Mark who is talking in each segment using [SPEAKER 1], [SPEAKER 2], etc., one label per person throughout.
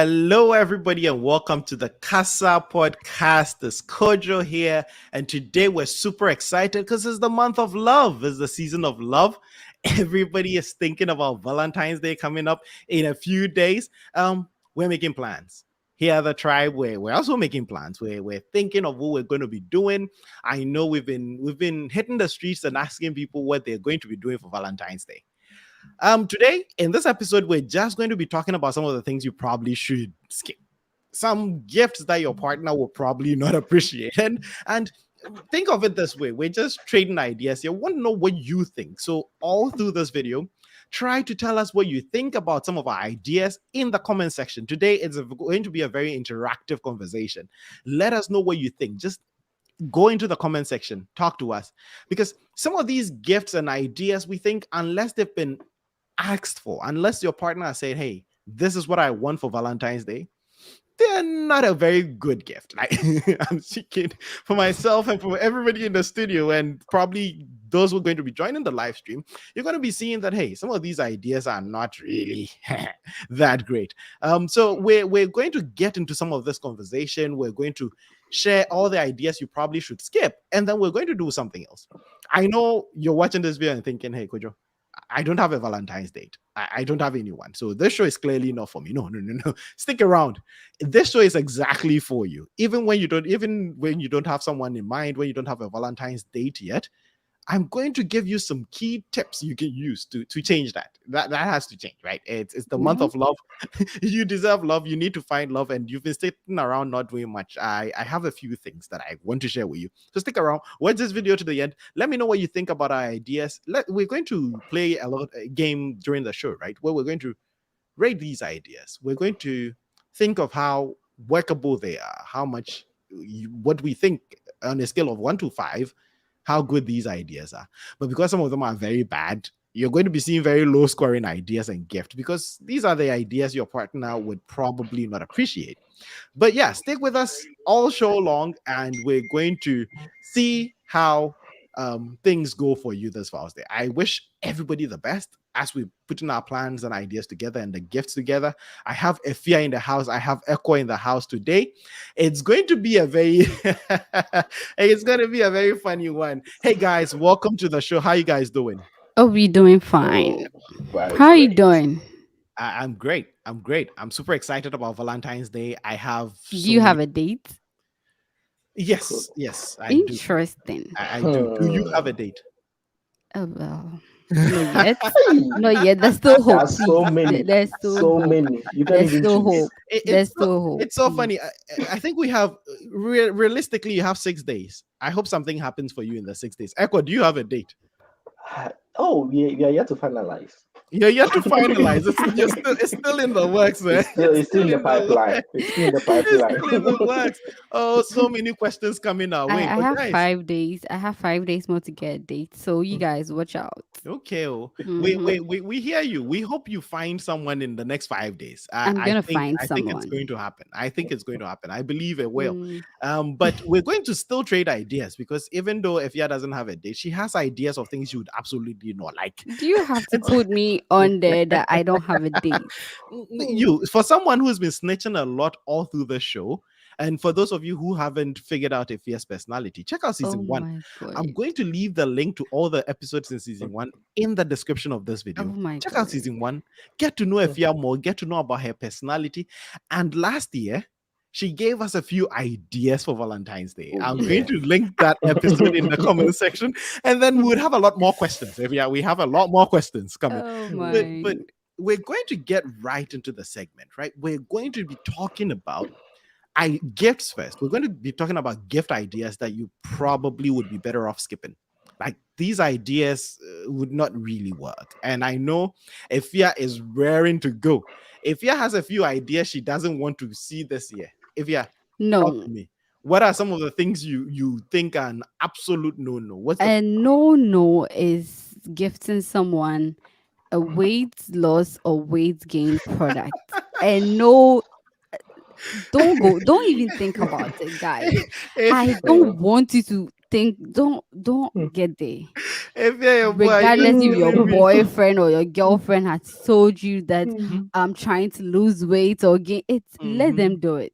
[SPEAKER 1] Hello, everybody, and welcome to the Kasa podcast. It's Kojo here, and today we're super excited because it's the month of love. It's the season of love. Everybody is thinking about Valentine's Day coming up in a few days. We're making plans. Here at the tribe, we're also making plans. We're thinking of what we're going to be doing. I know we've been hitting the streets and asking people what they're going to be doing for Valentine's Day. Today in this episode, we're just going to be talking about some of the things you probably should skip. Some gifts that your partner will probably not appreciate. And think of it this way: we're just trading ideas here. We want to know what you think. So all through this video, try to tell us what you think about some of our ideas in the comment section. Today it's going to be a very interactive conversation. Let us know what you think. Just go into the comment section, talk to us, because some of these gifts and ideas, we think, unless they've been asked for, unless your partner has said, hey, this is what I want for Valentine's Day, they're not a very good gift. Like, I'm speaking for myself and for everybody in the studio, and probably those who are going to be joining the live stream. You're going to be seeing that, hey, some of these ideas are not really that great. So we're going to get into some of this conversation. We're going to share all the ideas you probably should skip, and then we're going to do something else. I know you're watching this video and thinking, hey, Kojo, I don't have a Valentine's date. I don't have anyone. So this show is clearly not for me. No. Stick around. This show is exactly for you. Even when you don't have someone in mind, when you don't have a Valentine's date yet, I'm going to give you some key tips you can use to change that. That has to change, right? It's the month of love. You deserve love. You need to find love, and you've been sitting around not doing much. I have a few things that I want to share with you. So stick around. Watch this video to the end. Let me know what you think about our ideas. We're going to play a game during the show, right? Where we're going to rate these ideas. We're going to think of how workable they are, how much, what we think on a scale of 1 to 5, how good these ideas are. But because some of them are very bad, you're going to be seeing very low scoring ideas and gifts, because these are the ideas your partner would probably not appreciate. But yeah, stick with us all show long, and we're going to see how things go for you this Father's Day. I wish everybody the best as we put in our plans and ideas together and the gifts together. I have Efia in the house. I have Echo in the house today. It's going to be a very funny one. Hey guys, welcome to the show. How you guys doing?
[SPEAKER 2] Oh, we doing fine.
[SPEAKER 3] Right,
[SPEAKER 2] How are you
[SPEAKER 3] great.
[SPEAKER 2] doing?
[SPEAKER 1] I'm great. I'm super excited about Valentine's Day. I have
[SPEAKER 2] Do
[SPEAKER 1] so
[SPEAKER 2] you
[SPEAKER 1] many.
[SPEAKER 2] have a date?
[SPEAKER 1] Yes, I do.
[SPEAKER 2] Interesting.
[SPEAKER 1] I do. Do you have a date?
[SPEAKER 2] Oh well, not yet.
[SPEAKER 3] Hey,
[SPEAKER 2] Not yet. There's still
[SPEAKER 3] there
[SPEAKER 2] hope,
[SPEAKER 3] are so
[SPEAKER 2] please.
[SPEAKER 3] many,
[SPEAKER 2] There's still
[SPEAKER 3] so
[SPEAKER 2] hope.
[SPEAKER 3] many. You can't
[SPEAKER 2] There's
[SPEAKER 3] even
[SPEAKER 2] still
[SPEAKER 3] choose.
[SPEAKER 2] hope. There's still hope,
[SPEAKER 1] It's so
[SPEAKER 2] please.
[SPEAKER 1] funny. I think we have realistically you have 6 days. I hope something happens for you in the 6 days. Echo, do you have a date?
[SPEAKER 3] Oh, yeah, we are yet to finalize.
[SPEAKER 1] You're yet to finalize. It's still in the works, man.
[SPEAKER 3] It's still in the
[SPEAKER 1] In the
[SPEAKER 3] pipeline.
[SPEAKER 1] works.
[SPEAKER 3] It's still in the
[SPEAKER 1] It's
[SPEAKER 3] pipeline.
[SPEAKER 1] still in the works. Oh, so many questions coming our way.
[SPEAKER 2] I
[SPEAKER 1] But
[SPEAKER 2] have
[SPEAKER 1] guys,
[SPEAKER 2] 5 days. I have 5 days more to get a date. So you guys watch out.
[SPEAKER 1] okay,
[SPEAKER 2] Mm-hmm.
[SPEAKER 1] we hear you. We hope you find someone in the next 5 days.
[SPEAKER 2] I'm
[SPEAKER 1] I
[SPEAKER 2] gonna
[SPEAKER 1] think
[SPEAKER 2] find
[SPEAKER 1] I think it's
[SPEAKER 2] someone.
[SPEAKER 1] going to happen. I think it's going to happen. I believe it will.
[SPEAKER 2] Mm.
[SPEAKER 1] But we're going to still trade ideas, because even though Efia doesn't have a date, she has ideas of things you would absolutely not like.
[SPEAKER 2] Do you have to
[SPEAKER 1] It's
[SPEAKER 2] put me on there that I don't have a date?
[SPEAKER 1] you, for someone who's been snitching a lot all through the show. And for those of you who haven't figured out Efia's personality, check out
[SPEAKER 2] Oh
[SPEAKER 1] season 1.
[SPEAKER 2] my god.
[SPEAKER 1] I'm going to leave the link to all the episodes in season 1 in the description of this
[SPEAKER 2] Oh
[SPEAKER 1] video.
[SPEAKER 2] my
[SPEAKER 1] Check out
[SPEAKER 2] god.
[SPEAKER 1] season 1, get to know Efia more, get to know about her personality. And last year, she gave us a few ideas for Valentine's Day.
[SPEAKER 3] Oh,
[SPEAKER 1] I'm going
[SPEAKER 3] yeah.
[SPEAKER 1] to link that episode in the comment section, and then we would have a lot more questions. Efia, we have a lot more questions coming.
[SPEAKER 2] Oh
[SPEAKER 1] But
[SPEAKER 2] my.
[SPEAKER 1] we're going to get right into the segment, right? We're going to be talking about gifts first. We're going to be talking about gift ideas that you probably would be better off skipping. Like, these ideas would not really work. And I know Efia is raring to go. Efia has a few ideas she doesn't want to see this year. Efia, talk
[SPEAKER 2] No.
[SPEAKER 1] to me. What are some of the things you think are an absolute no? What's the
[SPEAKER 2] And no is gifting someone a weight loss or weight gain product. And no, don't even think about it, guys. I
[SPEAKER 1] if
[SPEAKER 2] don't want you to don't
[SPEAKER 3] Hmm.
[SPEAKER 2] get there.
[SPEAKER 1] If you're your boy,
[SPEAKER 2] Regardless
[SPEAKER 1] just
[SPEAKER 2] if your
[SPEAKER 1] believe me.
[SPEAKER 2] boyfriend or your girlfriend has told you that
[SPEAKER 3] Hmm.
[SPEAKER 2] I'm trying to lose weight or gain, it's let
[SPEAKER 1] Mm-hmm.
[SPEAKER 2] them do it.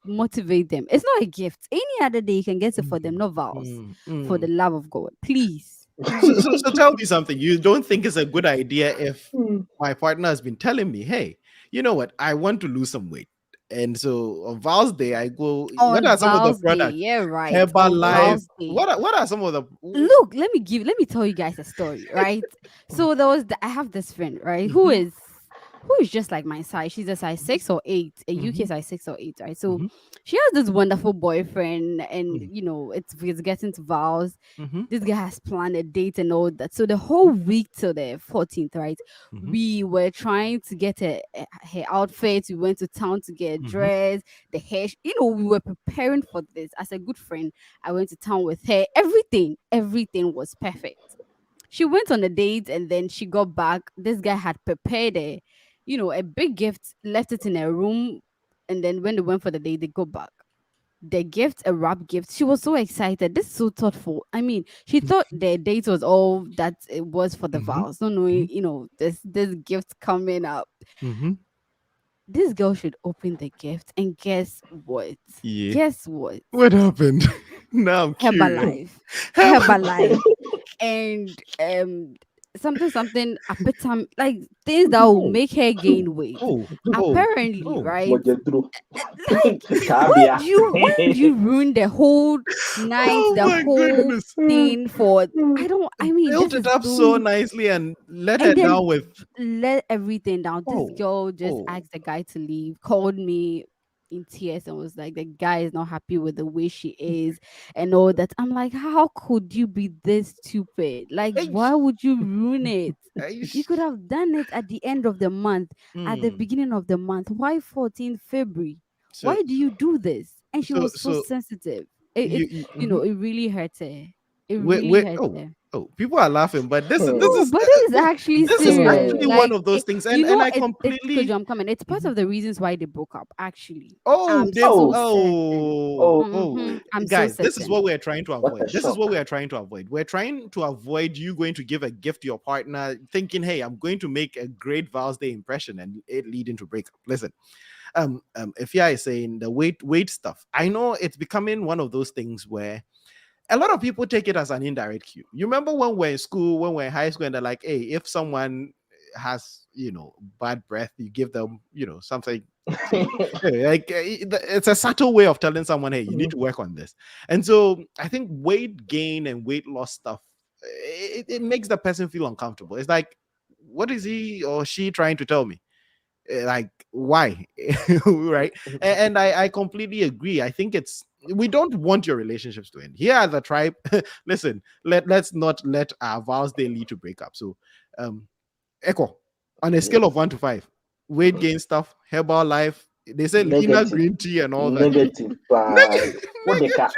[SPEAKER 2] Motivate them. It's not a gift. Any other day you can get it for them, not vows. For the
[SPEAKER 1] Mm-hmm.
[SPEAKER 2] love of God, please.
[SPEAKER 1] So tell me something. You don't think it's a good idea if
[SPEAKER 3] Hmm.
[SPEAKER 1] my partner has been telling me, hey, you know what? I want to lose some weight. And so on Val's Day, I go, what
[SPEAKER 2] On
[SPEAKER 1] are some of the
[SPEAKER 2] Val's Day,
[SPEAKER 1] products?
[SPEAKER 2] yeah, right. On
[SPEAKER 1] Herbalife.
[SPEAKER 2] Val's Day.
[SPEAKER 1] What are some of the
[SPEAKER 2] Look, let me tell you guys a story, right? So I have this friend, right, who
[SPEAKER 1] Mhm,
[SPEAKER 2] is just like my size. She's a size 6 or 8, a UK
[SPEAKER 1] mhm,
[SPEAKER 2] size 6 or 8, right? So
[SPEAKER 1] mhm,
[SPEAKER 2] she has this wonderful boyfriend, and
[SPEAKER 1] mhm,
[SPEAKER 2] it's getting to vows.
[SPEAKER 1] mhm,
[SPEAKER 2] This guy has planned a date and all that. So the whole week till the 14th, right?
[SPEAKER 1] mhm,
[SPEAKER 2] We were trying to get her outfit. We went to town to get a
[SPEAKER 1] mhm,
[SPEAKER 2] dress, the hair. We were preparing for this. As a good friend, I went to town with her. Everything was perfect. She went on a date and then she got back. This guy had prepared a big gift, left it in her room, and then when they went for the date, they go back. The gift, a wrap gift. She was so excited. This is so thoughtful. I mean, she thought the date was all that it was for the
[SPEAKER 1] mhm,
[SPEAKER 2] vows, not knowing,
[SPEAKER 1] mhm,
[SPEAKER 2] this gift coming up.
[SPEAKER 1] mhm.
[SPEAKER 2] This girl should open the gift, and guess what?
[SPEAKER 1] Yeah.
[SPEAKER 2] Guess what?
[SPEAKER 1] What happened? Now I'm curious.
[SPEAKER 2] Herbalife.
[SPEAKER 1] Herb-
[SPEAKER 2] Herbalife. And something appetite, like things that will
[SPEAKER 3] Oh,
[SPEAKER 2] make her gain weight.
[SPEAKER 1] oh, oh,
[SPEAKER 2] Apparently,
[SPEAKER 1] oh.
[SPEAKER 2] right?
[SPEAKER 3] Mojedro.
[SPEAKER 2] Like,
[SPEAKER 3] Sabia.
[SPEAKER 2] why do you ruin the whole night,
[SPEAKER 1] Oh
[SPEAKER 2] the
[SPEAKER 1] my
[SPEAKER 2] whole
[SPEAKER 1] goodness.
[SPEAKER 2] thing for? I mean,
[SPEAKER 1] Built
[SPEAKER 2] this
[SPEAKER 1] it
[SPEAKER 2] is
[SPEAKER 1] up
[SPEAKER 2] so.
[SPEAKER 1] so nicely and let her
[SPEAKER 2] And
[SPEAKER 1] down
[SPEAKER 2] then
[SPEAKER 1] with
[SPEAKER 2] let everything down. This
[SPEAKER 1] oh,
[SPEAKER 2] girl just
[SPEAKER 1] oh.
[SPEAKER 2] asked the guy to leave, called me in tears and was like, the guy is not happy with the way she is and all that. I'm like, how could you be this stupid? Like,
[SPEAKER 1] Hey,
[SPEAKER 2] why would you ruin it?
[SPEAKER 1] hey,
[SPEAKER 2] You could have done it at the end of the month, at the
[SPEAKER 1] mm.
[SPEAKER 2] beginning of the month. Why 14th February?
[SPEAKER 1] So
[SPEAKER 2] Why do you do this? And she
[SPEAKER 1] so
[SPEAKER 2] was so
[SPEAKER 1] so
[SPEAKER 2] sensitive. It
[SPEAKER 1] you
[SPEAKER 2] it really hurt her. It really
[SPEAKER 1] wait
[SPEAKER 2] hurt
[SPEAKER 1] oh
[SPEAKER 2] her.
[SPEAKER 1] oh people are laughing, but this
[SPEAKER 3] Hmm.
[SPEAKER 2] No,
[SPEAKER 1] is
[SPEAKER 2] but this is actually
[SPEAKER 1] this is
[SPEAKER 2] serious.
[SPEAKER 1] actually
[SPEAKER 3] Hmm.
[SPEAKER 1] one
[SPEAKER 2] Like,
[SPEAKER 1] of those things, and I
[SPEAKER 2] it's because
[SPEAKER 1] completely
[SPEAKER 2] I'm coming. It's part
[SPEAKER 1] Mhm.
[SPEAKER 2] of the reasons why they broke up. Actually,
[SPEAKER 1] oh
[SPEAKER 2] I'm
[SPEAKER 1] they
[SPEAKER 2] so
[SPEAKER 3] Oh,
[SPEAKER 2] certain.
[SPEAKER 1] oh
[SPEAKER 3] oh,
[SPEAKER 1] oh
[SPEAKER 2] I'm so
[SPEAKER 1] guys, this is what
[SPEAKER 2] certain.
[SPEAKER 1] we're trying to
[SPEAKER 3] what a
[SPEAKER 1] avoid. This is what we
[SPEAKER 3] shock.
[SPEAKER 1] are trying to avoid. We're trying to avoid you going to give a gift to your partner thinking, hey, I'm going to make a great Val's Day impression and it leading to breakup. Listen, if yeah is saying the weight stuff, I know it's becoming one of those things where a lot of people take it as an indirect cue. You remember when we're in school, when we're in high school, and they're like, hey, if someone has, bad breath, you give them, something to, like, it's a subtle way of telling someone, hey, you need to work on this. And so I think weight gain and weight loss stuff, it makes the person feel uncomfortable. It's like, what is he or she trying to tell me? Like, why? Right? And I completely agree. I think we don't want your relationships to end. Here at the tribe, listen, let's not let our vows they lead to breakup. So echo on a scale of 1 to 5, weight gain stuff, herbal life, they say Lina
[SPEAKER 3] Negative.
[SPEAKER 1] green tea and all that.
[SPEAKER 3] Negative. What they can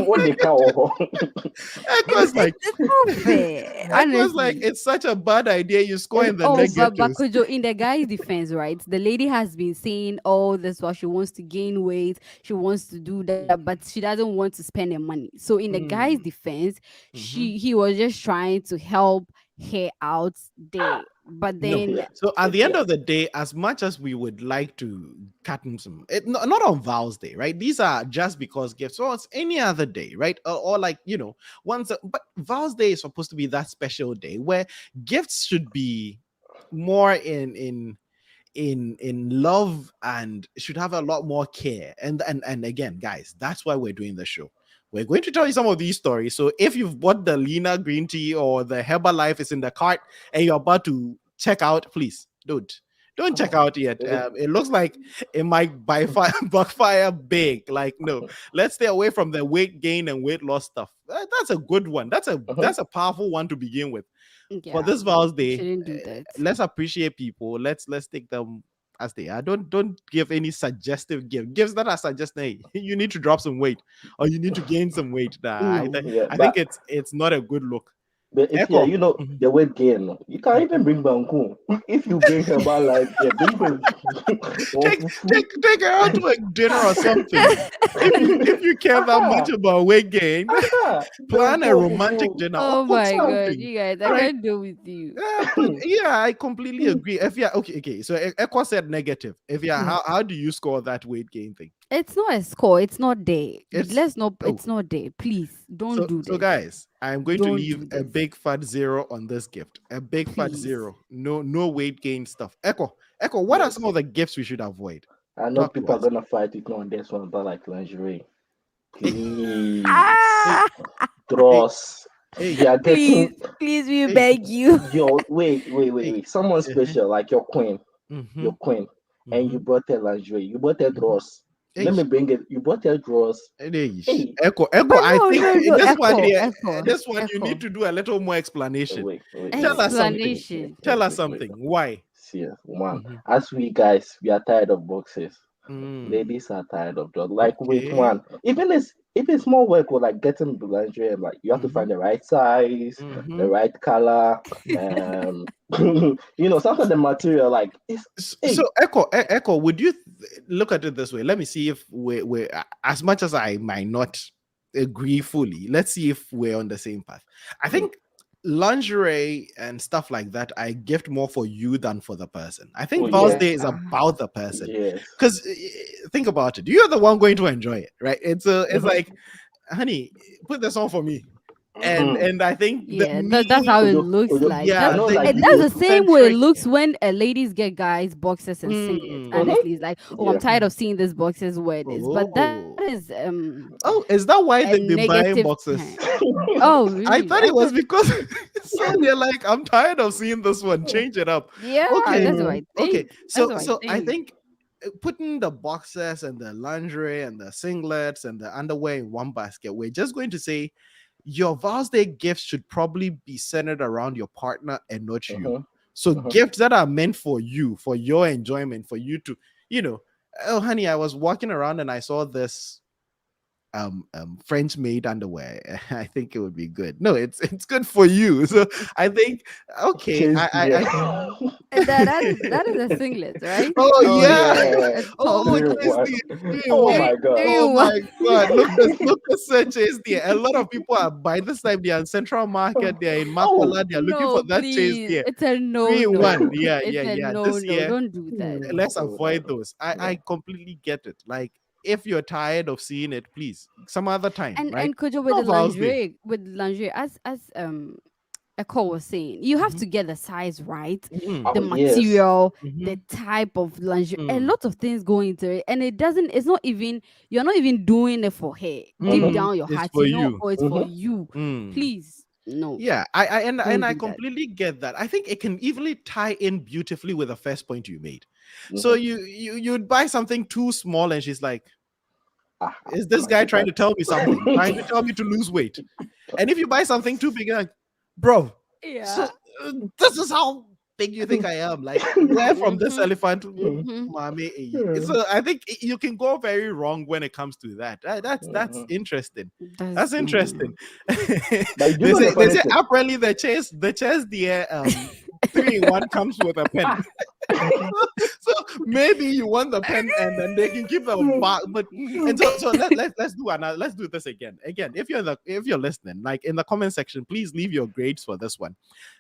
[SPEAKER 3] what they can
[SPEAKER 1] Echo's like
[SPEAKER 2] It's not fair,
[SPEAKER 1] Echo's like
[SPEAKER 2] honestly.
[SPEAKER 1] it's such a bad idea. You score in the
[SPEAKER 2] Oh, but
[SPEAKER 1] negatives.
[SPEAKER 2] Kojo, in the guy's defense, right? The lady has been saying, "Oh, this what she wants to gain weight. She wants to do that, but she doesn't want to spend her money." So, in the guy's
[SPEAKER 1] Mm,
[SPEAKER 2] defense,
[SPEAKER 1] mhm.
[SPEAKER 2] he was just trying to help her out there. But
[SPEAKER 1] No.
[SPEAKER 2] then,
[SPEAKER 3] Yeah.
[SPEAKER 1] So at the end
[SPEAKER 3] Yeah.
[SPEAKER 1] of the day, as much as we would like to cut in some, not on Val's Day, right? These are just because gifts. So it's any other day, right? Or like once. But Val's Day is supposed to be that special day where gifts should be more in love and should have a lot more care. And again, guys, that's why we're doing the show. We're going to tell you some of these stories. So if you've bought the Lena green tea or the Herbalife is in the cart and you're about to check out, please don't check
[SPEAKER 3] Oh,
[SPEAKER 1] out yet.
[SPEAKER 3] really?
[SPEAKER 1] It looks like it might backfire big. Like, no, let's stay away from the weight gain and weight loss stuff. That's a good one.
[SPEAKER 3] Mhm.
[SPEAKER 1] That's a powerful one to begin with. For
[SPEAKER 2] yeah,
[SPEAKER 1] this Val's
[SPEAKER 2] you
[SPEAKER 1] Day,
[SPEAKER 2] shouldn't do that.
[SPEAKER 1] let's appreciate people. Let's take them as they are. Don't give any suggestive gifts that are suggesting, hey, you need to drop some weight or you need to gain some weight. Nah,
[SPEAKER 2] No.
[SPEAKER 3] Yeah,
[SPEAKER 1] I think
[SPEAKER 3] but
[SPEAKER 1] it's not a good look.
[SPEAKER 3] But if
[SPEAKER 1] Echo.
[SPEAKER 3] the weight gain, you can't even bring Banku. If you bring her back like bring her one
[SPEAKER 1] take
[SPEAKER 3] fufu.
[SPEAKER 1] take her out to a dinner or something. If you care that much
[SPEAKER 3] Aha,
[SPEAKER 1] about weight gain,
[SPEAKER 3] the
[SPEAKER 1] plan a
[SPEAKER 3] one
[SPEAKER 1] romantic
[SPEAKER 3] fufu.
[SPEAKER 1] dinner or
[SPEAKER 2] Oh
[SPEAKER 1] cook
[SPEAKER 2] my god,
[SPEAKER 1] something,
[SPEAKER 2] you guys, I
[SPEAKER 1] right?
[SPEAKER 2] can't deal with you.
[SPEAKER 1] But yeah, I completely agree. If yeah, okay. So Echo said negative. If yeah, how do you score that weight gain thing?
[SPEAKER 2] It's not a score. It's not there.
[SPEAKER 1] It's
[SPEAKER 2] Let's not.
[SPEAKER 1] oh
[SPEAKER 2] It's not there. Please don't
[SPEAKER 1] so
[SPEAKER 2] do
[SPEAKER 1] so
[SPEAKER 2] this.
[SPEAKER 1] guys, I'm going to
[SPEAKER 2] Don't
[SPEAKER 1] leave
[SPEAKER 2] do
[SPEAKER 1] a
[SPEAKER 2] this,
[SPEAKER 1] big fat zero on this gift. A big fat
[SPEAKER 2] please.
[SPEAKER 1] zero. No weight gain stuff. Echo. What are
[SPEAKER 3] Yes,
[SPEAKER 1] some of the gifts we should avoid?
[SPEAKER 3] I know
[SPEAKER 1] Talk to
[SPEAKER 3] people are
[SPEAKER 1] us.
[SPEAKER 3] gonna fight with me on this one, but like lingerie, please,
[SPEAKER 1] Hey,
[SPEAKER 2] Ah,
[SPEAKER 1] hey,
[SPEAKER 3] dross.
[SPEAKER 1] hey,
[SPEAKER 3] You are
[SPEAKER 2] please,
[SPEAKER 3] getting
[SPEAKER 2] please, we
[SPEAKER 1] hey,
[SPEAKER 2] beg you.
[SPEAKER 3] your wait.
[SPEAKER 1] hey.
[SPEAKER 3] Someone
[SPEAKER 1] Uh-huh.
[SPEAKER 3] special like
[SPEAKER 1] Mm-hmm.
[SPEAKER 3] your queen, and
[SPEAKER 1] Mm-hmm.
[SPEAKER 3] you brought her lingerie, you brought her
[SPEAKER 1] Mm-hmm.
[SPEAKER 3] dross.
[SPEAKER 1] Hey,
[SPEAKER 3] Let me bring it. You brought her dross.
[SPEAKER 1] hey,
[SPEAKER 3] Hey,
[SPEAKER 1] Echo.
[SPEAKER 2] But
[SPEAKER 1] I
[SPEAKER 2] no,
[SPEAKER 1] think
[SPEAKER 2] no, no.
[SPEAKER 1] this one
[SPEAKER 2] Echo,
[SPEAKER 1] here,
[SPEAKER 2] echo,
[SPEAKER 1] this one, you need
[SPEAKER 2] echo.
[SPEAKER 1] to do a little more explanation. Tell us something.
[SPEAKER 2] Explanation.
[SPEAKER 1] Tell us something. Why?
[SPEAKER 3] See, man,
[SPEAKER 1] Mm-hmm.
[SPEAKER 3] as we guys, we are tired of boxes.
[SPEAKER 1] Mm,
[SPEAKER 3] Ladies are tired of that. Like, wait,
[SPEAKER 1] okay.
[SPEAKER 3] man, even if it's more work with like getting the lingerie, and like you have to
[SPEAKER 1] Mm-hmm.
[SPEAKER 3] find the right size,
[SPEAKER 1] Mm-hmm.
[SPEAKER 3] the right color, um, some of the material, like it's
[SPEAKER 1] So
[SPEAKER 3] hey,
[SPEAKER 1] Echo, would you look at it this way? Let me see if we're as much as I might not agree fully. Let's see if we're on the same path. I
[SPEAKER 3] mhm,
[SPEAKER 1] think lingerie and stuff like that, I gift more for you than for the person. I
[SPEAKER 3] oh
[SPEAKER 1] think Val's
[SPEAKER 3] yes,
[SPEAKER 1] Day is about the person.
[SPEAKER 3] yes,
[SPEAKER 1] Because think about it, you're the one going to enjoy it, right? It's
[SPEAKER 3] mhm,
[SPEAKER 1] like, honey, put this on for me. And
[SPEAKER 3] mhm.
[SPEAKER 1] and I think the
[SPEAKER 2] Yeah, that's
[SPEAKER 1] me,
[SPEAKER 2] how it
[SPEAKER 3] Ojo,
[SPEAKER 2] looks
[SPEAKER 3] Ojo,
[SPEAKER 2] like.
[SPEAKER 3] I
[SPEAKER 2] That's
[SPEAKER 1] yeah,
[SPEAKER 3] know,
[SPEAKER 1] the
[SPEAKER 3] like
[SPEAKER 2] and that's
[SPEAKER 3] you.
[SPEAKER 2] the
[SPEAKER 1] you
[SPEAKER 2] same way it
[SPEAKER 1] centric.
[SPEAKER 2] looks when ladies get guys boxes and singlets.
[SPEAKER 1] Mm,
[SPEAKER 3] Mhm,
[SPEAKER 2] Honestly, it's like, oh, I'm
[SPEAKER 3] yeah.
[SPEAKER 2] tired of seeing this boxes where it is. But that
[SPEAKER 1] oh.
[SPEAKER 2] is
[SPEAKER 1] Oh, is that why
[SPEAKER 2] a
[SPEAKER 1] they've been buying
[SPEAKER 2] negative
[SPEAKER 1] boxes?
[SPEAKER 2] time. Oh,
[SPEAKER 1] I
[SPEAKER 2] really?
[SPEAKER 1] thought it was because so they're like, I'm tired of seeing this one. Change it up.
[SPEAKER 2] Yeah,
[SPEAKER 1] Okay,
[SPEAKER 2] that's what
[SPEAKER 3] Mhm,
[SPEAKER 2] I
[SPEAKER 1] okay.
[SPEAKER 2] think. That's
[SPEAKER 1] So
[SPEAKER 2] what I
[SPEAKER 1] so I
[SPEAKER 2] think.
[SPEAKER 1] think putting the boxes and the lingerie and the singlets and the underwear in one basket, we're just going to say your Val's Day gifts should probably be centered around your partner and not you.
[SPEAKER 3] mhm,
[SPEAKER 1] So
[SPEAKER 3] mhm.
[SPEAKER 1] gifts that are meant for you, for your enjoyment, for you to, you know, oh honey, I was walking around and I saw this French made underwear. I think it would be good. No, it's good for you. So I think okay,
[SPEAKER 3] Chase the.
[SPEAKER 2] That is a singlet, right?
[SPEAKER 1] oh
[SPEAKER 2] Or
[SPEAKER 1] yeah.
[SPEAKER 2] a top.
[SPEAKER 1] Oh,
[SPEAKER 3] Three in
[SPEAKER 1] Chase
[SPEAKER 3] one.
[SPEAKER 1] the 3 in 1.
[SPEAKER 3] Oh
[SPEAKER 2] Three,
[SPEAKER 3] my god.
[SPEAKER 2] three
[SPEAKER 1] Oh
[SPEAKER 2] in one.
[SPEAKER 1] my god. Lucas said Chase the. A lot of people are by this time they're in Central Market, they're in
[SPEAKER 3] Oh.
[SPEAKER 1] Makola, they're looking for
[SPEAKER 2] No,
[SPEAKER 1] that Chase
[SPEAKER 2] please.
[SPEAKER 1] the.
[SPEAKER 2] It's a no,
[SPEAKER 1] 3 in 1.
[SPEAKER 2] no.
[SPEAKER 1] Yeah,
[SPEAKER 2] It's
[SPEAKER 1] yeah,
[SPEAKER 2] a
[SPEAKER 1] yeah.
[SPEAKER 2] no,
[SPEAKER 1] This
[SPEAKER 2] no.
[SPEAKER 1] year,
[SPEAKER 2] Don't do that.
[SPEAKER 1] let's
[SPEAKER 3] Oh, no,
[SPEAKER 1] avoid those. I
[SPEAKER 3] no.
[SPEAKER 1] I completely get it. Like if you're tired of seeing it, please some other time, right?
[SPEAKER 2] And Kojo, with the
[SPEAKER 1] No Val's Day.
[SPEAKER 2] lingerie, as Echo was saying, you have
[SPEAKER 1] Mhm,
[SPEAKER 2] to get the size right,
[SPEAKER 1] mhm,
[SPEAKER 2] the
[SPEAKER 3] Oh yes.
[SPEAKER 2] material, the
[SPEAKER 1] mhm,
[SPEAKER 2] type of lingerie, a
[SPEAKER 1] mm,
[SPEAKER 2] lot of things go into it. And it's not even, you're not even doing it for her. Deep
[SPEAKER 1] mm.
[SPEAKER 2] down your
[SPEAKER 1] It's
[SPEAKER 2] heart,
[SPEAKER 1] for
[SPEAKER 2] you know,
[SPEAKER 1] you.
[SPEAKER 2] oh, it's for
[SPEAKER 3] Mhm,
[SPEAKER 2] you.
[SPEAKER 1] Mm.
[SPEAKER 2] Please, no,
[SPEAKER 1] Yeah, and
[SPEAKER 2] don't
[SPEAKER 1] I
[SPEAKER 2] do that.
[SPEAKER 1] completely get that. I think it can evenly tie in beautifully with the first point you made. So
[SPEAKER 3] mhm.
[SPEAKER 1] you'd buy something too small, and she's like, "Is
[SPEAKER 3] I'm
[SPEAKER 1] this
[SPEAKER 3] not
[SPEAKER 1] guy
[SPEAKER 3] take
[SPEAKER 1] trying
[SPEAKER 3] that.
[SPEAKER 1] to tell me something? Trying to tell me to lose weight?" And if you buy something too big, you're like, "Bro, so
[SPEAKER 2] Yeah.
[SPEAKER 1] this is how big you think I am? Like, where from this
[SPEAKER 2] Mm-hmm.
[SPEAKER 1] elephant,
[SPEAKER 2] Mm-hmm.
[SPEAKER 1] mommy?" So I think you can go very wrong when it comes to that. That's
[SPEAKER 3] Mhm.
[SPEAKER 1] interesting.
[SPEAKER 2] That's
[SPEAKER 1] That's interesting.
[SPEAKER 3] But you know the
[SPEAKER 1] They
[SPEAKER 3] funny
[SPEAKER 1] say
[SPEAKER 3] thing.
[SPEAKER 1] apparently the 3 in 1 comes with a pen. So maybe you want the pen and then they can keep the box. But and so let's do this again. If you're listening, like in the comment section, please leave your grades for this one.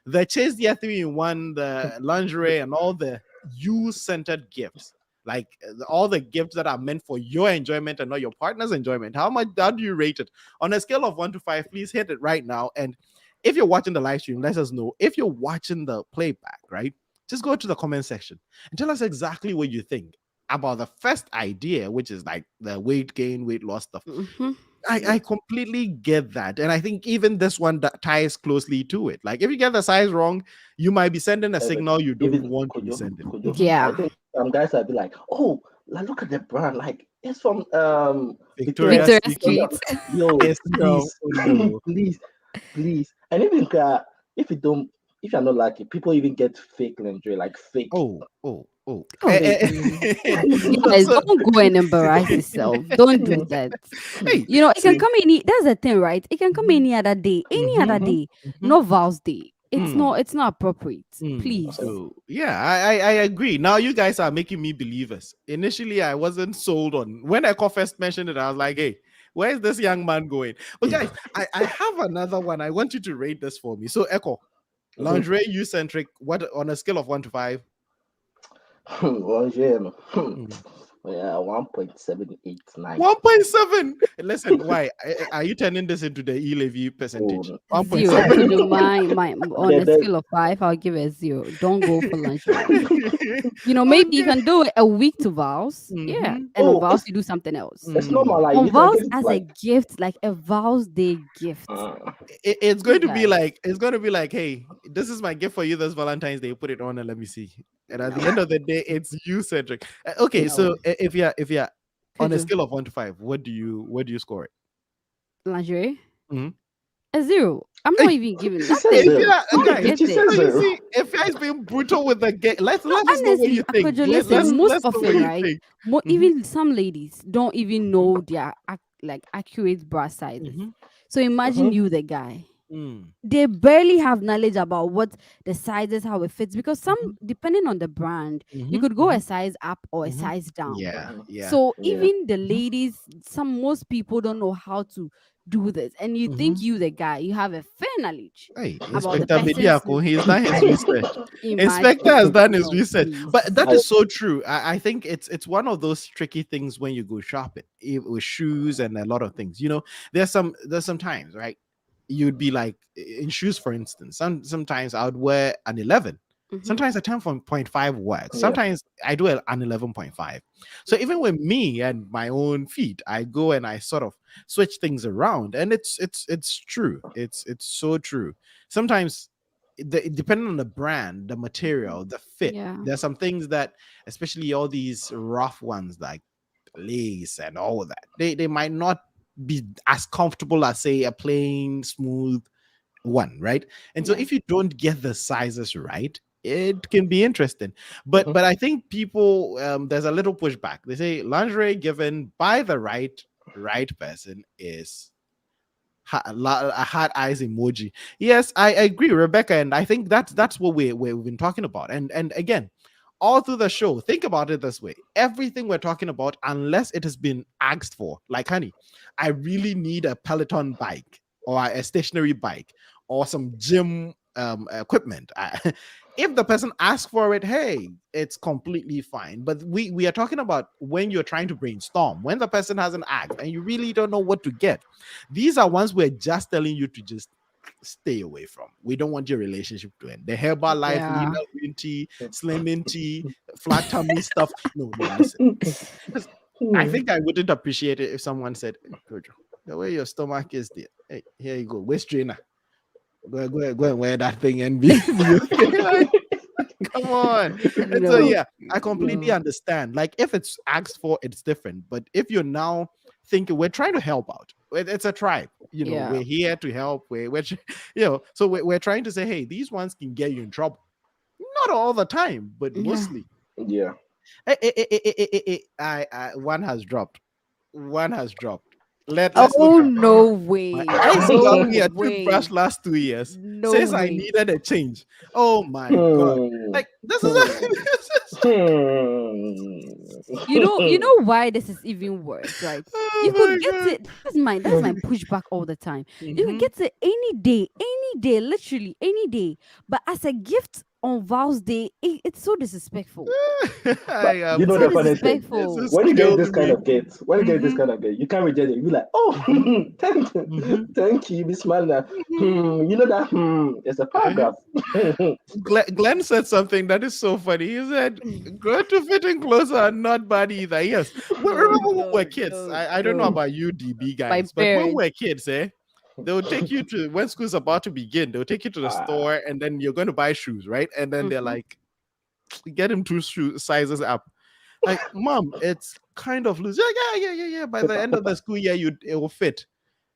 [SPEAKER 1] The Chase the 3 in 1, the lingerie, and all the you-centered gifts. Like all the gifts that are meant for your enjoyment and not your partner's enjoyment. How do you rate it? On a scale of 1 to 5, please hit it right now. And if you're watching the live stream, let us know. If you're watching the playback, right? Just go to the comment section and tell us exactly what you think about the first idea, which is like the weight gain, weight loss stuff.
[SPEAKER 2] Mm-hmm.
[SPEAKER 1] I
[SPEAKER 3] Yes.
[SPEAKER 1] completely get that. And I think even this one that ties closely to it. Like if you get the size wrong, you might be sending a
[SPEAKER 3] Every,
[SPEAKER 1] signal you don't
[SPEAKER 3] even
[SPEAKER 1] want to be
[SPEAKER 3] Kojo,
[SPEAKER 1] sending.
[SPEAKER 3] Kojo.
[SPEAKER 1] Mhm.
[SPEAKER 3] I
[SPEAKER 2] Yeah.
[SPEAKER 3] think some guys will be like, "Oh, look at the brand. Like it's from Victoria's
[SPEAKER 1] Victoria's
[SPEAKER 2] Victoria's
[SPEAKER 3] Secret."
[SPEAKER 1] Secret.
[SPEAKER 2] Street.
[SPEAKER 3] Yo,
[SPEAKER 1] Yes, no,
[SPEAKER 3] please,
[SPEAKER 1] no.
[SPEAKER 3] please. And even if you don't, if you're not lucky, people even get fake lingerie, like fake.
[SPEAKER 1] Oh, Oh,
[SPEAKER 2] Oh, you guys
[SPEAKER 1] so
[SPEAKER 2] don't go and embarrass yourself. Don't do that.
[SPEAKER 1] hey,
[SPEAKER 2] You know, it can
[SPEAKER 3] See,
[SPEAKER 2] come any. That's the thing, right? It can come
[SPEAKER 1] mhm,
[SPEAKER 2] any other day, any
[SPEAKER 1] mhm,
[SPEAKER 2] other
[SPEAKER 3] mhm.
[SPEAKER 2] day.
[SPEAKER 1] mhm,
[SPEAKER 2] No vows day. It's
[SPEAKER 1] mm,
[SPEAKER 2] not. It's not appropriate. Please.
[SPEAKER 3] Okay.
[SPEAKER 1] so yeah, I agree. Now you guys are making me believers. Initially, I wasn't sold on when Echo first mentioned it. I was like, hey, where is this young man going? But guys, I have another one. I want you to rate this for me. So Echo,
[SPEAKER 3] Mhm.
[SPEAKER 1] lingerie you centric. What on a scale of 1 to 5?
[SPEAKER 3] Well, yeah, no.
[SPEAKER 1] Mm.
[SPEAKER 3] Yeah, 1.789.
[SPEAKER 1] 1.7. Listen, why are you turning this into the e-levy
[SPEAKER 3] Oh,
[SPEAKER 1] percentage?
[SPEAKER 3] no.
[SPEAKER 2] Zero.
[SPEAKER 1] 1.7.
[SPEAKER 2] Actually, my on
[SPEAKER 3] There,
[SPEAKER 2] a
[SPEAKER 3] there,
[SPEAKER 2] scale of 5, I'll give it a 0. Don't go for lingerie. You know, maybe you
[SPEAKER 1] Okay.
[SPEAKER 2] can do it a week to vows. Yeah.
[SPEAKER 1] Mm-hmm.
[SPEAKER 2] And on
[SPEAKER 3] oh,
[SPEAKER 2] vows, you do something else.
[SPEAKER 3] it's normal. Like,
[SPEAKER 2] On
[SPEAKER 3] you can
[SPEAKER 2] vows
[SPEAKER 3] get it
[SPEAKER 2] as a
[SPEAKER 3] like,
[SPEAKER 2] gift, like a vows day gift.
[SPEAKER 3] uh,
[SPEAKER 1] It's
[SPEAKER 2] You
[SPEAKER 1] going to be
[SPEAKER 2] guys.
[SPEAKER 1] like hey, this is my gift for you this Valentine's Day. Put it on and let me see. And at the
[SPEAKER 2] No.
[SPEAKER 1] end of the day, it's you centric. Okay, so
[SPEAKER 2] No.
[SPEAKER 1] if you're on
[SPEAKER 2] Could
[SPEAKER 1] a
[SPEAKER 2] you?
[SPEAKER 1] scale of 1 to 5, what do you score it?
[SPEAKER 2] Lingerie?
[SPEAKER 1] Mhm.
[SPEAKER 2] A 0. I'm not
[SPEAKER 1] Hey,
[SPEAKER 2] even giving
[SPEAKER 3] she says
[SPEAKER 1] if
[SPEAKER 2] nothing.
[SPEAKER 3] zero.
[SPEAKER 1] yeah,
[SPEAKER 2] Don't
[SPEAKER 1] guys.
[SPEAKER 2] get
[SPEAKER 3] She
[SPEAKER 2] it.
[SPEAKER 3] says
[SPEAKER 1] So you
[SPEAKER 3] zero.
[SPEAKER 1] see, if you're being brutal with the game, let's
[SPEAKER 2] No,
[SPEAKER 1] let us know what
[SPEAKER 2] honestly,
[SPEAKER 1] you think.
[SPEAKER 2] Akojo, listen, most
[SPEAKER 1] Let's know what
[SPEAKER 2] often,
[SPEAKER 1] you
[SPEAKER 2] right?
[SPEAKER 1] think. Mm-hmm.
[SPEAKER 2] Even some ladies don't even know their like accurate bra sizes.
[SPEAKER 1] Mm-hmm.
[SPEAKER 2] So imagine
[SPEAKER 3] Mhm.
[SPEAKER 2] you, the guy.
[SPEAKER 1] Mm.
[SPEAKER 2] They barely have knowledge about what the sizes, how it fits. Because some,
[SPEAKER 1] Mm-hmm.
[SPEAKER 2] depending on the brand, you
[SPEAKER 1] Mm-hmm.
[SPEAKER 2] could go a size up or a
[SPEAKER 1] Mm-hmm.
[SPEAKER 2] size down.
[SPEAKER 1] Yeah,
[SPEAKER 3] Mhm.
[SPEAKER 1] yeah.
[SPEAKER 2] So
[SPEAKER 3] Yeah.
[SPEAKER 2] even the ladies, most people don't know how to do this, and you think
[SPEAKER 1] Mm-hmm.
[SPEAKER 2] you, the guy, you have a fair knowledge
[SPEAKER 1] Hey,
[SPEAKER 2] about the
[SPEAKER 1] Inspector
[SPEAKER 2] person's.
[SPEAKER 1] Bediako, he's done his research. Inspector has
[SPEAKER 2] Imagine,
[SPEAKER 1] done his
[SPEAKER 2] no,
[SPEAKER 1] research. But
[SPEAKER 2] please.
[SPEAKER 1] that
[SPEAKER 3] I,
[SPEAKER 1] is so true. I think it's one of those tricky things when you go shopping with shoes and a lot of things. There's some times, right? You'd be like in shoes, for instance. Sometimes I would wear an 11.
[SPEAKER 2] Hmm.
[SPEAKER 1] Sometimes a 10.5 works.
[SPEAKER 3] yeah.
[SPEAKER 1] Sometimes I do an 11.5. So even with me and my own feet, I go and I sort of switch things around, and it's true. It's so true. Sometimes depending on the brand, the material, the fit,
[SPEAKER 2] Yeah.
[SPEAKER 1] there's some things that, especially all these rough ones like lace and all of that, they might not be as comfortable as say a plain smooth one, right? And so
[SPEAKER 2] Yeah.
[SPEAKER 1] if you don't get the sizes right, it can be interesting. but
[SPEAKER 3] Mhm.
[SPEAKER 1] but I think people, there's a little pushback. They say lingerie given by the right person is a heart eyes emoji. Yes, I agree, Rebecca, and I think that's what we've been talking about. And again, all through the show, think about it this way: everything we're talking about, unless it has been asked for, like honey, I really need a Peloton bike or a stationary bike or some gym equipment. If the person asks for it, hey, it's completely fine. But we are talking about when you're trying to brainstorm, when the person hasn't asked and you really don't know what to get. These are ones we're just telling you to just stay away from. We don't want your relationship to end. The Herbal Life,
[SPEAKER 2] Yeah.
[SPEAKER 1] Lena Green Tea, Slimming Tea, flat tummy stuff. No, no, listen. 'Cause I
[SPEAKER 3] Hmm.
[SPEAKER 1] think I wouldn't appreciate it if someone said, "Hey, Kojo, the way your stomach is there. Hey, here you go. Waist trainer. Go and wear that thing and be okay." Like, come on. And so
[SPEAKER 2] No.
[SPEAKER 1] yeah, I completely
[SPEAKER 2] No.
[SPEAKER 1] understand. Like if it's asked for, it's different. But if you're now thinking we're trying to help out, it's a tribe.
[SPEAKER 2] Yeah.
[SPEAKER 1] We're here to help. So we're trying to say, hey, these ones can get you in trouble. Not all the time, but
[SPEAKER 2] Yeah.
[SPEAKER 1] mostly.
[SPEAKER 3] Yeah.
[SPEAKER 1] One has dropped. One has dropped. Let's look
[SPEAKER 2] Oh,
[SPEAKER 1] at
[SPEAKER 2] no
[SPEAKER 1] my
[SPEAKER 2] way.
[SPEAKER 1] ex got
[SPEAKER 2] No
[SPEAKER 1] me a
[SPEAKER 2] way.
[SPEAKER 1] toothbrush last 2 years.
[SPEAKER 2] No
[SPEAKER 1] Says I
[SPEAKER 2] way.
[SPEAKER 1] needed a change. Oh my god!
[SPEAKER 3] Hmm.
[SPEAKER 1] Like this is
[SPEAKER 3] Hmm.
[SPEAKER 2] You
[SPEAKER 3] Hmm.
[SPEAKER 2] know why this is even worse, right? You
[SPEAKER 1] oh
[SPEAKER 2] could
[SPEAKER 1] my
[SPEAKER 2] get
[SPEAKER 1] god!
[SPEAKER 2] it. That's my pushback all the time. You could
[SPEAKER 1] Mhm.
[SPEAKER 2] get it any day, literally any day. But as a gift on Vows Day, it's so disrespectful.
[SPEAKER 3] But
[SPEAKER 1] I
[SPEAKER 3] you
[SPEAKER 1] am
[SPEAKER 3] know
[SPEAKER 2] So
[SPEAKER 3] the
[SPEAKER 1] so
[SPEAKER 3] funny thing,
[SPEAKER 1] this
[SPEAKER 2] disrespectful.
[SPEAKER 1] has
[SPEAKER 3] when you get
[SPEAKER 1] killed
[SPEAKER 3] this kind
[SPEAKER 1] me.
[SPEAKER 3] of gate, when you get this
[SPEAKER 1] Mhm.
[SPEAKER 3] kind of gate, you can't reject it. You be like, oh,
[SPEAKER 1] Mhm.
[SPEAKER 3] thank,
[SPEAKER 1] Mhm.
[SPEAKER 3] thank you. You be smiling at,
[SPEAKER 1] Mhm.
[SPEAKER 3] you know that, it's a
[SPEAKER 1] Uh-huh.
[SPEAKER 3] paragraph.
[SPEAKER 1] Glenn said something that is so funny. He said, "Grow to fitting clothes are not bad either." Yes. Well,
[SPEAKER 2] No,
[SPEAKER 1] remember when we
[SPEAKER 2] no,
[SPEAKER 1] were kids?
[SPEAKER 2] no,
[SPEAKER 1] I don't know
[SPEAKER 2] no.
[SPEAKER 1] about you, DB
[SPEAKER 2] My
[SPEAKER 1] guys, but when we
[SPEAKER 2] parents.
[SPEAKER 1] were kids, they will take you to when school's about to begin. They'll take you to the
[SPEAKER 3] Ah,
[SPEAKER 1] store, and then you're going to buy shoes, right? And then they're
[SPEAKER 2] Mhm.
[SPEAKER 1] like, "Get him two shoe sizes up." Like, mom, it's kind of loose. Yeah, yeah, yeah, yeah, yeah. By the
[SPEAKER 3] paper,
[SPEAKER 1] end of the
[SPEAKER 3] paper.
[SPEAKER 1] school year, it will fit.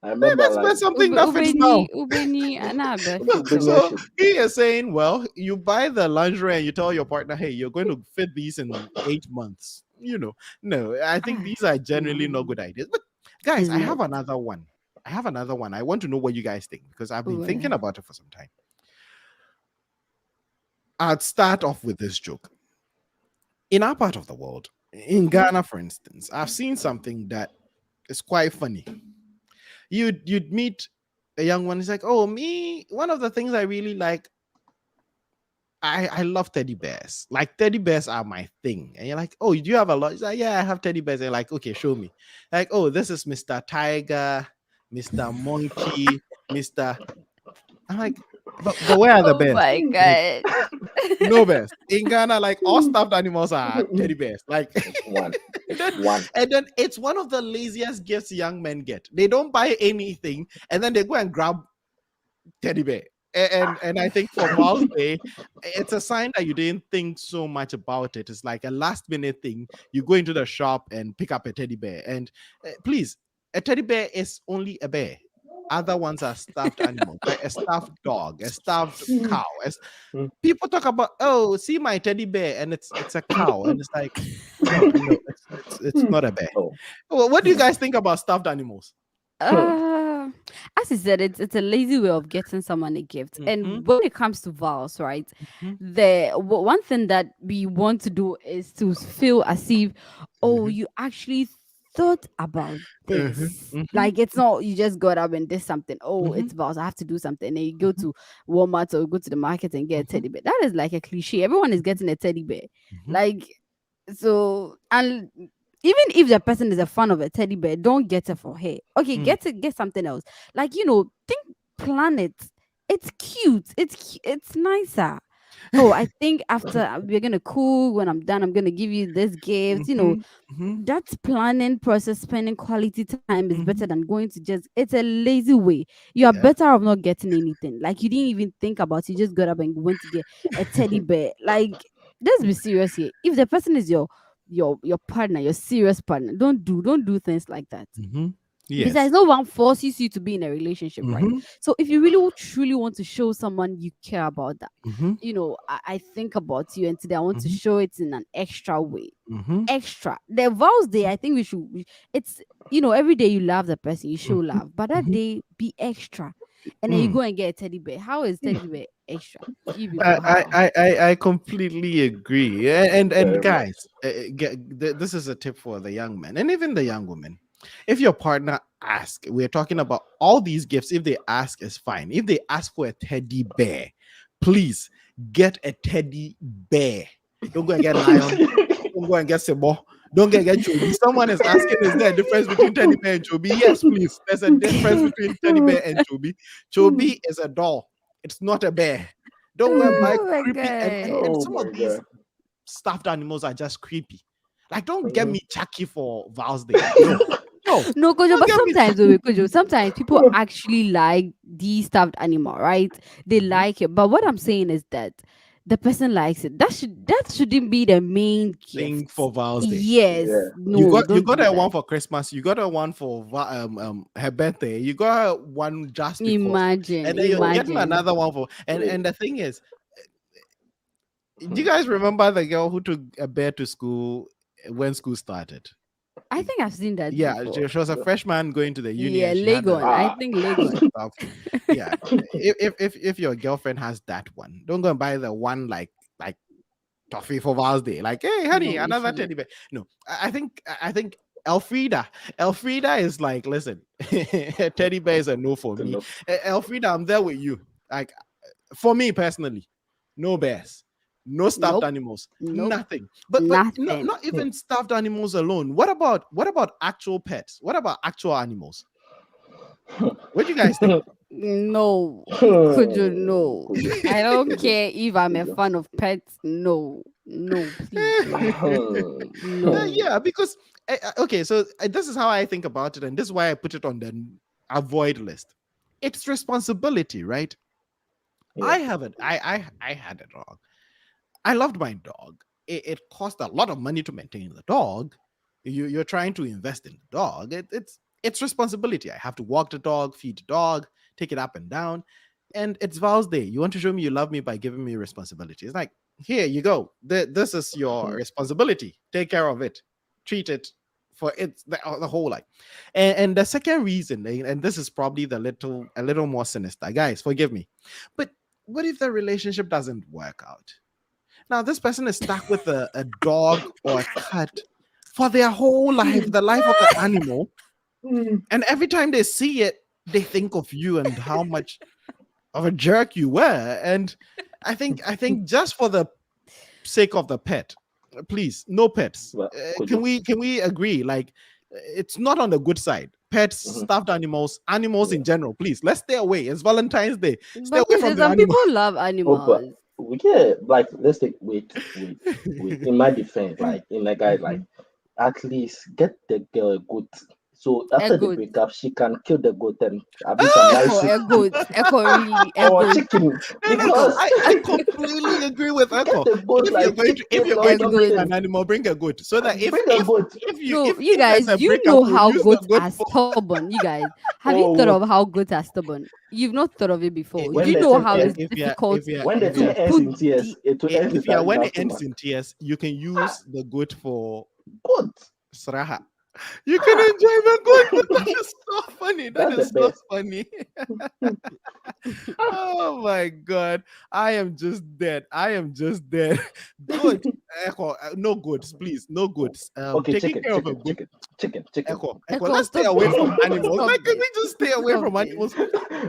[SPEAKER 3] I remember
[SPEAKER 1] Let's
[SPEAKER 3] like
[SPEAKER 1] buy something that fits now.
[SPEAKER 2] Ubeni,
[SPEAKER 3] okay,
[SPEAKER 2] anabefi.
[SPEAKER 3] Benya
[SPEAKER 1] So
[SPEAKER 3] shit.
[SPEAKER 1] he is saying, well, you buy the lingerie and you tell your partner, hey, you're going to fit these in 8 months. No, I think
[SPEAKER 2] Ah,
[SPEAKER 1] these are generally not
[SPEAKER 2] no,
[SPEAKER 1] good ideas. But guys,
[SPEAKER 2] it's
[SPEAKER 1] I
[SPEAKER 2] not.
[SPEAKER 1] have another one. I have another one. I want to know what you guys think because I've been thinking
[SPEAKER 2] Well,
[SPEAKER 1] about it for some time. I'd start off with this joke. In our part of the world, in
[SPEAKER 2] mhm.
[SPEAKER 1] Ghana, for instance, I've seen something that is quite funny. You'd meet a young one. He's like, "Oh, me. One of the things I really like, I love teddy bears. Like teddy bears are my thing." And you're like, "Oh, do you have a lot?" He's like, "Yeah, I have teddy bears." And you're like, "Okay, show me." Like, "Oh, this is Mr. Tiger, Mr. Monkey, Mr." I'm like, but where are the
[SPEAKER 2] Oh
[SPEAKER 1] bears?
[SPEAKER 2] my
[SPEAKER 1] Like,
[SPEAKER 2] god.
[SPEAKER 1] no bears in Ghana. Like all stuffed animals are teddy bears. Like,
[SPEAKER 3] One.
[SPEAKER 1] and then,
[SPEAKER 3] One.
[SPEAKER 1] and then it's one of the laziest gifts young men get. They don't buy anything, and then they go and grab teddy bear. And I think for Val's Day, it's a sign that you didn't think so much about it. It's like a last minute thing. You go into the shop and pick up a teddy bear. And please, a teddy bear is only a bear. Other ones are stuffed animals, right? A stuffed dog, a stuffed cow. People talk about, oh, see my teddy bear, and it's a cow, and it's like, no, it's not a bear.
[SPEAKER 3] Oh.
[SPEAKER 1] Well, what do you guys think about stuffed animals?
[SPEAKER 2] Uh, as I said, it's a lazy way of getting someone a gift.
[SPEAKER 1] Mm-hmm,
[SPEAKER 2] And when it comes to vows, right,
[SPEAKER 1] mm-hmm,
[SPEAKER 2] one thing that we want to do is to feel as if, oh,
[SPEAKER 1] mm-hmm,
[SPEAKER 2] you actually thought about
[SPEAKER 1] mm-hmm,
[SPEAKER 2] this.
[SPEAKER 1] mm-hmm,
[SPEAKER 2] Like it's not you just got up and did something. Oh,
[SPEAKER 1] mm-hmm,
[SPEAKER 2] it's vows. I have to do something. And then you go
[SPEAKER 1] mm-hmm,
[SPEAKER 2] to Walmart or go to the market and get a
[SPEAKER 1] mm-hmm,
[SPEAKER 2] teddy bear. That is like a cliche. Everyone is getting a teddy bear.
[SPEAKER 1] mm-hmm,
[SPEAKER 2] Like so, and even if the person is a fan of a teddy bear, don't get it for her. Okay,
[SPEAKER 1] mm.
[SPEAKER 2] get something else. Like think planet. It's cute. It's nicer. Oh, I think after we're gonna cook. When I'm done, I'm gonna give you this gift.
[SPEAKER 1] Mhm, mhm,
[SPEAKER 2] That planning process, spending quality time is better
[SPEAKER 1] mhm.
[SPEAKER 2] than going to just. It's a lazy way. You are
[SPEAKER 1] Yeah.
[SPEAKER 2] better off not getting anything. Like you didn't even think about. You just got up and went to get a teddy bear. Like let's be serious here. If the person is your partner, your serious partner, don't do things like that.
[SPEAKER 1] Mhm.
[SPEAKER 2] Besides,
[SPEAKER 1] Yes.
[SPEAKER 2] no one forces you to be in a relationship, right?
[SPEAKER 1] Mhm,
[SPEAKER 2] So if you really truly want to show someone you care about that,
[SPEAKER 1] mhm,
[SPEAKER 2] I think about you, and today I want to
[SPEAKER 1] mhm,
[SPEAKER 2] show it in an extra way.
[SPEAKER 1] mhm,
[SPEAKER 2] Extra. The vows day, I think it's every day you love the person, you show
[SPEAKER 1] mhm,
[SPEAKER 2] love, but that
[SPEAKER 1] mhm.
[SPEAKER 2] day be extra. And then you
[SPEAKER 1] Mm.
[SPEAKER 2] go and get a teddy bear. How is teddy bear extra? You
[SPEAKER 1] I,
[SPEAKER 2] people,
[SPEAKER 1] I,
[SPEAKER 2] how?
[SPEAKER 1] I, I completely agree. And
[SPEAKER 3] Very much.
[SPEAKER 1] guys, this is a tip for the young men and even the young women. If your partner asks, we're talking about all these gifts. If they ask, is fine. If they ask for a teddy bear, please get a teddy bear. Don't go and get lion. Don't go and get Sebo. Don't get Chobi. Someone is asking, is there a difference between teddy bear and Chobi? Yes, please. There's a difference between teddy bear and Chobi. Chobi is a doll. It's not a bear. Don't go and buy
[SPEAKER 2] Oh my
[SPEAKER 1] creepy and
[SPEAKER 3] Oh
[SPEAKER 2] god.
[SPEAKER 1] some
[SPEAKER 3] my
[SPEAKER 1] of these
[SPEAKER 3] god.
[SPEAKER 1] stuffed animals are just creepy. Like, don't get
[SPEAKER 3] Mhm.
[SPEAKER 1] me Chucky for Val's Day. No, no,
[SPEAKER 2] No, Kojo,
[SPEAKER 1] don't
[SPEAKER 2] but
[SPEAKER 1] get me.
[SPEAKER 2] sometimes, oh, wait, Kojo, sometimes people actually like the stuffed animal, right? They
[SPEAKER 1] Mhm.
[SPEAKER 2] like it. But what I'm saying is that the person likes it. That shouldn't be the main
[SPEAKER 1] Thing
[SPEAKER 2] gift.
[SPEAKER 1] for Val's Day.
[SPEAKER 2] Yes.
[SPEAKER 3] Yeah.
[SPEAKER 2] No,
[SPEAKER 1] You
[SPEAKER 2] don't
[SPEAKER 1] got
[SPEAKER 2] do
[SPEAKER 1] a
[SPEAKER 2] that.
[SPEAKER 1] one for Christmas. You got a one for her birthday. You got one just because,
[SPEAKER 2] Imagine,
[SPEAKER 1] and then you're getting
[SPEAKER 2] imagine.
[SPEAKER 1] another one for. And
[SPEAKER 3] Wait.
[SPEAKER 1] the thing is, do you guys remember the girl who took a bear to school when school started?
[SPEAKER 2] I think I've seen that
[SPEAKER 1] Yeah,
[SPEAKER 2] before.
[SPEAKER 1] she was a freshman going to the uni,
[SPEAKER 2] Yeah,
[SPEAKER 1] and she had a
[SPEAKER 2] Legon. I
[SPEAKER 3] Ah.
[SPEAKER 2] think Legon.
[SPEAKER 1] stuff. Yeah, if your girlfriend has that one, don't go and buy the one like toffee for Val's Day. Like, hey, honey,
[SPEAKER 2] No, you
[SPEAKER 1] another
[SPEAKER 2] shouldn't.
[SPEAKER 1] teddy bear. No, I think Elfrida is like, listen, teddy bear is a no for me.
[SPEAKER 3] Enough.
[SPEAKER 1] Elfrida, I'm there with you. Like, for me personally, no bears, no stuffed
[SPEAKER 2] Nope.
[SPEAKER 1] animals,
[SPEAKER 2] Nope.
[SPEAKER 1] nothing. But
[SPEAKER 2] Nothing.
[SPEAKER 1] not even stuffed animals alone. What about actual pets? What about actual animals? What do you guys think?
[SPEAKER 2] No, Kojo, no.
[SPEAKER 3] Kujo.
[SPEAKER 2] I don't
[SPEAKER 3] Kujo.
[SPEAKER 2] care if I'm a
[SPEAKER 3] Kujo.
[SPEAKER 2] fan of pets. No, no, please, no, no.
[SPEAKER 1] Yeah, because okay, so this is how I think about it, and this is why I put it on the avoid list. It's responsibility, right?
[SPEAKER 3] Yeah.
[SPEAKER 1] I had a dog. I loved my dog. It cost a lot of money to maintain the dog. You're trying to invest in the dog. it's responsibility. I have to walk the dog, feed the dog, take it up and down. And it's Val's Day. You want to show me you love me by giving me responsibility. It's like, here you go. This is your responsibility. Take care of it. Treat it for the whole life. And the second reason, and this is probably a little more sinister. Guys, forgive me. But what if the relationship doesn't work out? Now, this person is stuck with a dog or a cat for their whole life, the life of the animal. And every time they see it, they think of you and how much of a jerk you were. And I think just for the sake of the pet, please, no pets.
[SPEAKER 3] Well,
[SPEAKER 1] Can we agree? Like, it's not on the good side. Pets, stuffed animals in general, please. Let's stay away. It's Valentine's Day. Stay
[SPEAKER 2] But
[SPEAKER 1] away from the
[SPEAKER 2] some
[SPEAKER 1] animal.
[SPEAKER 2] people love
[SPEAKER 3] Oh, but
[SPEAKER 2] animals.
[SPEAKER 3] yeah, like let's take wait. In my defense, like in a guy, like at least get the girl a goat. So
[SPEAKER 2] A
[SPEAKER 3] after the
[SPEAKER 2] goat.
[SPEAKER 3] breakup, she can kill the goat and have some nice
[SPEAKER 2] Echo,
[SPEAKER 3] soup
[SPEAKER 2] a goat. Echo, really, a
[SPEAKER 3] or
[SPEAKER 2] goat.
[SPEAKER 3] chicken
[SPEAKER 1] No,
[SPEAKER 3] because
[SPEAKER 1] I completely agree with
[SPEAKER 3] get
[SPEAKER 1] Echo.
[SPEAKER 3] the goat like
[SPEAKER 1] If you're
[SPEAKER 3] chicken or
[SPEAKER 1] going to bring
[SPEAKER 2] goat.
[SPEAKER 1] an animal, bring a goat. So that
[SPEAKER 3] bring a goat.
[SPEAKER 2] No, you
[SPEAKER 1] if there's
[SPEAKER 2] guys,
[SPEAKER 1] a
[SPEAKER 2] you
[SPEAKER 1] breakup,
[SPEAKER 2] know
[SPEAKER 1] we'll
[SPEAKER 2] how
[SPEAKER 1] use the
[SPEAKER 2] goats
[SPEAKER 1] goat
[SPEAKER 2] are
[SPEAKER 1] for
[SPEAKER 2] stubborn. You guys, have you
[SPEAKER 3] Oh,
[SPEAKER 2] thought
[SPEAKER 3] what?
[SPEAKER 2] of how goats are stubborn? You've not thought of it before.
[SPEAKER 3] When
[SPEAKER 2] Do you
[SPEAKER 3] the
[SPEAKER 2] know
[SPEAKER 3] thing
[SPEAKER 2] how
[SPEAKER 3] ends,
[SPEAKER 2] it's difficult
[SPEAKER 3] when the
[SPEAKER 1] if
[SPEAKER 3] thing
[SPEAKER 1] you're
[SPEAKER 2] to
[SPEAKER 3] ends
[SPEAKER 2] put
[SPEAKER 3] in tears,
[SPEAKER 2] the
[SPEAKER 3] it will end
[SPEAKER 1] if you are
[SPEAKER 3] in
[SPEAKER 1] when
[SPEAKER 3] our
[SPEAKER 1] it ends
[SPEAKER 3] stomach.
[SPEAKER 1] in tears, you can use the goat for
[SPEAKER 3] Good.
[SPEAKER 1] sraha. You can enjoy the goat, but that is so funny. That
[SPEAKER 3] That's the
[SPEAKER 1] is so
[SPEAKER 3] best.
[SPEAKER 1] funny. Oh my god. I am just dead. I am just dead. Good. Echo, no goats, please. No goats.
[SPEAKER 3] Okay,
[SPEAKER 1] Taking care of a goat.
[SPEAKER 3] chicken.
[SPEAKER 1] Echo,
[SPEAKER 2] Echo,
[SPEAKER 1] let's stay
[SPEAKER 2] stop
[SPEAKER 1] away
[SPEAKER 2] this.
[SPEAKER 1] from animals.
[SPEAKER 2] Stop
[SPEAKER 1] Like, can
[SPEAKER 2] this.
[SPEAKER 1] we just stay away
[SPEAKER 2] Stop
[SPEAKER 1] from
[SPEAKER 2] this.
[SPEAKER 1] animals?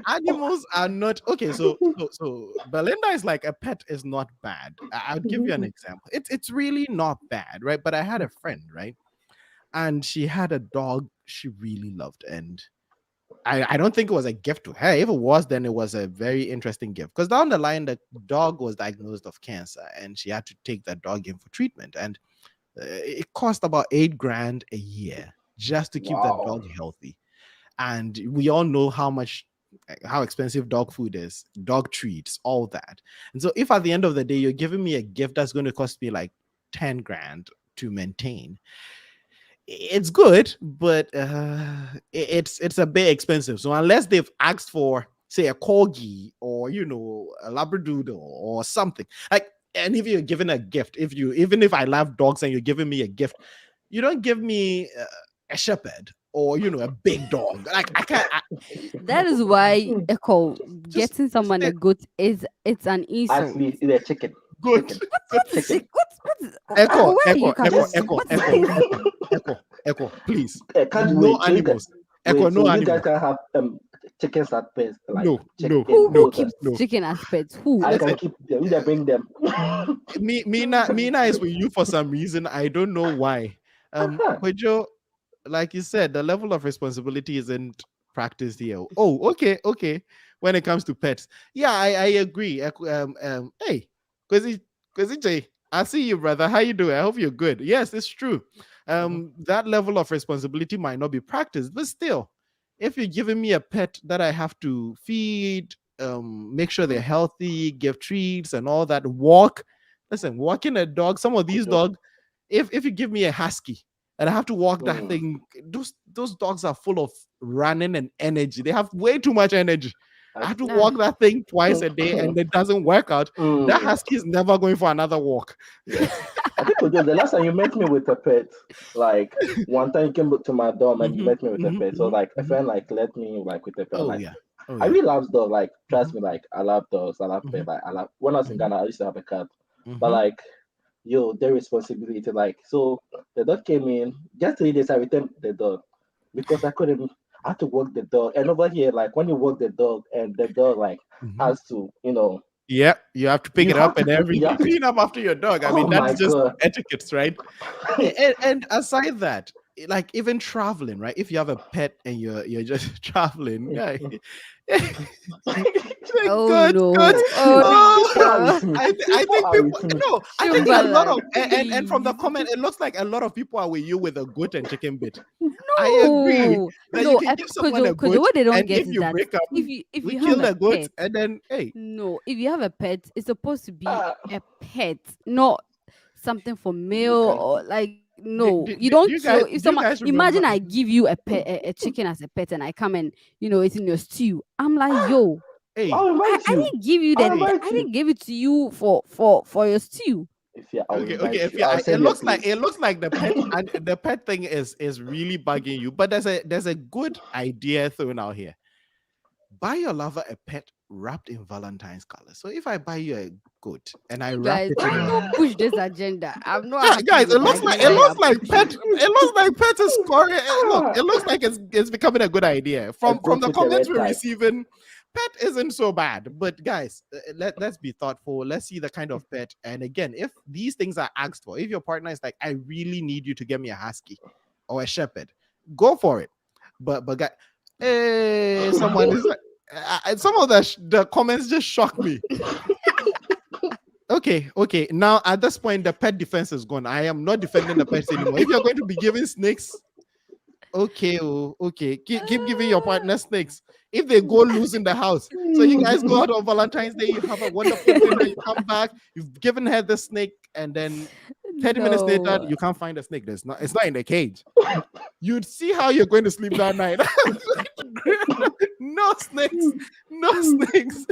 [SPEAKER 1] Animals are not okay. So Belinda is like, a pet is not bad. I'll give you an example. It's really not bad, right? But I had a friend, right? And she had a dog she really loved. And I don't think it was a gift to her. If it was, then it was a very interesting gift. Because down the line, the dog was diagnosed of cancer and she had to take that dog in for treatment. And it cost about 8 grand a year just to keep that
[SPEAKER 3] Wow.
[SPEAKER 1] dog healthy. And we all know how expensive dog food is, dog treats, all that. And so if at the end of the day you're giving me a gift that's going to cost me like 10 grand to maintain, it's good, but it's a bit expensive. So unless they've asked for, say, a corgi or a labradoodle or something like, and if you're given a gift, even if I love dogs and you're giving me a gift, you don't give me a shepherd or a big dog. Like I can't.
[SPEAKER 2] That is why Echo
[SPEAKER 1] Just
[SPEAKER 2] getting someone
[SPEAKER 1] stay
[SPEAKER 2] a goat it's an
[SPEAKER 3] At
[SPEAKER 2] insult.
[SPEAKER 3] least it's a chicken.
[SPEAKER 1] good.
[SPEAKER 3] Chicken.
[SPEAKER 2] What is
[SPEAKER 3] Chicken.
[SPEAKER 2] it? What's
[SPEAKER 1] Echo,
[SPEAKER 2] where are
[SPEAKER 1] echo,
[SPEAKER 2] you coming
[SPEAKER 1] echo,
[SPEAKER 3] Just
[SPEAKER 2] from?
[SPEAKER 1] echo,
[SPEAKER 2] What is
[SPEAKER 1] echo,
[SPEAKER 2] this?
[SPEAKER 1] echo, please.
[SPEAKER 3] Can't
[SPEAKER 1] No
[SPEAKER 3] wait. So you guys
[SPEAKER 1] animals. Echo,
[SPEAKER 3] wait.
[SPEAKER 1] no
[SPEAKER 3] So you guys
[SPEAKER 1] animals.
[SPEAKER 3] can have chickens at pets, like
[SPEAKER 1] No, no,
[SPEAKER 3] chicken,
[SPEAKER 2] Who
[SPEAKER 1] no,
[SPEAKER 3] goat.
[SPEAKER 2] keeps
[SPEAKER 1] no.
[SPEAKER 2] chicken as pets? Who?
[SPEAKER 3] I can
[SPEAKER 1] Listen,
[SPEAKER 3] keep them. You just bring them.
[SPEAKER 1] Mina is with you for some reason. I don't know why. Kwejo, like you said, the level of responsibility isn't practiced here. Oh, okay, okay. When it comes to pets, yeah, I agree. Hey, Kwesi J, I see you, brother. How you doing? I hope you're good. Yes, it's true. That level of responsibility might not be practiced, but still, if you're giving me a pet that I have to feed, make sure they're healthy, give treats and all that, listen, walking a dog, some of these
[SPEAKER 3] Kojo.
[SPEAKER 1] dogs, if you give me a husky and I have to walk that
[SPEAKER 3] Mm.
[SPEAKER 1] thing, those dogs are full of running and energy. They have way too much energy. I have to
[SPEAKER 2] Ah,
[SPEAKER 1] walk that thing twice a day and it doesn't work out. That
[SPEAKER 3] Mm.
[SPEAKER 1] husky is never going for another walk.
[SPEAKER 3] Yeah. I think Kojo, the last time you met me with a pet, like one time you came to my dorm and you
[SPEAKER 1] Mhm,
[SPEAKER 3] met me with a
[SPEAKER 1] mhm,
[SPEAKER 3] pet. So
[SPEAKER 1] mhm,
[SPEAKER 3] like a
[SPEAKER 1] mhm.
[SPEAKER 3] friend like let me like with a pet.
[SPEAKER 1] Oh
[SPEAKER 3] Like
[SPEAKER 1] yeah. Oh
[SPEAKER 3] I
[SPEAKER 1] yeah.
[SPEAKER 3] really love dogs. Like
[SPEAKER 1] Mhm,
[SPEAKER 3] trust me, like I love dogs. I love pet.
[SPEAKER 1] mhm,
[SPEAKER 3] Like I love when I was in
[SPEAKER 1] mhm,
[SPEAKER 3] Ghana, I used to have a cat. But
[SPEAKER 1] mhm.
[SPEAKER 3] like yo, their responsibility. Like so the dog came in, just 3 days I returned the dog because I couldn't I had to walk the dog. And over here, like when you walk the dog and the dog like
[SPEAKER 1] Mhm.
[SPEAKER 3] has to, you know,
[SPEAKER 1] Yeah, you have to pick
[SPEAKER 3] you
[SPEAKER 1] it up
[SPEAKER 3] have to
[SPEAKER 1] and
[SPEAKER 3] put you
[SPEAKER 1] everything.
[SPEAKER 3] have to
[SPEAKER 1] Clean up after your dog. I
[SPEAKER 3] oh
[SPEAKER 1] mean,
[SPEAKER 3] my
[SPEAKER 1] that's just
[SPEAKER 3] god.
[SPEAKER 1] etiquettes, right? And aside that, like even traveling, right? If you have a pet and you're just traveling, yeah. Like,
[SPEAKER 2] oh
[SPEAKER 1] good, good.
[SPEAKER 2] no. Oh
[SPEAKER 3] People are
[SPEAKER 2] no.
[SPEAKER 1] Oh,
[SPEAKER 3] with me.
[SPEAKER 1] I
[SPEAKER 3] People
[SPEAKER 1] think
[SPEAKER 3] are
[SPEAKER 1] people
[SPEAKER 3] with me.
[SPEAKER 1] no, I think a lot
[SPEAKER 2] Shumbala,
[SPEAKER 1] of and from the
[SPEAKER 2] please.
[SPEAKER 1] comment, it looks like a lot of people are with you with a goat and chicken bit. I agree
[SPEAKER 2] No.
[SPEAKER 1] that you
[SPEAKER 2] No,
[SPEAKER 1] can give someone a
[SPEAKER 2] Kojo,
[SPEAKER 1] goat,
[SPEAKER 2] what they don't
[SPEAKER 1] and
[SPEAKER 2] get
[SPEAKER 1] if
[SPEAKER 2] is
[SPEAKER 1] you
[SPEAKER 2] that
[SPEAKER 1] break up,
[SPEAKER 2] if you
[SPEAKER 1] we
[SPEAKER 2] have
[SPEAKER 1] kill
[SPEAKER 2] a
[SPEAKER 1] the goat,
[SPEAKER 2] pet,
[SPEAKER 1] and then hey,
[SPEAKER 2] no, if you have a pet, it's supposed to be
[SPEAKER 3] Ah,
[SPEAKER 2] a pet, not something for
[SPEAKER 3] you
[SPEAKER 2] meal
[SPEAKER 3] can
[SPEAKER 2] or like no,
[SPEAKER 1] do,
[SPEAKER 2] you
[SPEAKER 1] do
[SPEAKER 2] don't
[SPEAKER 1] you
[SPEAKER 2] throw.
[SPEAKER 1] guys
[SPEAKER 2] If
[SPEAKER 1] do you
[SPEAKER 2] someone
[SPEAKER 1] guys remember?
[SPEAKER 2] imagine I give you a pet, a chicken as a pet, and I come and it's in your stew. I'm like, yo,
[SPEAKER 3] I'll
[SPEAKER 1] Hey,
[SPEAKER 3] invite
[SPEAKER 2] I
[SPEAKER 3] you.
[SPEAKER 2] didn't give you
[SPEAKER 3] I'll
[SPEAKER 2] that.
[SPEAKER 3] invite
[SPEAKER 2] I
[SPEAKER 3] you.
[SPEAKER 2] didn't give it to you for your stew.
[SPEAKER 3] If yeah, I'll
[SPEAKER 1] okay.
[SPEAKER 3] invite
[SPEAKER 1] If
[SPEAKER 3] you.
[SPEAKER 1] you,
[SPEAKER 3] I'll
[SPEAKER 1] it
[SPEAKER 3] send you a
[SPEAKER 1] looks like
[SPEAKER 3] plate.
[SPEAKER 1] the pet and the pet thing is really bugging you. But there's a good idea thrown out here. Buy your lover a pet wrapped in Valentine's colors. So if I buy you a goat and I
[SPEAKER 2] You
[SPEAKER 1] wrap
[SPEAKER 2] guys,
[SPEAKER 1] it in,
[SPEAKER 2] don't push this agenda. I'm not
[SPEAKER 1] yeah,
[SPEAKER 2] happy
[SPEAKER 1] guys,
[SPEAKER 2] with the
[SPEAKER 1] it
[SPEAKER 2] agenda you
[SPEAKER 1] looks
[SPEAKER 2] are
[SPEAKER 1] like
[SPEAKER 2] pushing.
[SPEAKER 1] pet is scoring. Look,
[SPEAKER 3] Ah,
[SPEAKER 1] it looks like it's becoming a good idea.
[SPEAKER 3] and
[SPEAKER 1] From
[SPEAKER 3] don't
[SPEAKER 1] the
[SPEAKER 3] put a
[SPEAKER 1] comments
[SPEAKER 3] red
[SPEAKER 1] we're
[SPEAKER 3] flag.
[SPEAKER 1] receiving, pet isn't so bad. But guys, let's be thoughtful. Let's see the kind of pet. And again, if these things are asked for, if your partner is like, I really need you to get me a husky or a shepherd, go for it. But guys, someone is like, some of the comments just shocked me. Okay. Now at this point, the pet defense is gone. I am not defending the pets anymore. If you're going to be giving snakes, okay. Keep giving your partner snakes. If they go loose in the house, so you guys go out on Valentine's Day, you have a wonderful dinner, you come back, you've given her the snake, and then 30 minutes later,
[SPEAKER 2] No.
[SPEAKER 1] you can't find the snake. It's not in the cage. You'd see how you're going to sleep that night. No snakes, no snakes.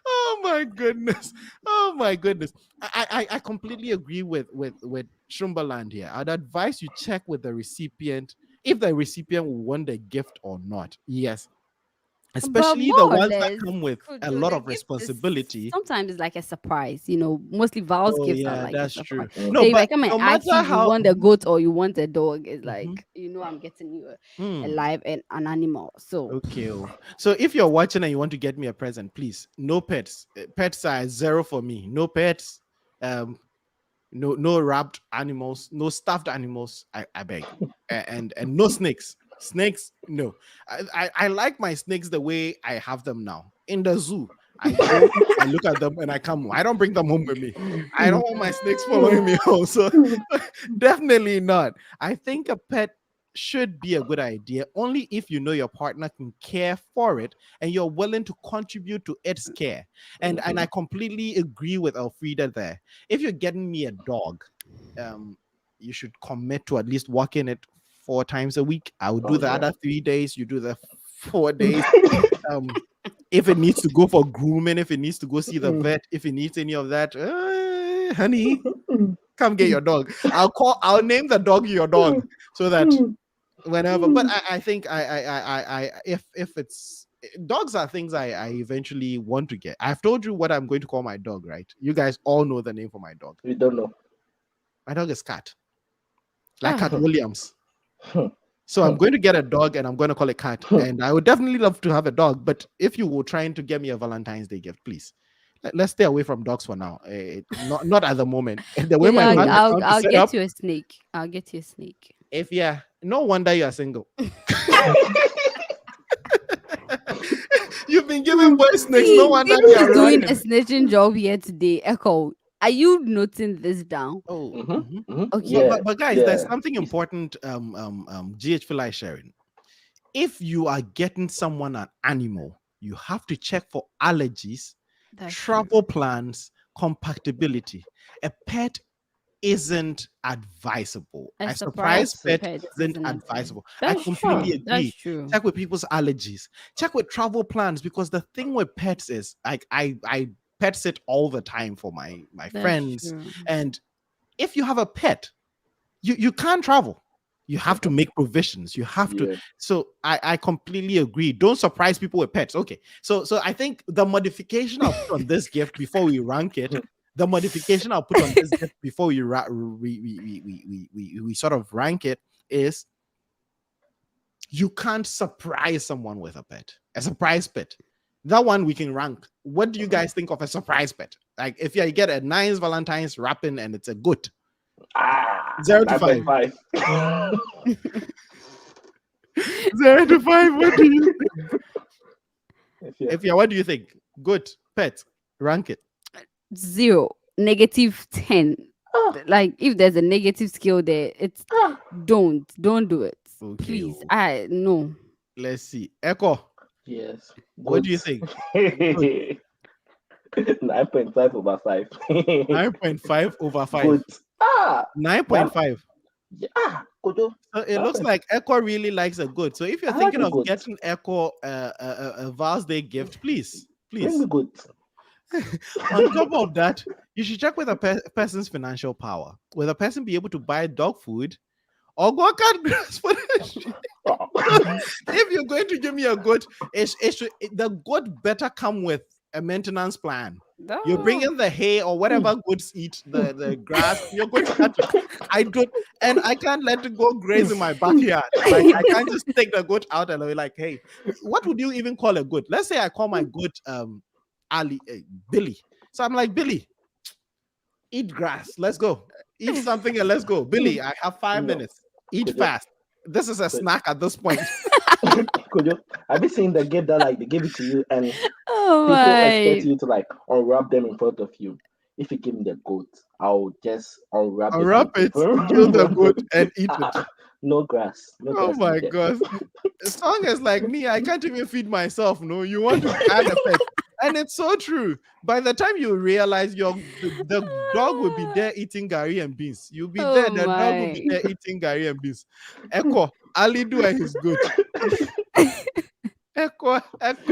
[SPEAKER 1] Oh my goodness. Oh my goodness. I completely agree with Shumbaland here. I'd advise you check with the recipient if the recipient will want the gift or not. Yes.
[SPEAKER 2] But
[SPEAKER 1] Especially the
[SPEAKER 2] more or
[SPEAKER 1] ones that
[SPEAKER 2] less,
[SPEAKER 1] come with a
[SPEAKER 2] Kojo,
[SPEAKER 1] lot
[SPEAKER 2] the
[SPEAKER 1] of
[SPEAKER 2] gift is
[SPEAKER 1] responsibility.
[SPEAKER 2] sometimes it's like a surprise. Mostly Val's
[SPEAKER 1] Oh
[SPEAKER 2] gifts are
[SPEAKER 1] yeah,
[SPEAKER 2] like a
[SPEAKER 1] that's
[SPEAKER 2] surprise.
[SPEAKER 1] true.
[SPEAKER 3] Mm.
[SPEAKER 1] No,
[SPEAKER 2] So if I
[SPEAKER 1] but
[SPEAKER 2] come and
[SPEAKER 1] no
[SPEAKER 2] ask
[SPEAKER 1] matter
[SPEAKER 2] you
[SPEAKER 1] how
[SPEAKER 2] want a goat or you want a dog, it's
[SPEAKER 1] Mhm.
[SPEAKER 2] like I'm getting you a
[SPEAKER 1] Hmm.
[SPEAKER 2] live and an animal. So
[SPEAKER 1] Okay. So if you're watching and you want to get me a present, please, no pets. Pets are zero for me. No pets. No wrapped animals, no stuffed animals. I beg, and no snakes. Snakes, no. I like my snakes the way I have them now in the zoo. I go, I look at them, and I come home. I don't bring them home with me. I don't want my snakes following me home. So definitely not. I think a pet should be a good idea only if you know your partner can care for it and you're willing to contribute to its care. And I completely agree with Elfrida there. If you're getting me a dog, you should commit to at least walking it 4 times a week. I would do
[SPEAKER 3] Oh,
[SPEAKER 1] the
[SPEAKER 3] yeah.
[SPEAKER 1] other 3 days. You do the 4 days. Um, if it needs to go for grooming, if it needs to go see the vet, if it needs any of that, honey, come get your dog. I'll name the dog your dog so that whenever. But I think if it's dogs are things I eventually want to get. I've told you what I'm going to call my dog, right? You guys all know the name for my dog.
[SPEAKER 3] We don't know.
[SPEAKER 1] My dog is Cat, like Cat
[SPEAKER 2] Ah,
[SPEAKER 1] Williams. So I'm going to get a dog and I'm going to call it Cat. And I would definitely love to have a dog. But if you were trying to get me a Valentine's Day gift, please let's stay away from dogs for now. Not at the moment. The way
[SPEAKER 2] Kojo,
[SPEAKER 1] my bank
[SPEAKER 2] I'll
[SPEAKER 1] account is
[SPEAKER 2] I'll
[SPEAKER 1] set
[SPEAKER 2] get
[SPEAKER 1] up,
[SPEAKER 2] you a snake. I'll get you a snake.
[SPEAKER 1] if yeah, no wonder you are single. You've been giving boys snakes. No
[SPEAKER 2] See,
[SPEAKER 1] wonder
[SPEAKER 2] Steve
[SPEAKER 1] they
[SPEAKER 2] is
[SPEAKER 1] are
[SPEAKER 2] doing a
[SPEAKER 1] running.
[SPEAKER 2] snitching job here today. Echo, are you noting this down?
[SPEAKER 1] Oh,
[SPEAKER 2] Okay.
[SPEAKER 3] Yeah,
[SPEAKER 1] but guys, there's
[SPEAKER 3] yeah.
[SPEAKER 1] something important. GH Fly sharing. If you are getting someone an animal, you have to check for allergies,
[SPEAKER 2] That's
[SPEAKER 1] travel plans, compatibility. A pet isn't advisable.
[SPEAKER 2] A
[SPEAKER 1] A
[SPEAKER 2] surprise
[SPEAKER 1] surprise pet
[SPEAKER 2] pet
[SPEAKER 1] isn't
[SPEAKER 2] isn't
[SPEAKER 1] advisable. I
[SPEAKER 2] That's
[SPEAKER 1] completely
[SPEAKER 2] true. That's
[SPEAKER 1] agree.
[SPEAKER 2] true.
[SPEAKER 1] Check with people's allergies. Check with travel plans because the thing with pets is like I pet sit all the time for my
[SPEAKER 2] That's
[SPEAKER 1] friends.
[SPEAKER 2] true.
[SPEAKER 1] And if you have a pet, you can't travel. You have to make provisions. You have to.
[SPEAKER 3] Yeah.
[SPEAKER 1] So I completely agree. Don't surprise people with pets. Okay. So I think the modification I'll put on this gift before we rank it, the modification I'll put on this gift before we sort of rank it is you can't surprise someone with a pet, a surprise pet. That one we can rank. What do you guys think of a surprise pet? Like if you get a nice Valentine's wrapping and it's a good 0 to 5.
[SPEAKER 3] 9.5.
[SPEAKER 1] 0 to 5. What do you think?
[SPEAKER 3] Yeah.
[SPEAKER 1] If what do you think? Good pet. Rank it.
[SPEAKER 2] 0, -10.
[SPEAKER 3] Ah,
[SPEAKER 2] Like if there's a negative scale there, it's
[SPEAKER 3] ah.
[SPEAKER 2] don't do it.
[SPEAKER 1] Okay.
[SPEAKER 2] Please. I no.
[SPEAKER 1] Let's see. Echo.
[SPEAKER 3] Yes.
[SPEAKER 1] What do you
[SPEAKER 3] Good.
[SPEAKER 1] think?
[SPEAKER 3] 9.5/5.
[SPEAKER 1] 9.5/5.
[SPEAKER 3] Good. Ah, that
[SPEAKER 1] 9.5.
[SPEAKER 3] yeah, Kojo,
[SPEAKER 1] So it
[SPEAKER 3] that's
[SPEAKER 1] looks
[SPEAKER 3] a
[SPEAKER 1] like Echo really likes a goat. So if you're
[SPEAKER 3] I like
[SPEAKER 1] thinking
[SPEAKER 3] a
[SPEAKER 1] of
[SPEAKER 3] goat.
[SPEAKER 1] getting Echo a Val's Day gift, please,
[SPEAKER 3] Bring me
[SPEAKER 1] please.
[SPEAKER 3] goat.
[SPEAKER 1] On top of that, you should check with a person's financial power. Will a person be able to buy dog food or go cut grass for the sheep?
[SPEAKER 3] Oh.
[SPEAKER 1] If you're going to give me a goat, the goat better come with a maintenance plan. You're
[SPEAKER 2] No.
[SPEAKER 1] bringing the hay or whatever goats eat, the grass. You're going to cut it. I don't, and I can't let it go graze in my backyard. Like I can't just take the goat out and be like, hey, what would you even call a goat? Let's say I call my goat Ali Billy. So I'm like, Billy, eat grass. Let's go. Eat something and let's go. Billy, I have 5 minutes.
[SPEAKER 3] No,
[SPEAKER 1] Eat
[SPEAKER 3] Kojo,
[SPEAKER 1] fast. This is a
[SPEAKER 3] Ko-
[SPEAKER 1] snack at this point.
[SPEAKER 3] Kojo. Have you seen the gift that like they give it to you and
[SPEAKER 2] Oh
[SPEAKER 3] people expect
[SPEAKER 2] my.
[SPEAKER 3] you to like unwrap them in front of you? If you give me the goat, I'll just unwrap the
[SPEAKER 1] Unwrap
[SPEAKER 3] goat in
[SPEAKER 1] it,
[SPEAKER 3] front
[SPEAKER 1] kill the
[SPEAKER 3] of
[SPEAKER 1] goat,
[SPEAKER 3] them.
[SPEAKER 1] and eat it.
[SPEAKER 3] Ah, no
[SPEAKER 1] Oh
[SPEAKER 3] grass
[SPEAKER 1] my
[SPEAKER 3] needed.
[SPEAKER 1] god. As long as like me, I can't even feed myself. No, you want to add a pet. And it's so true. By the time you realize the dog will be there eating gari and beans. You'll be there,
[SPEAKER 2] Oh
[SPEAKER 1] the dog will be
[SPEAKER 2] my.
[SPEAKER 1] there eating gari and beans. Echo, Ali do and his good. Echo,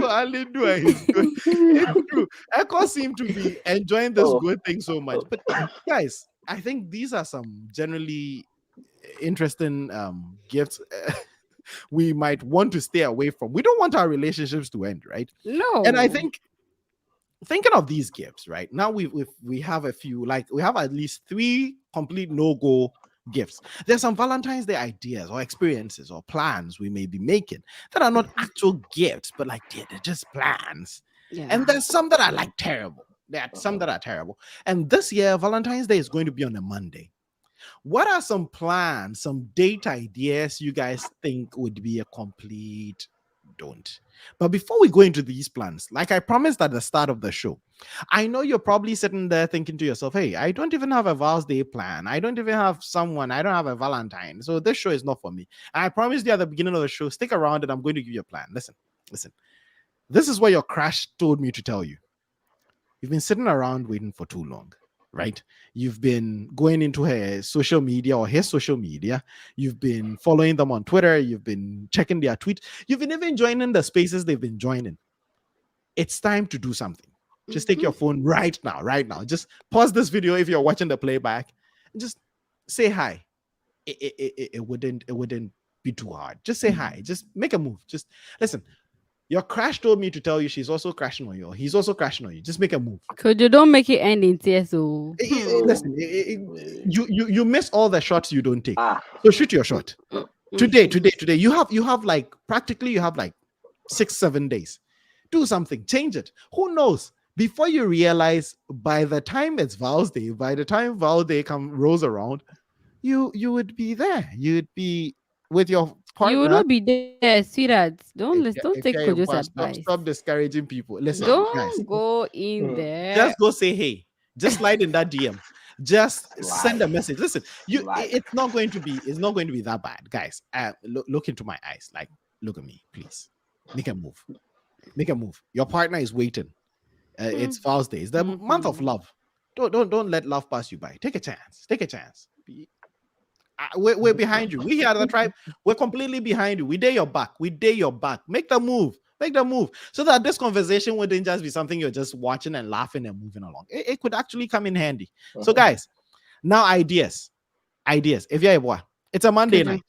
[SPEAKER 1] Ali do and his good. It's true. Echo seemed to be enjoying this
[SPEAKER 3] Oh,
[SPEAKER 1] good thing so much.
[SPEAKER 3] oh,
[SPEAKER 1] But guys, I think these are some generally interesting gifts we might want to stay away from. We don't want our relationships to end, right? And I
[SPEAKER 2] No.
[SPEAKER 1] think thinking of these gifts, right now we have a few, like we have at least 3 complete no-go gifts. There's some Valentine's Day ideas or experiences or plans we may be making that are not actual gifts, but like they're just plans.
[SPEAKER 2] Yeah.
[SPEAKER 1] And there's some that are like terrible. There are some
[SPEAKER 3] uh-huh.
[SPEAKER 1] that are terrible. And this year, Valentine's Day is going to be on a Monday. What are some plans, some date ideas you guys think would be a complete don't? But before we go into these plans, like I promised at the start of the show, I know you're probably sitting there thinking to yourself, hey, I don't even have a Val's Day plan. I don't even have someone. I don't have a Valentine. So this show is not for me. And I promised you at the beginning of the show, stick around and I'm going to give you a plan. Listen, listen. This is what your crush told me to tell you. You've been sitting around waiting for too long, right? You've been going into her social media or his social media. You've been following them on Twitter. You've been checking their tweets. You've been even joining the spaces they've been joining. It's time to do something. Just take
[SPEAKER 2] Mhm.
[SPEAKER 1] your phone right now, right now. Just pause this video if you're watching the playback and just say hi. It wouldn't be too hard. Just say hi. Just make a move. Just listen. Your crush told me to tell you she's also crashing on you. Or he's also crashing on you. Just make a move.
[SPEAKER 2] Could you don't make it end in tears? Oh.
[SPEAKER 3] Oh,
[SPEAKER 1] Listen, you miss all the shots you don't take.
[SPEAKER 3] ah,
[SPEAKER 1] So shoot your shot today.
[SPEAKER 2] Okay.
[SPEAKER 1] Today. You have like practically you have like 6-7 days. Do something. Change it. Who knows? Before you realize, by the time it's Val's Day, by the time Val's Day rolls around, you would be there. You'd be with your
[SPEAKER 2] You will
[SPEAKER 1] partner.
[SPEAKER 2] not be there, sweetheart. Don't listen. Don't take
[SPEAKER 1] If you're
[SPEAKER 2] Kojo's
[SPEAKER 1] a
[SPEAKER 2] advice.
[SPEAKER 1] stop discouraging people. Listen, guys,
[SPEAKER 2] Don't go in
[SPEAKER 3] mm,
[SPEAKER 2] there.
[SPEAKER 1] just go say hey. Just slide in that DM. Just send a
[SPEAKER 3] slide,
[SPEAKER 1] message. Listen,
[SPEAKER 3] slide.
[SPEAKER 1] it's not going to be that bad, guys. Look into my eyes. Like, look at me, please. Make a move. Make a move. Your partner is waiting. It's Father's Day. It's the month of
[SPEAKER 2] Mhm.
[SPEAKER 1] love. Don't let love pass you by. Take a chance. Take a chance. We're behind you. We here at the tribe. We're completely behind you. We dare your back. We dare your back. Make the move. Make the move. So that this conversation wouldn't just be something you're just watching and laughing and moving along. It could actually come in handy. So,
[SPEAKER 3] Uh-huh.
[SPEAKER 1] guys, now ideas. Ideas. If you're a boy, it's a Monday
[SPEAKER 2] Kojo.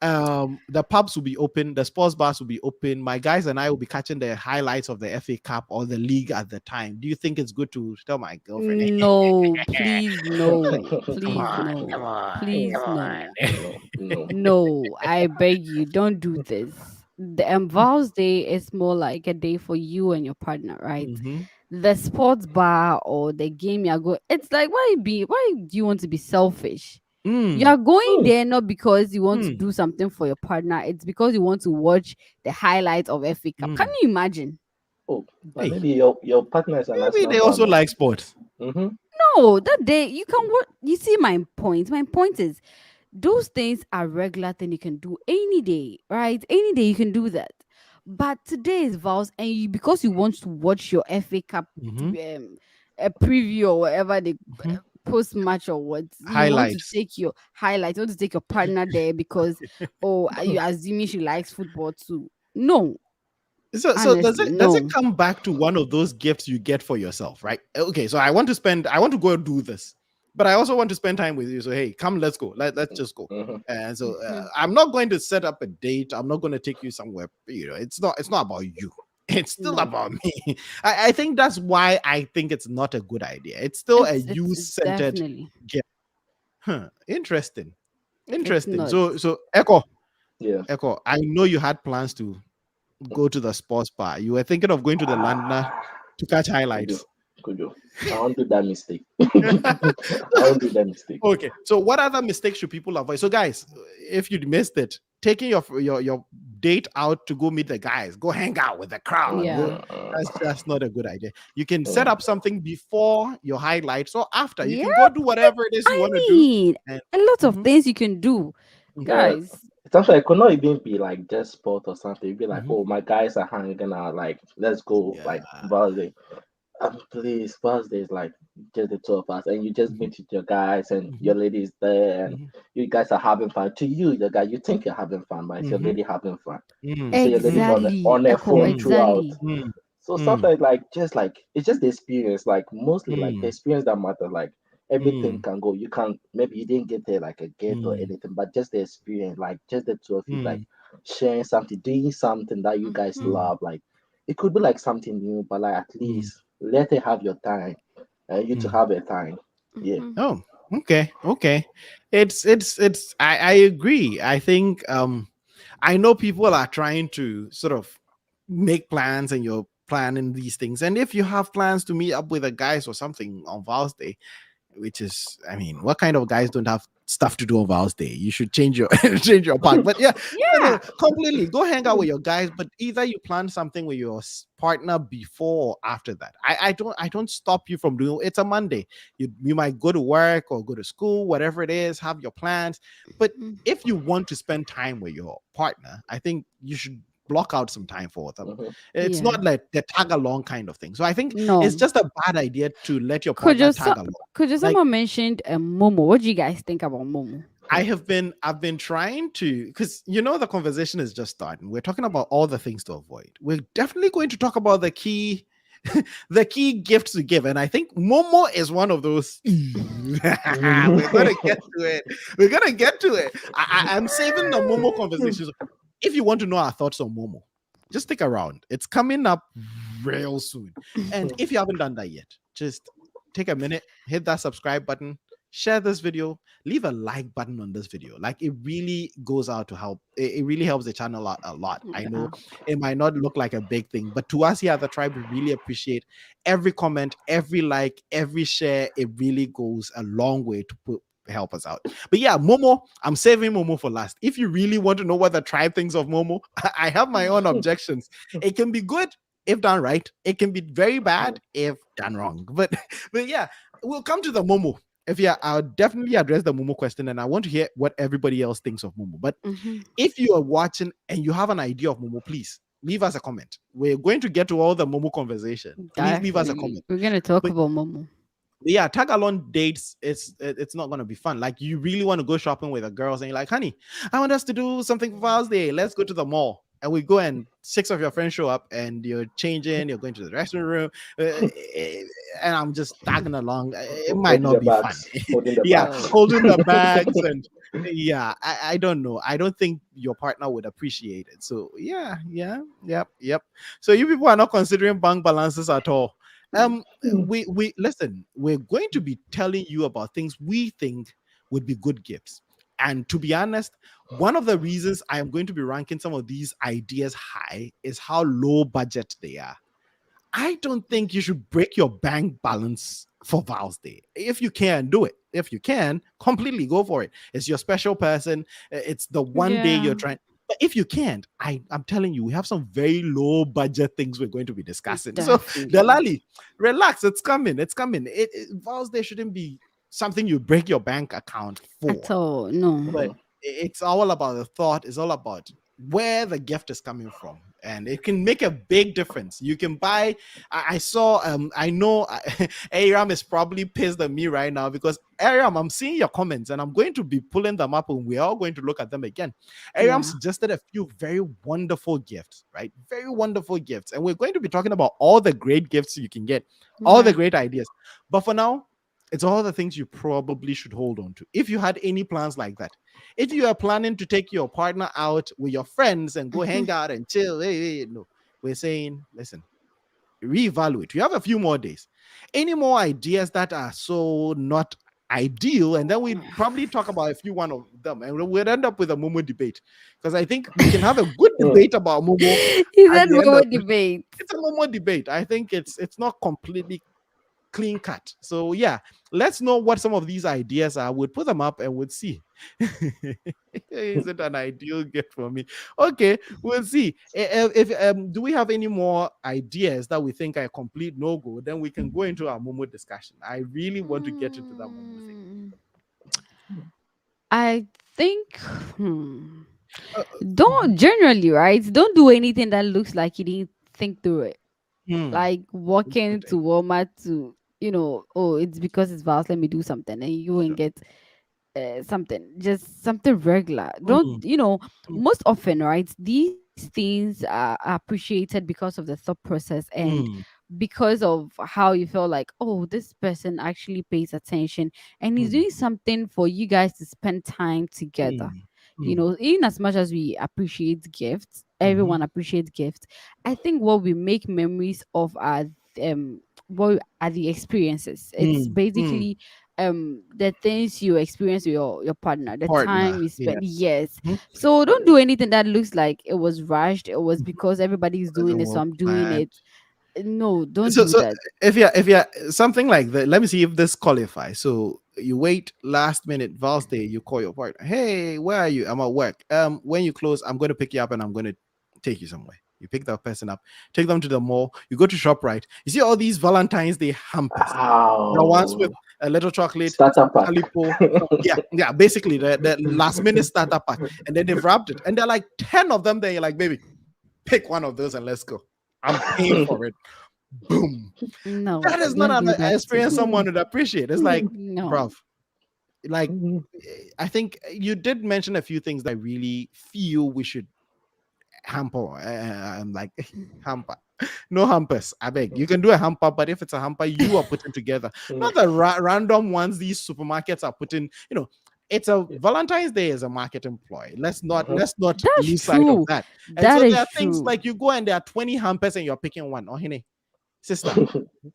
[SPEAKER 1] night. The pubs will be open, the sports bars will be open. My guys and I will be catching the highlights of the FA Cup or the league at the time. Do you think it's good to tell my girlfriend?
[SPEAKER 2] No, please no.
[SPEAKER 1] Come
[SPEAKER 2] Please
[SPEAKER 1] on,
[SPEAKER 2] no.
[SPEAKER 1] come on,
[SPEAKER 2] Please
[SPEAKER 1] come on.
[SPEAKER 2] no.
[SPEAKER 3] No, no.
[SPEAKER 2] No, I beg you, don't do this. The Vows Day is more like a day for you and your partner, right?
[SPEAKER 1] Mhm.
[SPEAKER 2] The sports bar or the game you're going, it's like why do you want to be selfish? You
[SPEAKER 1] Mm,
[SPEAKER 2] are going
[SPEAKER 3] Mm,
[SPEAKER 2] there not because you want to
[SPEAKER 1] mm,
[SPEAKER 2] do something for your partner, it's because you want to watch the highlights of FA Cup. Can
[SPEAKER 1] mm.
[SPEAKER 2] you imagine?
[SPEAKER 3] oh, but
[SPEAKER 1] Hey,
[SPEAKER 3] maybe your partner is an
[SPEAKER 1] maybe
[SPEAKER 3] Arsenal
[SPEAKER 1] they
[SPEAKER 3] fan.
[SPEAKER 1] also
[SPEAKER 3] No?
[SPEAKER 1] like sports.
[SPEAKER 3] Mm-hmm.
[SPEAKER 2] No, that day you can what you see my point. My point is those things are regular thing you can do any day, right? Any day you can do that. But today is vows, and you because you want to watch your FA Cup
[SPEAKER 1] Mhm,
[SPEAKER 2] a preview or whatever they
[SPEAKER 1] mhm.
[SPEAKER 2] post match or what? You want to
[SPEAKER 1] Highlights.
[SPEAKER 2] take your highlight, you want to take your partner there because you assuming she likes football too. No,
[SPEAKER 1] So does
[SPEAKER 2] honestly,
[SPEAKER 1] it
[SPEAKER 2] no.
[SPEAKER 1] come back to one of those gifts you get for yourself, right? Okay, so I want to go and do this, but I also want to spend time with you. So hey, come, let's go. Let's just go.
[SPEAKER 3] Mhm.
[SPEAKER 1] And so
[SPEAKER 2] Mhm.
[SPEAKER 1] I'm not going to set up a date. I'm not going to take you somewhere. It's not about you. It's still
[SPEAKER 2] No.
[SPEAKER 1] about me. I think that's why I think it's not a good idea. It's still a
[SPEAKER 2] It's
[SPEAKER 1] you-centered
[SPEAKER 2] definitely
[SPEAKER 1] gift. Huh. Interesting.
[SPEAKER 2] it's
[SPEAKER 1] Interesting.
[SPEAKER 2] not.
[SPEAKER 1] So Echo,
[SPEAKER 3] Yeah.
[SPEAKER 1] I know you had plans to go to the sports bar. You were thinking of going to the London to catch
[SPEAKER 3] Could you?
[SPEAKER 1] highlights.
[SPEAKER 3] Could you? I won't do that mistake. I won't do that mistake.
[SPEAKER 1] Okay. So what other mistakes should people avoid? So guys, if you missed it, taking your date out to go meet the guys, go hang out with the crowd.
[SPEAKER 2] Yeah.
[SPEAKER 1] That's just not a good idea. You can set
[SPEAKER 3] Mhm.
[SPEAKER 1] up something before your highlights or after. You
[SPEAKER 2] Yeah.
[SPEAKER 1] can go do whatever it is you
[SPEAKER 2] I
[SPEAKER 1] want to do.
[SPEAKER 2] mean,
[SPEAKER 1] And
[SPEAKER 2] a lot of
[SPEAKER 1] mhm,
[SPEAKER 2] things you can do,
[SPEAKER 1] mhm,
[SPEAKER 3] Yeah.
[SPEAKER 2] guys.
[SPEAKER 3] Sometimes it could not even be like just sport or something. It'd be like,
[SPEAKER 1] mhm.
[SPEAKER 3] oh, my guys are hanging out. Like, let's go.
[SPEAKER 1] Yeah.
[SPEAKER 3] Like, Thursday. Please, Thursday is like just the two of us, and you just
[SPEAKER 1] Mhm,
[SPEAKER 3] meet with your guys, and
[SPEAKER 1] mhm,
[SPEAKER 3] your lady is there, and
[SPEAKER 1] mhm,
[SPEAKER 3] you guys are having fun. To you, the guy, you think you're having fun, but it's your
[SPEAKER 1] mhm,
[SPEAKER 3] lady having fun. You
[SPEAKER 1] mhm,
[SPEAKER 3] say your lady's
[SPEAKER 1] mhm,
[SPEAKER 2] Exactly,
[SPEAKER 3] on her
[SPEAKER 2] Echo.
[SPEAKER 3] phone
[SPEAKER 1] mhm,
[SPEAKER 3] throughout.
[SPEAKER 2] Exactly.
[SPEAKER 1] mhm,
[SPEAKER 3] So
[SPEAKER 1] mhm,
[SPEAKER 3] sometimes like it's just the experience, like mostly like the
[SPEAKER 1] mhm,
[SPEAKER 3] experience that matters. Like everything
[SPEAKER 1] mhm,
[SPEAKER 3] can go. You can maybe you didn't get there like a gift or
[SPEAKER 1] mhm,
[SPEAKER 3] anything, but just the experience, like just the two of you like
[SPEAKER 1] mhm,
[SPEAKER 3] sharing something, doing something that you guys
[SPEAKER 2] Mhm.
[SPEAKER 1] mhm,
[SPEAKER 3] love. Like it could be like something new, but like at
[SPEAKER 1] mhm,
[SPEAKER 3] least let her have your time and you to
[SPEAKER 1] mhm.
[SPEAKER 3] have a time. Yeah.
[SPEAKER 2] Mhm.
[SPEAKER 1] Oh, okay, okay. It's I agree. I think I know people are trying to sort of make plans and you're planning these things. And if you have plans to meet up with the guys or something on Val's Day, which is, I mean, what kind of guys don't have stuff to do on Val's Day? You should change your change your path. But yeah, no,
[SPEAKER 2] Yeah.
[SPEAKER 1] completely go hang out with your guys. But either you plan something with your partner before or after that. I don't stop you from doing. It's a Monday. You might go to work or go to school, whatever it is. Have your plans. But
[SPEAKER 2] Mhm.
[SPEAKER 1] if you want to spend time with your partner, I think you should block out some time for them.
[SPEAKER 3] Mhm.
[SPEAKER 1] It's
[SPEAKER 2] Yeah.
[SPEAKER 1] not like the tag along kind of thing. So I think it's
[SPEAKER 2] No.
[SPEAKER 1] just a bad idea to let your
[SPEAKER 2] Could
[SPEAKER 1] partner
[SPEAKER 2] you
[SPEAKER 1] tag along.
[SPEAKER 2] could you
[SPEAKER 1] Like
[SPEAKER 2] someone mentioned Momo? What do you guys think about Momo?
[SPEAKER 1] I've been trying to, because the conversation is just starting. We're talking about all the things to avoid. We're definitely going to talk about the key the key gifts to give. And I think Momo is one of those. We're gonna get to it. We're gonna get to it. I'm saving the Momo conversations. If you want to know our thoughts on Momo, just stick around. It's coming up real soon. And if you haven't done that yet, just take a minute, hit that subscribe button, share this video, leave a like button on this video. Like it really goes out to help. It really helps the channel out a lot. I know
[SPEAKER 2] Yeah.
[SPEAKER 1] it might not look like a big thing, but to us here at the tribe, we really appreciate every comment, every like, every share. It really goes a long way to help us out. But yeah, Momo, I'm saving Momo for last. If you really want to know what the tribe thinks of Momo, I have my own objections. It can be good if done right. It can be very bad if done wrong. But yeah, we'll come to the Momo. If yeah, I'll definitely address the Momo question, and I want to hear what everybody else thinks of Momo. But
[SPEAKER 2] Mhm.
[SPEAKER 1] if you are watching and you have an idea of Momo, please leave us a comment. We're going to get to all the Momo conversation. Please leave us a
[SPEAKER 2] Definitely.
[SPEAKER 1] comment.
[SPEAKER 2] We're gonna talk
[SPEAKER 1] But
[SPEAKER 2] about Momo.
[SPEAKER 1] yeah, tag along dates, it's not gonna be fun. Like you really want to go shopping with the girls, and you're like, honey, I want us to do something for Father's Day. Let's go to the mall. And we go and six of your friends show up and you're changing, you're going to the restroom room, and I'm just tagging along. It might
[SPEAKER 3] Holding
[SPEAKER 1] not
[SPEAKER 3] the
[SPEAKER 1] be fun.
[SPEAKER 3] bags. Holding the
[SPEAKER 1] Yeah,
[SPEAKER 3] bags.
[SPEAKER 2] Oh.
[SPEAKER 1] holding the bags and yeah, I don't know. I don't think your partner would appreciate it. So yeah, yep. So you people are not considering bank balances at all. Um, we listen. We're going to be telling you about things we think would be good gifts. And to be honest, one of the reasons I am going to be ranking some of these ideas high is how low budget they are. I don't think you should break your bank balance for Val's Day. If you can, do it. If you can, completely go for it. It's your special person. It's the one day you're
[SPEAKER 2] Yeah.
[SPEAKER 1] trying. But if you can't, I'm telling you, we have some very low budget things we're going to be discussing. So,
[SPEAKER 2] Definitely.
[SPEAKER 1] Delali, relax. It's coming. It's coming. Val's Day shouldn't be something you break your bank account
[SPEAKER 2] At
[SPEAKER 1] for.
[SPEAKER 2] all. No.
[SPEAKER 1] But
[SPEAKER 3] Mhm.
[SPEAKER 1] it's all about the thought. It's all about where the gift is coming from. and it can make a big difference. You can buy. I saw. I know. Aram is probably pissed at me right now because Aram, I'm seeing your comments and I'm going to be pulling them up and we're all going to look at them again. Aram
[SPEAKER 2] Yeah.
[SPEAKER 1] suggested a few very wonderful gifts, right? Very wonderful gifts, and we're going to be talking about all the great gifts you can get, all the
[SPEAKER 2] Okay.
[SPEAKER 1] great ideas. But for now, it's all the things you probably should hold on to if you had any plans like that. If you are planning to take your partner out with your friends and go hang out and chill, hey, no, we're saying, listen, reevaluate. You have a few more days. Any more ideas that are so not ideal, and then we probably talk about a few one of them, and we'll end up with a Momo debate because I think we can have a good debate about Momo
[SPEAKER 2] Is
[SPEAKER 1] at
[SPEAKER 2] that
[SPEAKER 1] the end of
[SPEAKER 2] what
[SPEAKER 1] it.
[SPEAKER 2] debate?
[SPEAKER 1] It's a Momo debate. I think it's not completely clean cut. So yeah, let's know what some of these ideas are. We'll put them up and we'll see. Is it an ideal gift for me? Okay, we'll see. If do we have any more ideas that we think are a complete no go? Then we can go into our Momo discussion. I really want to get into that Momo thing.
[SPEAKER 2] Mm, I think hmm,
[SPEAKER 1] Uh,
[SPEAKER 2] don't generally, right? Don't do anything that looks like you didn't think through it.
[SPEAKER 1] hmm,
[SPEAKER 2] Like
[SPEAKER 1] good
[SPEAKER 2] walking to
[SPEAKER 1] idea.
[SPEAKER 2] Walmart to, oh, it's because it's Vals, let me do something, and you
[SPEAKER 1] Sure.
[SPEAKER 2] and get something, just something regular. Don't,
[SPEAKER 1] Hmm, hmm,
[SPEAKER 2] most often, right? These things are appreciated because of the thought process and
[SPEAKER 1] hmm,
[SPEAKER 2] because of how you feel like, oh, this person actually pays attention and he's
[SPEAKER 1] hmm,
[SPEAKER 2] doing something for you guys to spend time together.
[SPEAKER 1] hmm, hmm,
[SPEAKER 2] In as much as we appreciate gifts,
[SPEAKER 1] hmm,
[SPEAKER 2] everyone appreciates gifts. I think what we make memories of are what are the experiences. It's
[SPEAKER 1] hmm, hmm.
[SPEAKER 2] basically the things you experience with your partner, the
[SPEAKER 1] Partner,
[SPEAKER 2] time you spend.
[SPEAKER 1] yes.
[SPEAKER 2] Yes.
[SPEAKER 1] Hmm.
[SPEAKER 2] So don't do anything that looks like it was rushed, it was because everybody's doing
[SPEAKER 1] Wasn't
[SPEAKER 2] it, so
[SPEAKER 1] well
[SPEAKER 2] I'm doing
[SPEAKER 1] planned.
[SPEAKER 2] it. No, don't
[SPEAKER 1] So
[SPEAKER 2] do
[SPEAKER 1] so
[SPEAKER 2] that.
[SPEAKER 1] if you're something like that, let me see if this qualifies. So you wait last minute Val's Day, you call your partner, hey, where are you? I'm at work. When you close, I'm going to pick you up and I'm going to take you somewhere. You pick that person up, take them to the mall, you go to ShopRite. You see all these Valentine's Day hampers, the ones with
[SPEAKER 3] Wow.
[SPEAKER 1] a little chocolate,
[SPEAKER 3] Starter
[SPEAKER 1] some
[SPEAKER 3] pack.
[SPEAKER 1] calipo. Yeah, basically the last minute starter pack. And then they've wrapped it. And they're like 10 of them. Then you're like, baby, pick one of those and let's go. I'm paying for it. Boom.
[SPEAKER 2] No,
[SPEAKER 1] That is not
[SPEAKER 2] don't
[SPEAKER 1] an
[SPEAKER 2] do that
[SPEAKER 1] experience
[SPEAKER 2] too.
[SPEAKER 1] someone would appreciate. It's like,
[SPEAKER 2] No.
[SPEAKER 1] bruv, like, I think you did mention a few things that I really feel we should hamper. I'm like, hamper. No hampers. I beg. You can do a hamper, but if it's a hamper you are putting together, not the random ones these supermarkets are putting, it's a Valentine's Day is a market employee. Let's not
[SPEAKER 2] That's
[SPEAKER 1] lose sight of
[SPEAKER 2] true.
[SPEAKER 1] that. And
[SPEAKER 2] That
[SPEAKER 1] so there
[SPEAKER 2] is
[SPEAKER 1] are things
[SPEAKER 2] true.
[SPEAKER 1] like you go and there are 20 hampers and you're picking one. Oh, honey, sister,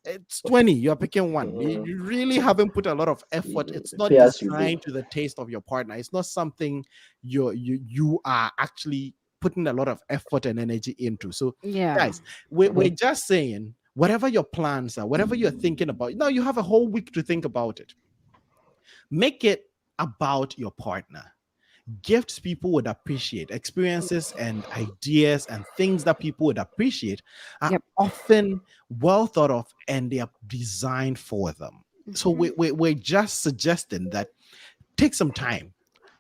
[SPEAKER 1] it's 20, you're picking one. You really haven't put a lot of effort. It's not
[SPEAKER 3] Pay as you go.
[SPEAKER 1] designed to the taste of your partner. It's not something you are actually putting a lot of effort and energy into. So
[SPEAKER 2] Yeah.
[SPEAKER 1] guys, we're just saying whatever your plans are, whatever you're thinking about, now you have a whole week to think about it. Make it about your partner. Gifts people would appreciate, experiences and ideas and things that people would appreciate are
[SPEAKER 2] Yep.
[SPEAKER 1] often well thought of and they are designed for them. So
[SPEAKER 2] Hmm.
[SPEAKER 1] we're just suggesting that take some time,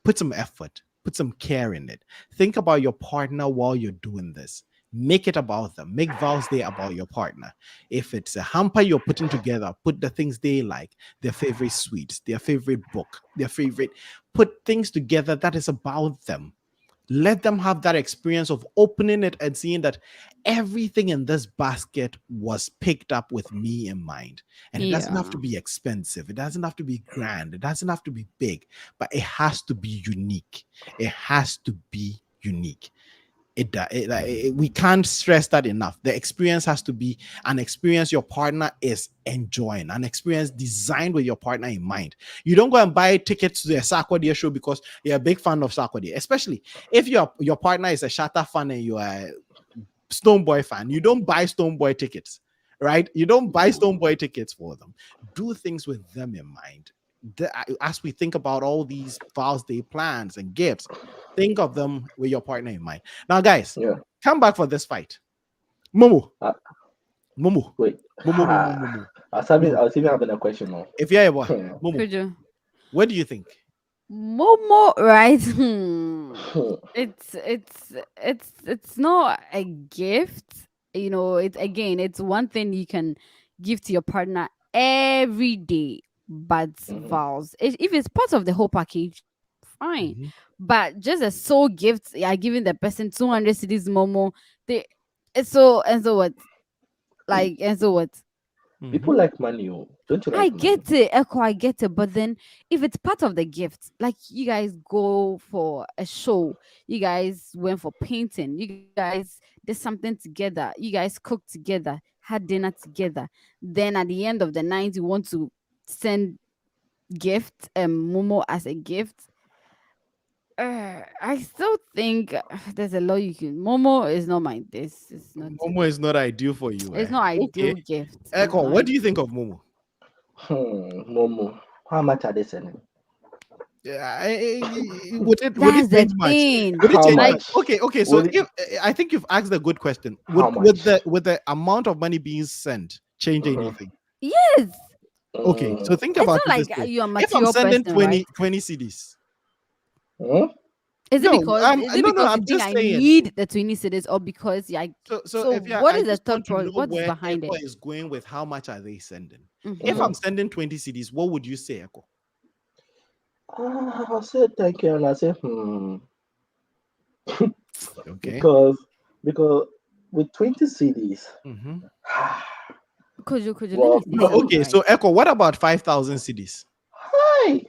[SPEAKER 1] put some effort, put some care in it. Think about your partner while you're doing this. Make it about them. Make Val's Day about your partner. If it's a hamper you're putting together, put the things they like, their favorite sweets, their favorite book, their favorite, put things together that is about them. Let them have that experience of opening it and seeing that everything in this basket was picked up with me in mind. And it doesn't have
[SPEAKER 2] Yeah.
[SPEAKER 1] to be expensive, it doesn't have to be grand, it doesn't have to be big, but it has to be unique. It has to be unique. We can't stress that enough. The experience has to be an experience your partner is enjoying, an experience designed with your partner in mind. You don't go and buy tickets to the Sarkodie show because you're a big fan of Sarkodie, especially if your partner is a Shatta fan and you are a Stoneboy fan. You don't buy Stoneboy tickets, right? You don't buy Stoneboy tickets for them. Do things with them in mind. As we think about all these Val's Day plans and gifts, think of them with your partner in mind. Now, guys,
[SPEAKER 3] Yeah.
[SPEAKER 1] come back for this fight. Momo,
[SPEAKER 3] Uh,
[SPEAKER 1] Momo,
[SPEAKER 3] wait.
[SPEAKER 1] Momo, Momo,
[SPEAKER 3] Ha.
[SPEAKER 1] Momo,
[SPEAKER 3] I
[SPEAKER 1] Momo.
[SPEAKER 3] was even having a question now.
[SPEAKER 1] If you're a boy, Momo,
[SPEAKER 2] Could you?
[SPEAKER 1] what do you think?
[SPEAKER 2] Momo, right? It's not a gift. It's again, it's one thing you can give to your partner every day, but
[SPEAKER 3] Mhm.
[SPEAKER 2] vows, if it's part of the whole package, fine.
[SPEAKER 1] Mhm.
[SPEAKER 2] But just a sole gift, yeah, giving the person 200 cities momo, they it's so, and so what,
[SPEAKER 3] Hey,
[SPEAKER 2] like, and so what.
[SPEAKER 3] people
[SPEAKER 1] Mhm.
[SPEAKER 3] like money. Oh. Don't you
[SPEAKER 2] I
[SPEAKER 3] like money?
[SPEAKER 2] get it, Echo, I get it. But then if it's part of the gift, like you guys go for a show, you guys went for painting, you guys did something together, you guys cooked together, had dinner together, then at the end of the night you want to send gift Momo as a gift. I still think there's a lot you can. Momo is not my this. It's not it.
[SPEAKER 1] Momo is not ideal for you,
[SPEAKER 2] It's
[SPEAKER 1] eh?
[SPEAKER 2] not ideal
[SPEAKER 1] Okay.
[SPEAKER 2] gift. It's
[SPEAKER 1] Echo,
[SPEAKER 2] not
[SPEAKER 1] what do you think
[SPEAKER 2] ideal.
[SPEAKER 1] of Momo?
[SPEAKER 3] Momo. How much are they selling?
[SPEAKER 1] Yeah, would it
[SPEAKER 2] That's the
[SPEAKER 1] change much?
[SPEAKER 2] thing.
[SPEAKER 1] Would it
[SPEAKER 3] How
[SPEAKER 1] change
[SPEAKER 2] Like,
[SPEAKER 1] much?
[SPEAKER 3] much?
[SPEAKER 1] Okay, okay. So
[SPEAKER 3] Would it,
[SPEAKER 1] if I think you've asked a good question,
[SPEAKER 3] how
[SPEAKER 1] would
[SPEAKER 3] much?
[SPEAKER 1] the amount of money being sent change
[SPEAKER 3] Mhm.
[SPEAKER 1] anything?
[SPEAKER 2] yes.
[SPEAKER 1] Okay, so
[SPEAKER 3] Mm.
[SPEAKER 1] think
[SPEAKER 2] It's
[SPEAKER 1] about
[SPEAKER 2] not
[SPEAKER 1] it this
[SPEAKER 2] like
[SPEAKER 1] way:
[SPEAKER 2] you're a
[SPEAKER 1] if I'm
[SPEAKER 2] material
[SPEAKER 1] sending
[SPEAKER 2] person, right?
[SPEAKER 1] 20 CDs,
[SPEAKER 3] Hmm?
[SPEAKER 1] no,
[SPEAKER 2] Is it
[SPEAKER 1] no, no,
[SPEAKER 2] because you
[SPEAKER 1] I'm
[SPEAKER 2] think
[SPEAKER 1] just
[SPEAKER 2] I
[SPEAKER 1] saying.
[SPEAKER 2] need the 20 cities, or because yeah?
[SPEAKER 1] So
[SPEAKER 2] So
[SPEAKER 1] if yeah,
[SPEAKER 2] what
[SPEAKER 1] I
[SPEAKER 2] is the
[SPEAKER 1] just want to know
[SPEAKER 2] what is
[SPEAKER 1] where
[SPEAKER 2] behind
[SPEAKER 1] Echo
[SPEAKER 2] it?
[SPEAKER 1] is going with how much are they sending. If
[SPEAKER 2] Mm-hmm.
[SPEAKER 1] I'm
[SPEAKER 3] Mhm.
[SPEAKER 1] sending 20 CDs, what would you say, Echo?
[SPEAKER 3] I said thank you, and I said
[SPEAKER 1] Okay.
[SPEAKER 3] because because with 20 CDs,
[SPEAKER 1] Mm-hmm.
[SPEAKER 2] Could you let
[SPEAKER 3] well,
[SPEAKER 2] me say
[SPEAKER 1] No,
[SPEAKER 2] something,
[SPEAKER 1] okay. So
[SPEAKER 2] right?
[SPEAKER 1] Echo, what about 5,000 CDs?
[SPEAKER 3] hi.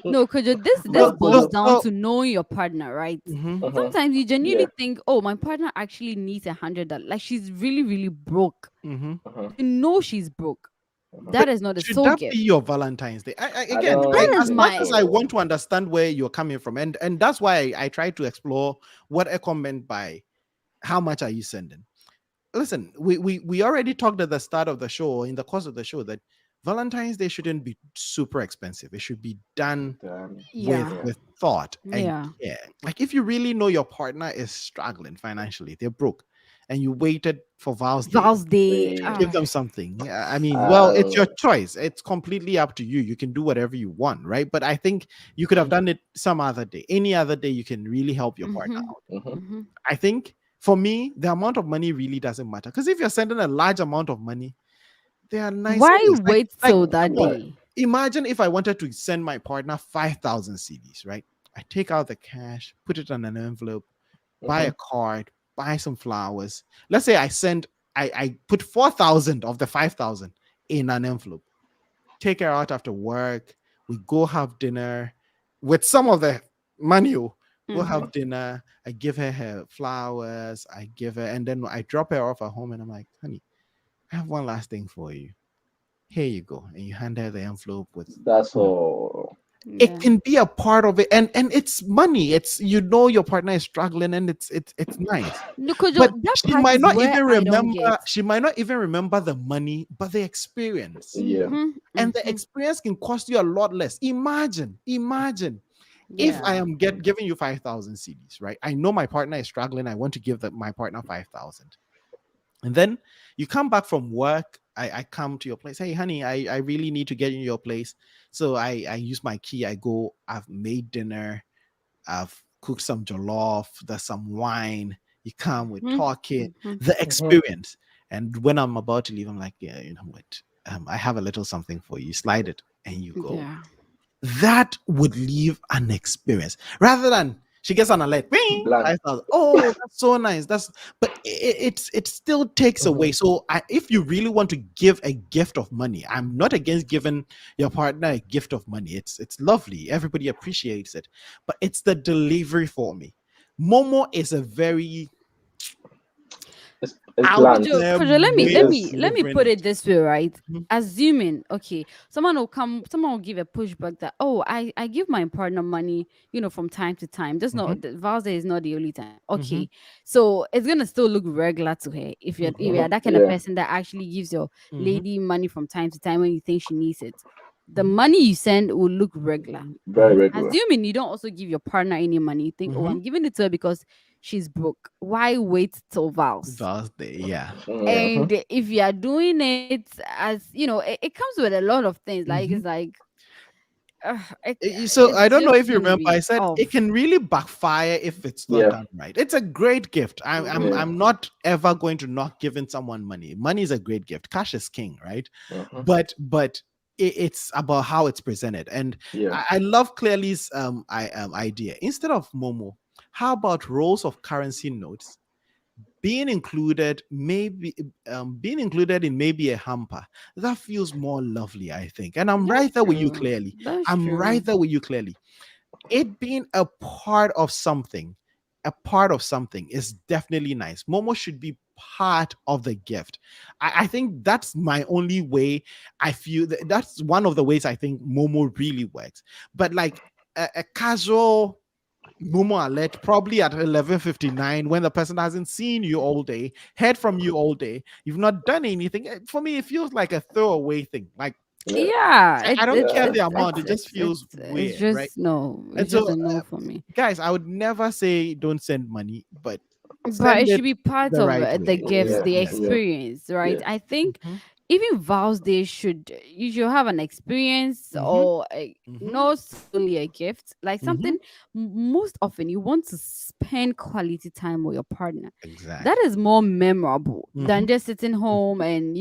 [SPEAKER 2] No, could this
[SPEAKER 3] But
[SPEAKER 2] boils
[SPEAKER 3] Kojo,
[SPEAKER 2] down to knowing your partner, right?
[SPEAKER 1] Mhm.
[SPEAKER 3] uh-huh.
[SPEAKER 2] Sometimes you
[SPEAKER 3] Yeah,
[SPEAKER 2] genuinely think, oh, my partner actually needs $100. Like she's really, really broke.
[SPEAKER 1] Mhm.
[SPEAKER 3] uh-huh.
[SPEAKER 2] You know she's broke.
[SPEAKER 3] Uh-huh.
[SPEAKER 2] That
[SPEAKER 1] But
[SPEAKER 2] is not a
[SPEAKER 1] should
[SPEAKER 2] soul
[SPEAKER 1] that
[SPEAKER 2] gift.
[SPEAKER 1] be your Valentine's Day?
[SPEAKER 3] I
[SPEAKER 1] Again,
[SPEAKER 2] That
[SPEAKER 3] don't
[SPEAKER 2] is
[SPEAKER 1] as
[SPEAKER 3] think
[SPEAKER 1] much
[SPEAKER 2] my
[SPEAKER 1] as I want
[SPEAKER 3] so.
[SPEAKER 1] to understand where you're coming from, and that's why I try to explore what Echo meant by how much are you sending. Listen, we already talked at the start of the show, in the course of the show, that Valentine's Day shouldn't be super expensive. It should be done
[SPEAKER 3] Then,
[SPEAKER 2] yeah.
[SPEAKER 3] yeah.
[SPEAKER 1] with thought and
[SPEAKER 2] Yeah.
[SPEAKER 1] care. Like if you really know your partner is struggling financially, they're broke, and you waited for Val's Day,
[SPEAKER 2] Vows Day.
[SPEAKER 3] They,
[SPEAKER 1] give them something. Yeah, I mean, well, it's your
[SPEAKER 3] um,
[SPEAKER 1] choice. It's completely up to you. You can do whatever you want, right? But I think you could have done it some other day. Any other day, you can really help your partner
[SPEAKER 2] Mm-hmm.
[SPEAKER 1] out.
[SPEAKER 3] mhm.
[SPEAKER 2] Mm-hmm.
[SPEAKER 1] I think for me, the amount of money really doesn't matter because if you're sending a large amount of money, there are nice
[SPEAKER 2] Why
[SPEAKER 1] ways.
[SPEAKER 2] wait
[SPEAKER 1] Like
[SPEAKER 2] till
[SPEAKER 1] come
[SPEAKER 2] that
[SPEAKER 1] on,
[SPEAKER 2] day?
[SPEAKER 1] imagine if I wanted to send my partner 5,000 CDs, right? I take out the cash, put it on an envelope, buy a
[SPEAKER 3] Mhm.
[SPEAKER 1] card, buy some flowers. Let's say I put 4,000 of the 5,000 in an envelope. Take her out after work. We go have dinner with some of the money. Go
[SPEAKER 2] Mm-hmm.
[SPEAKER 1] have dinner. I give her flowers. I give her, and then I drop her off at home, and I'm like, honey, I have one last thing for you. Here you go, and you hand her the envelope with,
[SPEAKER 3] That's
[SPEAKER 1] you know,
[SPEAKER 3] all.
[SPEAKER 1] it
[SPEAKER 2] Yeah.
[SPEAKER 1] can be a part of it, and it's money. It's your partner is struggling, and it's nice.
[SPEAKER 2] No,
[SPEAKER 1] But
[SPEAKER 2] Kojo, that
[SPEAKER 1] she
[SPEAKER 2] part
[SPEAKER 1] might
[SPEAKER 2] is
[SPEAKER 1] not
[SPEAKER 2] where
[SPEAKER 1] even
[SPEAKER 2] I don't get.
[SPEAKER 1] remember. She might not even remember the money, but the experience.
[SPEAKER 3] Yeah.
[SPEAKER 2] Mm-hmm.
[SPEAKER 1] And the
[SPEAKER 2] Mm-hmm.
[SPEAKER 1] experience can cost you a lot less. Imagine if
[SPEAKER 2] Yeah.
[SPEAKER 1] I am giving you 5,000 CDs, right? I know my partner is struggling. I want to give my partner 5,000. And then you come back from work. I come to your place. Hey, honey, I really need to get in your place. So I use my key. I go, I've made dinner. I've cooked some jollof. There's some wine. You come, we're
[SPEAKER 2] Mm-hmm.
[SPEAKER 1] talking,
[SPEAKER 2] Mm-hmm.
[SPEAKER 1] the
[SPEAKER 3] Mhm.
[SPEAKER 1] experience. And when I'm about to leave, I'm like, yeah, you know what? I have a little something for you. Slide it and you go.
[SPEAKER 2] Yeah.
[SPEAKER 1] That would leave an experience rather than she gets on a alert. Bing,
[SPEAKER 3] Blank.
[SPEAKER 1] 5,000. Oh, that's so nice. But it still takes
[SPEAKER 3] Mhm.
[SPEAKER 1] away. So if you really want to give a gift of money, I'm not against giving your partner a gift of money. It's lovely. Everybody appreciates it, but it's the delivery for me. Momo is a very
[SPEAKER 3] It's
[SPEAKER 1] out
[SPEAKER 3] blank.
[SPEAKER 2] Kojo,
[SPEAKER 1] there way of
[SPEAKER 3] It's
[SPEAKER 2] let me
[SPEAKER 1] delivering
[SPEAKER 2] put
[SPEAKER 1] it.
[SPEAKER 2] it this way, right?
[SPEAKER 1] Mhm,
[SPEAKER 2] Assuming, okay, someone will give a pushback that, oh, I give my partner money, from time to time. That's
[SPEAKER 1] mhm,
[SPEAKER 2] not the Val's Day is not the only time.
[SPEAKER 1] mhm,
[SPEAKER 2] Okay. So it's gonna still look regular to her if
[SPEAKER 1] mhm,
[SPEAKER 2] you're
[SPEAKER 3] mhm.
[SPEAKER 2] that kind of
[SPEAKER 3] Yeah.
[SPEAKER 2] person that actually gives your
[SPEAKER 1] mhm,
[SPEAKER 2] lady money from time to time when you think she needs it. The money you send will look regular.
[SPEAKER 3] Very
[SPEAKER 1] mhm,
[SPEAKER 3] regular.
[SPEAKER 2] Assuming you don't also give your partner any money, you think, oh,
[SPEAKER 1] mhm.
[SPEAKER 2] I'm giving it to her because she's broke. Why wait till vows?
[SPEAKER 1] That's the yeah.
[SPEAKER 3] Yeah.
[SPEAKER 2] And if you are doing it as it comes with a lot of things. Like it's
[SPEAKER 1] Mhm.
[SPEAKER 2] like
[SPEAKER 1] So I
[SPEAKER 2] it's
[SPEAKER 1] don't know
[SPEAKER 2] just
[SPEAKER 1] if you
[SPEAKER 2] gonna
[SPEAKER 1] remember, I
[SPEAKER 2] be
[SPEAKER 1] said it
[SPEAKER 2] off.
[SPEAKER 1] can really backfire if it's not
[SPEAKER 3] Yeah.
[SPEAKER 1] done right. It's a great gift. I'm I'm
[SPEAKER 2] Mm.
[SPEAKER 3] Yeah.
[SPEAKER 1] I'm not ever going to not giving someone money. Money is a great gift. Cash is king, right?
[SPEAKER 3] Uh-huh.
[SPEAKER 1] But it's about how it's presented. And
[SPEAKER 3] Yeah.
[SPEAKER 1] I love Clearly's idea. Instead of Momo, how about rolls of currency notes? Being included, maybe being included in maybe a hamper, that feels more lovely, I think. And I'm right
[SPEAKER 2] That's
[SPEAKER 1] there with you,
[SPEAKER 2] true.
[SPEAKER 1] Clearly.
[SPEAKER 2] That's
[SPEAKER 1] I'm right
[SPEAKER 2] true.
[SPEAKER 1] there with you, Clearly. It being a part of something is definitely nice. Momo should be part of the gift. I think that's my only way. I feel that's one of the ways I think Momo really works. But like a casual Momo alert, probably at 11:59, when the person hasn't seen you all day, heard from you all day, you've not done anything. For me, it feels like a throwaway thing. Like
[SPEAKER 3] Yeah.
[SPEAKER 2] Yeah,
[SPEAKER 1] I don't care the amount; it just feels
[SPEAKER 2] it's
[SPEAKER 1] weird, right?
[SPEAKER 2] just no.
[SPEAKER 1] And
[SPEAKER 2] It's just
[SPEAKER 1] so,
[SPEAKER 2] a no for me.
[SPEAKER 1] guys, I would never say don't send money, but
[SPEAKER 2] But
[SPEAKER 1] send
[SPEAKER 2] it
[SPEAKER 1] it
[SPEAKER 2] should be part
[SPEAKER 1] the
[SPEAKER 2] of
[SPEAKER 1] right
[SPEAKER 2] the
[SPEAKER 1] way.
[SPEAKER 2] gifts,
[SPEAKER 3] Yeah.
[SPEAKER 2] the
[SPEAKER 1] Yeah.
[SPEAKER 3] Yeah.
[SPEAKER 2] experience, right?
[SPEAKER 3] Yeah.
[SPEAKER 2] I think
[SPEAKER 1] Hmm.
[SPEAKER 2] even vows they should you should have an experience
[SPEAKER 1] Hmm.
[SPEAKER 2] or
[SPEAKER 1] Hmm.
[SPEAKER 2] not solely a gift, like
[SPEAKER 1] Hmm.
[SPEAKER 2] something most often you want to spend quality time with your partner. That
[SPEAKER 1] Exactly.
[SPEAKER 2] is more memorable than
[SPEAKER 1] Hmm.
[SPEAKER 2] just sitting home and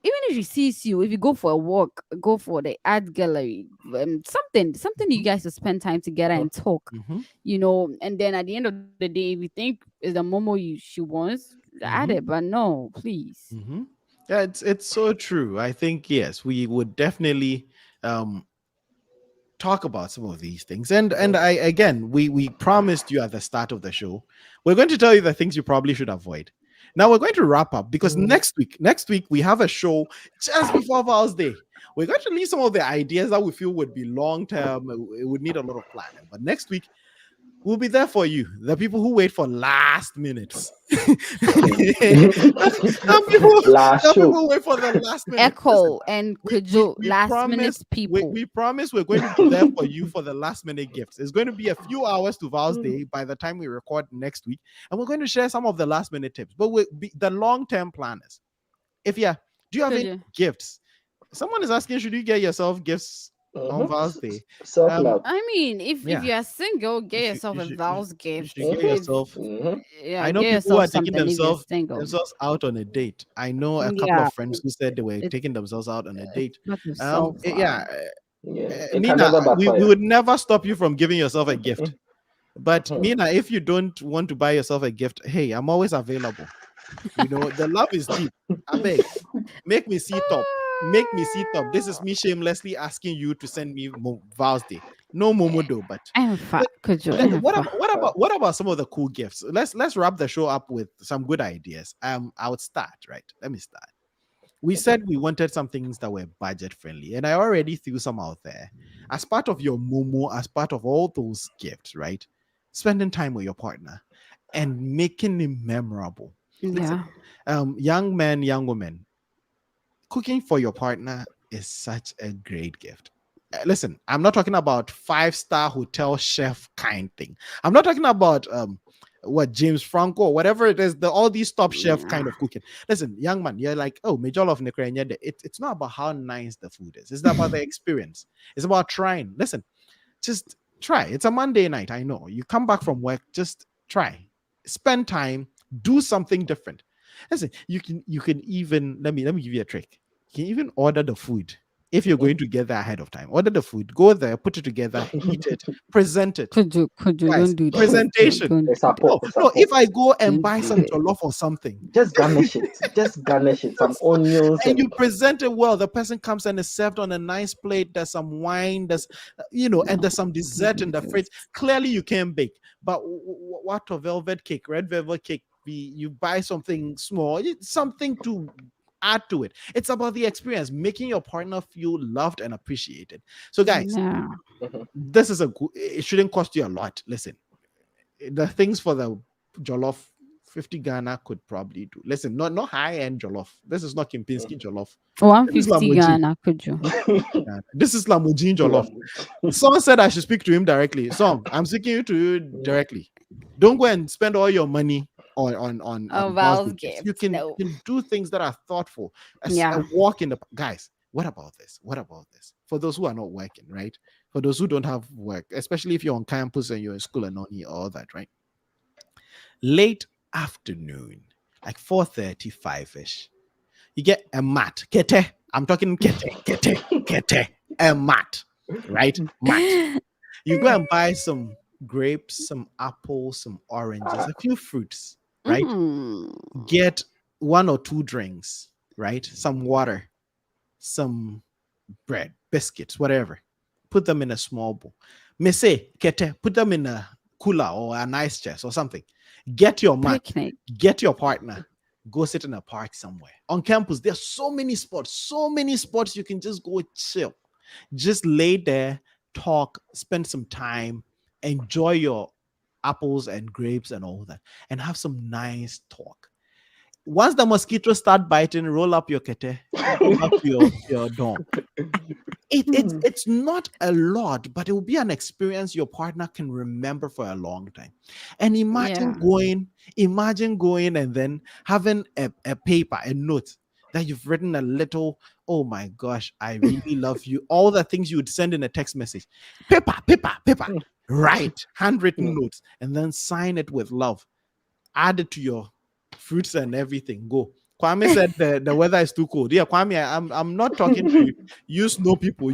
[SPEAKER 2] even if she sees you, if you go for a walk, go for the art gallery, something you
[SPEAKER 1] Hmm.
[SPEAKER 2] guys to spend time together
[SPEAKER 3] Uh-huh.
[SPEAKER 2] and talk,
[SPEAKER 1] Hmm.
[SPEAKER 2] and then at the end of the day, if you think is the momo she wants, add it.
[SPEAKER 1] Hmm.
[SPEAKER 2] But no, please.
[SPEAKER 1] Hmm. Yeah, it's so true. I think yes, we would definitely um talk about some of these things. And
[SPEAKER 3] Uh-huh.
[SPEAKER 1] I again, we promised you at the start of the show, we're going to tell you the things you probably should avoid. Now we're going to wrap up because
[SPEAKER 3] Mm.
[SPEAKER 1] next week we have a show just before Val's Day. We're going to leave some of the ideas that we feel would be long term. It would need a lot of planning. But next week we'll be there for you. The people who wait for last minutes. Some people,
[SPEAKER 3] Last
[SPEAKER 1] some
[SPEAKER 3] show.
[SPEAKER 1] people wait for the last minute. Listen,
[SPEAKER 2] Echo and
[SPEAKER 1] we we,
[SPEAKER 2] Kujo,
[SPEAKER 1] we
[SPEAKER 2] last minute
[SPEAKER 1] promise
[SPEAKER 2] people.
[SPEAKER 1] we promise we're going to be there for you for the last minute gifts. It's going to be a few hours to Val's Day by the time we record next week, and we're going to share some of the last minute tips. But we be the long term planners. If yeah, do you have any
[SPEAKER 2] Kujo.
[SPEAKER 1] gifts? Someone is asking, should you get yourself gifts on
[SPEAKER 3] Uh-huh.
[SPEAKER 1] Val's Day?
[SPEAKER 3] Self
[SPEAKER 1] Um,
[SPEAKER 3] love.
[SPEAKER 2] I mean, if
[SPEAKER 1] yeah,
[SPEAKER 2] you're single, get yourself
[SPEAKER 1] you
[SPEAKER 2] a
[SPEAKER 1] should
[SPEAKER 2] vows
[SPEAKER 1] you
[SPEAKER 2] gift.
[SPEAKER 1] should get
[SPEAKER 3] Uh-huh.
[SPEAKER 2] If
[SPEAKER 1] yourself.
[SPEAKER 3] Uh-huh.
[SPEAKER 2] Yeah,
[SPEAKER 1] I know
[SPEAKER 2] get
[SPEAKER 1] people who
[SPEAKER 2] yourself
[SPEAKER 1] are taking
[SPEAKER 2] something if you're single.
[SPEAKER 1] themselves out on a date. I know a couple
[SPEAKER 2] Yeah,
[SPEAKER 1] of friends who said they were
[SPEAKER 2] it's
[SPEAKER 1] taking themselves out on a
[SPEAKER 2] it's
[SPEAKER 1] date.
[SPEAKER 2] part of self
[SPEAKER 1] Yeah,
[SPEAKER 2] love.
[SPEAKER 3] Yeah. It can
[SPEAKER 1] Mina,
[SPEAKER 3] never
[SPEAKER 1] we
[SPEAKER 3] backfire.
[SPEAKER 1] would never stop you from giving yourself a
[SPEAKER 3] Uh-huh.
[SPEAKER 1] gift. But
[SPEAKER 3] Uh-huh.
[SPEAKER 1] Mina, if you don't want to buy yourself a gift, hey, I'm always available. The love is deep. I beg, make me see top. Make me see top. This is me shamelessly asking you to send me Vows Day. No Momodo,
[SPEAKER 2] Emfa,
[SPEAKER 1] but
[SPEAKER 2] Kujo,
[SPEAKER 1] what
[SPEAKER 2] Emfa.
[SPEAKER 1] about some of the cool gifts? Let's wrap the show up with some good ideas. I would start, right. Let me start. We said we wanted some things that were budget friendly, and I already threw some out there. As part of your Momo, as part of all those gifts, right? Spending time with your partner and making it memorable. Listen,
[SPEAKER 2] Yeah.
[SPEAKER 1] young men, young women, cooking for your partner is such a great gift. Listen, I'm not talking about five-star hotel chef kind thing. I'm not talking about what James Franco or whatever it is, all these top chef kind
[SPEAKER 2] Yeah.
[SPEAKER 1] of cooking. Listen, young man, you're like, oh, major of Nikrenya. It's not about how nice the food is. It's about the experience. It's about trying. Listen, just try. It's a Monday night. I know. You come back from work, just try. Spend time, do something different. Listen, you can even let me give you a trick. You can even order the food if you're
[SPEAKER 3] Uh-huh.
[SPEAKER 1] going to get there ahead of time. Order the food, go there, put it together, eat it, present it.
[SPEAKER 2] Kujo,
[SPEAKER 1] Guys,
[SPEAKER 2] don't do that.
[SPEAKER 1] presentation.
[SPEAKER 2] Don't
[SPEAKER 3] It's
[SPEAKER 2] do
[SPEAKER 3] a
[SPEAKER 2] that.
[SPEAKER 3] pot.
[SPEAKER 1] No,
[SPEAKER 3] It's a
[SPEAKER 1] no,
[SPEAKER 3] pot.
[SPEAKER 1] if I go and
[SPEAKER 2] Don't
[SPEAKER 1] buy
[SPEAKER 2] do
[SPEAKER 1] some
[SPEAKER 2] that.
[SPEAKER 1] jollof or something,
[SPEAKER 3] Just garnish it. Just garnish it. Some onions
[SPEAKER 1] and
[SPEAKER 3] and
[SPEAKER 1] you present it well, the person comes and is served on a nice plate. There's some wine, and
[SPEAKER 2] No,
[SPEAKER 1] there's some
[SPEAKER 2] don't
[SPEAKER 1] dessert
[SPEAKER 2] do
[SPEAKER 1] in the
[SPEAKER 2] this.
[SPEAKER 1] fridge. Clearly, you can bake, but what a velvet cake, red velvet cake. You buy something small, something to add to it. It's about the experience, making your partner feel loved and appreciated. So, guys,
[SPEAKER 2] Yeah.
[SPEAKER 3] uh-huh.
[SPEAKER 1] this is it shouldn't cost you a lot. Listen, the things for the jollof 50 Ghana could probably do. Listen, not high end jollof. This is not Kempinski jollof. This is
[SPEAKER 2] 150
[SPEAKER 1] Lamborghini.
[SPEAKER 2] Ghana, Kujo.
[SPEAKER 1] This is Lamborghini jollof. Someone said I should speak to him directly. Song, I'm speaking to you directly. Don't go and spend all your money on
[SPEAKER 2] Oh,
[SPEAKER 1] birthday
[SPEAKER 2] Val's
[SPEAKER 1] gifts. You
[SPEAKER 2] gift.
[SPEAKER 1] can,
[SPEAKER 2] No.
[SPEAKER 1] you can do things that are thoughtful. A
[SPEAKER 2] Yeah.
[SPEAKER 1] walk in the guys. what about this? What about this? For those who are not working, right? For those who don't have work, especially if you're on campus and you're in school and all that, right? Late afternoon, like 4:35 ish, you get a mat. Kete. I'm talking kete, a mat, right? Mat. You go and buy some grapes, some apples, some oranges, a few fruits, right?
[SPEAKER 2] Mm.
[SPEAKER 1] Get one or two drinks, right? Some water, some bread, biscuits, whatever. Put them in a small bowl. Me say, kete, put them in a cooler or an ice chest or something. Get your mat,
[SPEAKER 2] Picnic.
[SPEAKER 1] get your partner, go sit in a park somewhere. On campus, there's so many spots you can just go chill. Just lay there, talk, spend some time, enjoy your apples and grapes and all that, and have some nice talk. Once the mosquitoes start biting, roll up your kete, go back to your dorm. It's not a lot, but it will be an experience your partner can remember for a long time. And
[SPEAKER 2] Yeah.
[SPEAKER 1] imagine going and then having a paper, a note that you've written a little, oh my gosh, I really love you. All the things you would send in a text message. Paper. Write handwritten notes and then sign it with love. Add it to your fruits and everything. Go. Kwame said the weather is too cold. Yeah, Kwame, I'm not talking to you. You know people.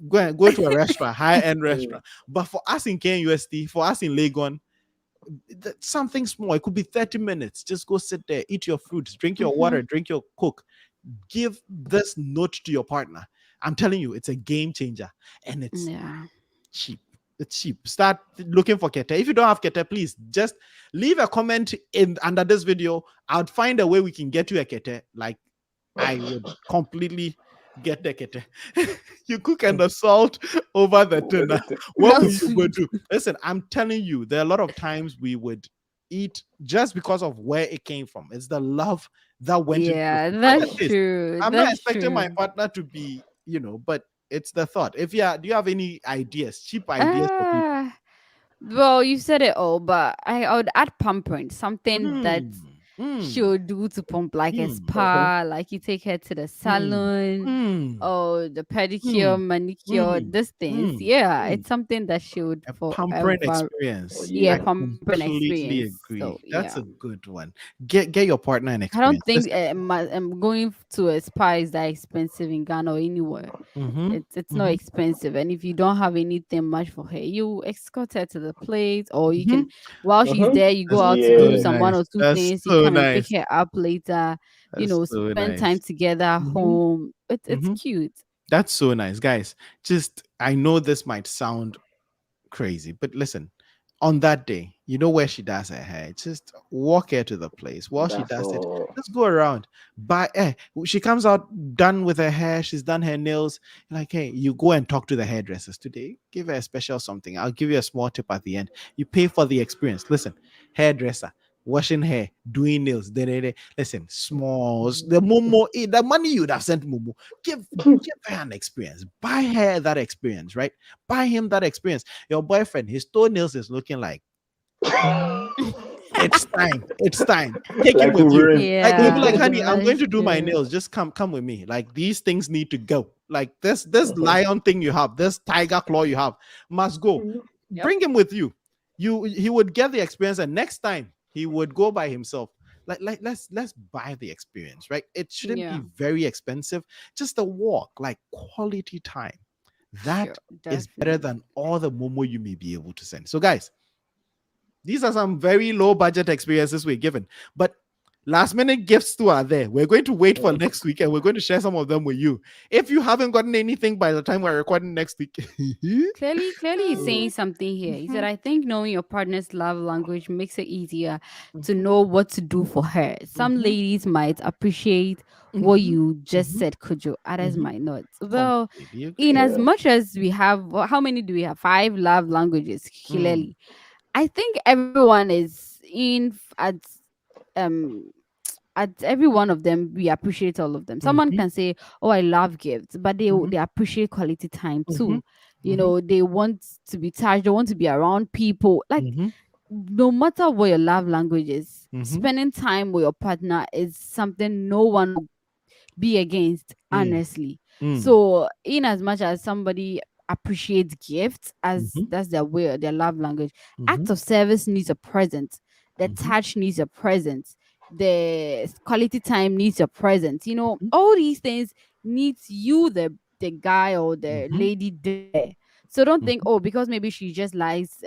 [SPEAKER 1] Go to a restaurant, high-end restaurant. But for us in KNUST, for us in Legon, something small. It could be 30 minutes. Just go sit there, eat your fruits, drink your water, drink your Coke. Give this note to your partner. I'm telling you, it's a game changer. And it's cheap. It's cheap. Start looking for kete. If you don't have kete, please just leave a comment in under this video. I'll find a way we can get you a kete. Like I would completely get the kete. You cook and the salt over the tuna. What will you go do? Listen, I'm telling you, there are a lot of times we would eat just because of where it came from. It's the love that went into it.
[SPEAKER 2] That's true.
[SPEAKER 1] I'm not
[SPEAKER 2] That's
[SPEAKER 1] expecting my
[SPEAKER 2] true.
[SPEAKER 1] partner to be, but it's the thought. Do you have any ideas, cheap ideas for people?
[SPEAKER 2] Well, you said it all, but I would add pampering, something that she
[SPEAKER 1] Mm,
[SPEAKER 2] would do to pump, like a
[SPEAKER 1] mm,
[SPEAKER 2] spa, like you take her to the
[SPEAKER 1] mm,
[SPEAKER 2] salon
[SPEAKER 1] mm,
[SPEAKER 2] or the pedicure,
[SPEAKER 1] mm,
[SPEAKER 2] manicure,
[SPEAKER 1] mm,
[SPEAKER 2] these things.
[SPEAKER 1] mm,
[SPEAKER 2] Yeah,
[SPEAKER 1] mm.
[SPEAKER 2] it's something that she would
[SPEAKER 1] A pampering
[SPEAKER 2] forever,
[SPEAKER 1] experience.
[SPEAKER 2] yeah,
[SPEAKER 1] I
[SPEAKER 2] pampering
[SPEAKER 1] completely
[SPEAKER 2] experience. So
[SPEAKER 1] agree. That's
[SPEAKER 2] yeah.
[SPEAKER 1] a good one. Get your partner an
[SPEAKER 2] I don't
[SPEAKER 1] experience.
[SPEAKER 2] think
[SPEAKER 1] Listen.
[SPEAKER 2] going to a spa is that expensive in Ghana or anywhere.
[SPEAKER 1] Mm-hmm,
[SPEAKER 2] It's not
[SPEAKER 1] mm-hmm,
[SPEAKER 2] expensive, and if you don't have anything much for her, you escort her to the place, or you
[SPEAKER 1] mm-hmm.
[SPEAKER 2] can, while she's there, you go
[SPEAKER 1] That's
[SPEAKER 2] out to do
[SPEAKER 1] so
[SPEAKER 3] Yeah.
[SPEAKER 2] some one
[SPEAKER 1] nice.
[SPEAKER 2] or two
[SPEAKER 1] That's
[SPEAKER 2] things. You
[SPEAKER 1] so
[SPEAKER 2] come and pick
[SPEAKER 1] nice.
[SPEAKER 2] her up later.
[SPEAKER 1] That's so
[SPEAKER 2] Spend time
[SPEAKER 1] nice.
[SPEAKER 2] together at
[SPEAKER 1] Mm-hmm,
[SPEAKER 2] home. It's
[SPEAKER 1] mm-hmm.
[SPEAKER 2] cute.
[SPEAKER 1] That's so nice, guys. Just I know this might sound crazy, but listen, on that day, you know where she does her hair. Just walk her to the place. While she
[SPEAKER 3] That's
[SPEAKER 1] does it,
[SPEAKER 3] all.
[SPEAKER 1] just go around. She comes out done with her hair. She's done her nails. You're like, hey, you go and talk to the hairdressers today. Give her a special something. I'll give you a small tip at the end. You pay for the experience. Listen, hairdresser, washing hair, doing nails. Listen, smalls. The money you'd have sent Momo. Give her an experience. Buy her that experience, right? Buy him that experience. Your boyfriend, his toenails is looking like it's time. It's time. Take him
[SPEAKER 3] Like
[SPEAKER 1] with you.
[SPEAKER 3] rain.
[SPEAKER 1] Like he'll be like,
[SPEAKER 2] Yeah,
[SPEAKER 1] honey, I'm going
[SPEAKER 2] that's
[SPEAKER 1] to do my
[SPEAKER 2] true.
[SPEAKER 1] nails. Just come with me. Like these things need to go. Like this lion thing you have, this tiger claw you have, must go.
[SPEAKER 2] Yep.
[SPEAKER 1] Bring him with you. He would get the experience, and next time he would go by himself. Let's buy the experience, right? It shouldn't be
[SPEAKER 2] Yeah,
[SPEAKER 1] very expensive. Just a walk, like quality time.
[SPEAKER 2] sure,
[SPEAKER 1] That is better
[SPEAKER 2] definitely.
[SPEAKER 1] than all the momo you may be able to send. So, guys, these are some very low budget experiences we're given, but last minute gifts too are there. We're going to wait for next week and we're going to share some of them with you. If you haven't gotten anything by the time we're recording next week,
[SPEAKER 2] Clearly, he's saying something here. He said,
[SPEAKER 1] Mhm,
[SPEAKER 2] I think knowing your partner's love language makes it easier to
[SPEAKER 1] mhm,
[SPEAKER 2] know what to do for her. Some
[SPEAKER 1] mhm,
[SPEAKER 2] ladies might appreciate what
[SPEAKER 1] mhm,
[SPEAKER 2] you just
[SPEAKER 1] mhm,
[SPEAKER 2] said, Kojo. Others
[SPEAKER 1] mhm.
[SPEAKER 2] might not. Well,
[SPEAKER 1] Completely
[SPEAKER 2] in
[SPEAKER 1] agree.
[SPEAKER 2] as
[SPEAKER 3] Yeah.
[SPEAKER 2] much as we have, how many do we have? Five love languages,
[SPEAKER 1] Mm,
[SPEAKER 2] clearly. I think everyone is um at every one of them we appreciate all of them. Someone
[SPEAKER 1] mhm,
[SPEAKER 2] can say, oh, I love gifts, but
[SPEAKER 1] mhm,
[SPEAKER 2] they appreciate quality time
[SPEAKER 1] mhm,
[SPEAKER 2] too.
[SPEAKER 1] mhm,
[SPEAKER 2] They want to be touched, they want to be around people. Like,
[SPEAKER 1] mhm,
[SPEAKER 2] no matter what your love language is,
[SPEAKER 1] mhm.
[SPEAKER 2] spending time with your partner is something no one will be against.
[SPEAKER 1] Mm,
[SPEAKER 2] honestly.
[SPEAKER 1] mm,
[SPEAKER 2] So in as much as somebody appreciates gifts as
[SPEAKER 1] mhm,
[SPEAKER 2] that's their way, their love language,
[SPEAKER 1] mhm,
[SPEAKER 2] act of service needs a present, the
[SPEAKER 1] mhm,
[SPEAKER 2] touch needs a present, the quality time needs a present.
[SPEAKER 1] mhm,
[SPEAKER 2] All these things needs you, the guy or the
[SPEAKER 1] mhm,
[SPEAKER 2] lady there. So don't think,
[SPEAKER 1] mhm,
[SPEAKER 2] oh, because maybe she just likes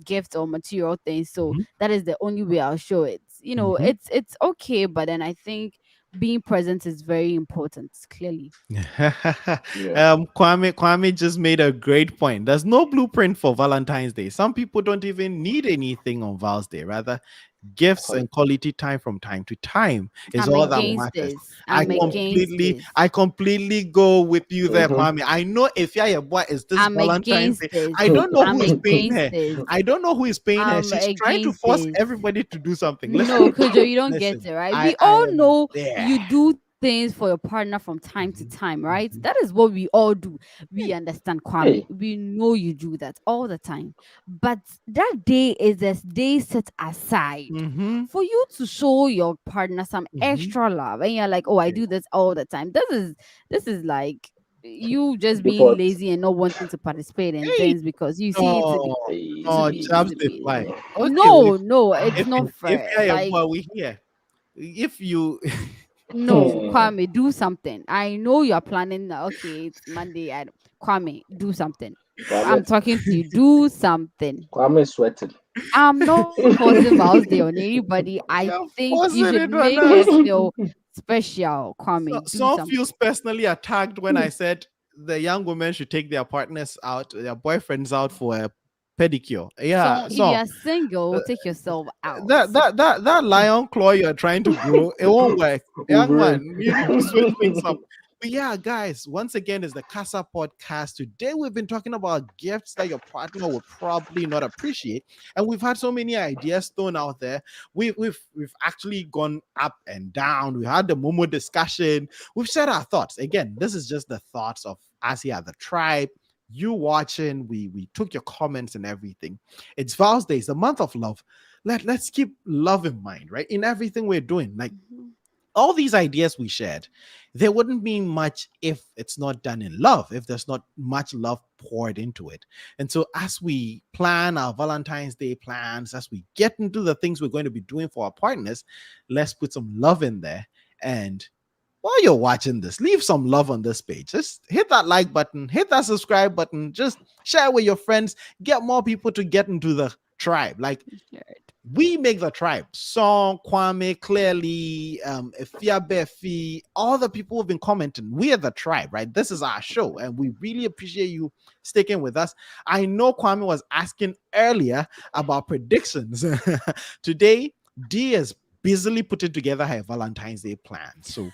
[SPEAKER 2] gifts or material things, so
[SPEAKER 1] mhm,
[SPEAKER 2] that is the only way I'll show it.
[SPEAKER 1] mhm.
[SPEAKER 2] It's okay, but then I think being present is very important, clearly.
[SPEAKER 3] Yeah.
[SPEAKER 1] Kwame just made a great point. There's no blueprint for Valentine's Day. Some people don't even need anything on Val's Day. Rather, gifts and quality time from time to time is
[SPEAKER 2] I'm
[SPEAKER 1] all that
[SPEAKER 3] Exactly.
[SPEAKER 2] against
[SPEAKER 1] matters.
[SPEAKER 2] this.
[SPEAKER 1] I
[SPEAKER 2] I'm
[SPEAKER 3] Yeah.
[SPEAKER 2] against
[SPEAKER 1] completely,
[SPEAKER 2] this.
[SPEAKER 1] I completely go with you there,
[SPEAKER 3] Mm-hmm.
[SPEAKER 1] Kwame. I know if you're boy is this
[SPEAKER 2] I'm
[SPEAKER 1] Valentine's
[SPEAKER 2] against
[SPEAKER 1] Day.
[SPEAKER 2] this.
[SPEAKER 1] I don't know
[SPEAKER 2] I'm
[SPEAKER 1] who is paying
[SPEAKER 2] against
[SPEAKER 1] her.
[SPEAKER 2] this.
[SPEAKER 1] I don't know who is paying her.
[SPEAKER 2] I'm
[SPEAKER 1] She's trying to
[SPEAKER 2] against
[SPEAKER 1] force
[SPEAKER 2] this.
[SPEAKER 1] everybody to do something.
[SPEAKER 2] No,
[SPEAKER 1] Listen,
[SPEAKER 2] Kojo, you don't get
[SPEAKER 1] listen.
[SPEAKER 2] it, right?
[SPEAKER 1] I
[SPEAKER 2] We
[SPEAKER 1] I
[SPEAKER 2] all
[SPEAKER 1] am
[SPEAKER 2] know
[SPEAKER 1] there.
[SPEAKER 2] you do things for your partner from time to
[SPEAKER 1] Mhm,
[SPEAKER 2] time, right?
[SPEAKER 1] mhm.
[SPEAKER 2] That is what we all do. We
[SPEAKER 1] Hey.
[SPEAKER 2] understand, Kwame.
[SPEAKER 3] Hey.
[SPEAKER 2] We know you do that all the time. But that day is a day set aside
[SPEAKER 1] Mhm,
[SPEAKER 2] for you to show your partner some
[SPEAKER 1] mhm.
[SPEAKER 2] extra love. And you're like, oh, I
[SPEAKER 1] Yeah.
[SPEAKER 2] do this all the time. This is like you just being
[SPEAKER 3] Default.
[SPEAKER 2] lazy and not wanting to participate in
[SPEAKER 1] Hey.
[SPEAKER 2] things because you see it
[SPEAKER 1] No,
[SPEAKER 2] to
[SPEAKER 1] no,
[SPEAKER 2] be
[SPEAKER 1] Jobs
[SPEAKER 2] to
[SPEAKER 1] they
[SPEAKER 2] be
[SPEAKER 1] fly. Okay,
[SPEAKER 2] no, no, it's not
[SPEAKER 1] if
[SPEAKER 2] fair.
[SPEAKER 1] you're a
[SPEAKER 2] Like,
[SPEAKER 1] boy, we here. If you
[SPEAKER 2] no,
[SPEAKER 3] Hmm.
[SPEAKER 2] Kwame, do something. I know you're planning. Okay, it's Monday. Kwame, do something.
[SPEAKER 3] Kwame,
[SPEAKER 2] I'm talking to you. Do something.
[SPEAKER 3] Kwame is sweating.
[SPEAKER 2] I'm not forcing Val's Day on anybody. I
[SPEAKER 1] you're
[SPEAKER 2] think you
[SPEAKER 1] forcing
[SPEAKER 2] should
[SPEAKER 1] it on
[SPEAKER 2] make her
[SPEAKER 1] us,
[SPEAKER 2] feel special.
[SPEAKER 1] so,
[SPEAKER 2] Kwame, do
[SPEAKER 1] some feels
[SPEAKER 2] something.
[SPEAKER 1] personally attacked when I said the young women should take their partners out, their boyfriends out for a pedicure. Yeah,
[SPEAKER 2] So if
[SPEAKER 1] so
[SPEAKER 2] you're single, take yourself out.
[SPEAKER 1] that lion claw you're trying to grow, it won't work. Young man,
[SPEAKER 3] Wolverine.
[SPEAKER 1] you need to switch things up. But yeah, guys, once again, is the Casa podcast. Today we've been talking about gifts that your partner will probably not appreciate. And we've had so many ideas thrown out there. We've actually gone up and down. We had the Momo discussion. We've said our thoughts. Again, this is just the thoughts of us here at the tribe. You watching, we took your comments and everything. It's Val's Day, it's the month of love. Let's keep love in mind, right? In everything we're doing. Like
[SPEAKER 2] Mhm.
[SPEAKER 1] all these ideas we shared, there wouldn't mean much if it's not done in love, if there's not much love poured into it. And so, as we plan our Valentine's Day plans, as we get into the things we're going to be doing for our partners, let's put some love in there. And while you're watching this, leave some love on this page. Just hit that like button, hit that subscribe button, just share with your friends, get more people to get into the tribe. Like
[SPEAKER 2] Right.
[SPEAKER 1] we make the tribe. Song, Kwame, clearly, Efia Befi, all the people who've been commenting. We are the tribe, right? This is our show, and we really appreciate you sticking with us. I know Kwame was asking earlier about predictions. Today, D is busily putting together her Valentine's Day plan. So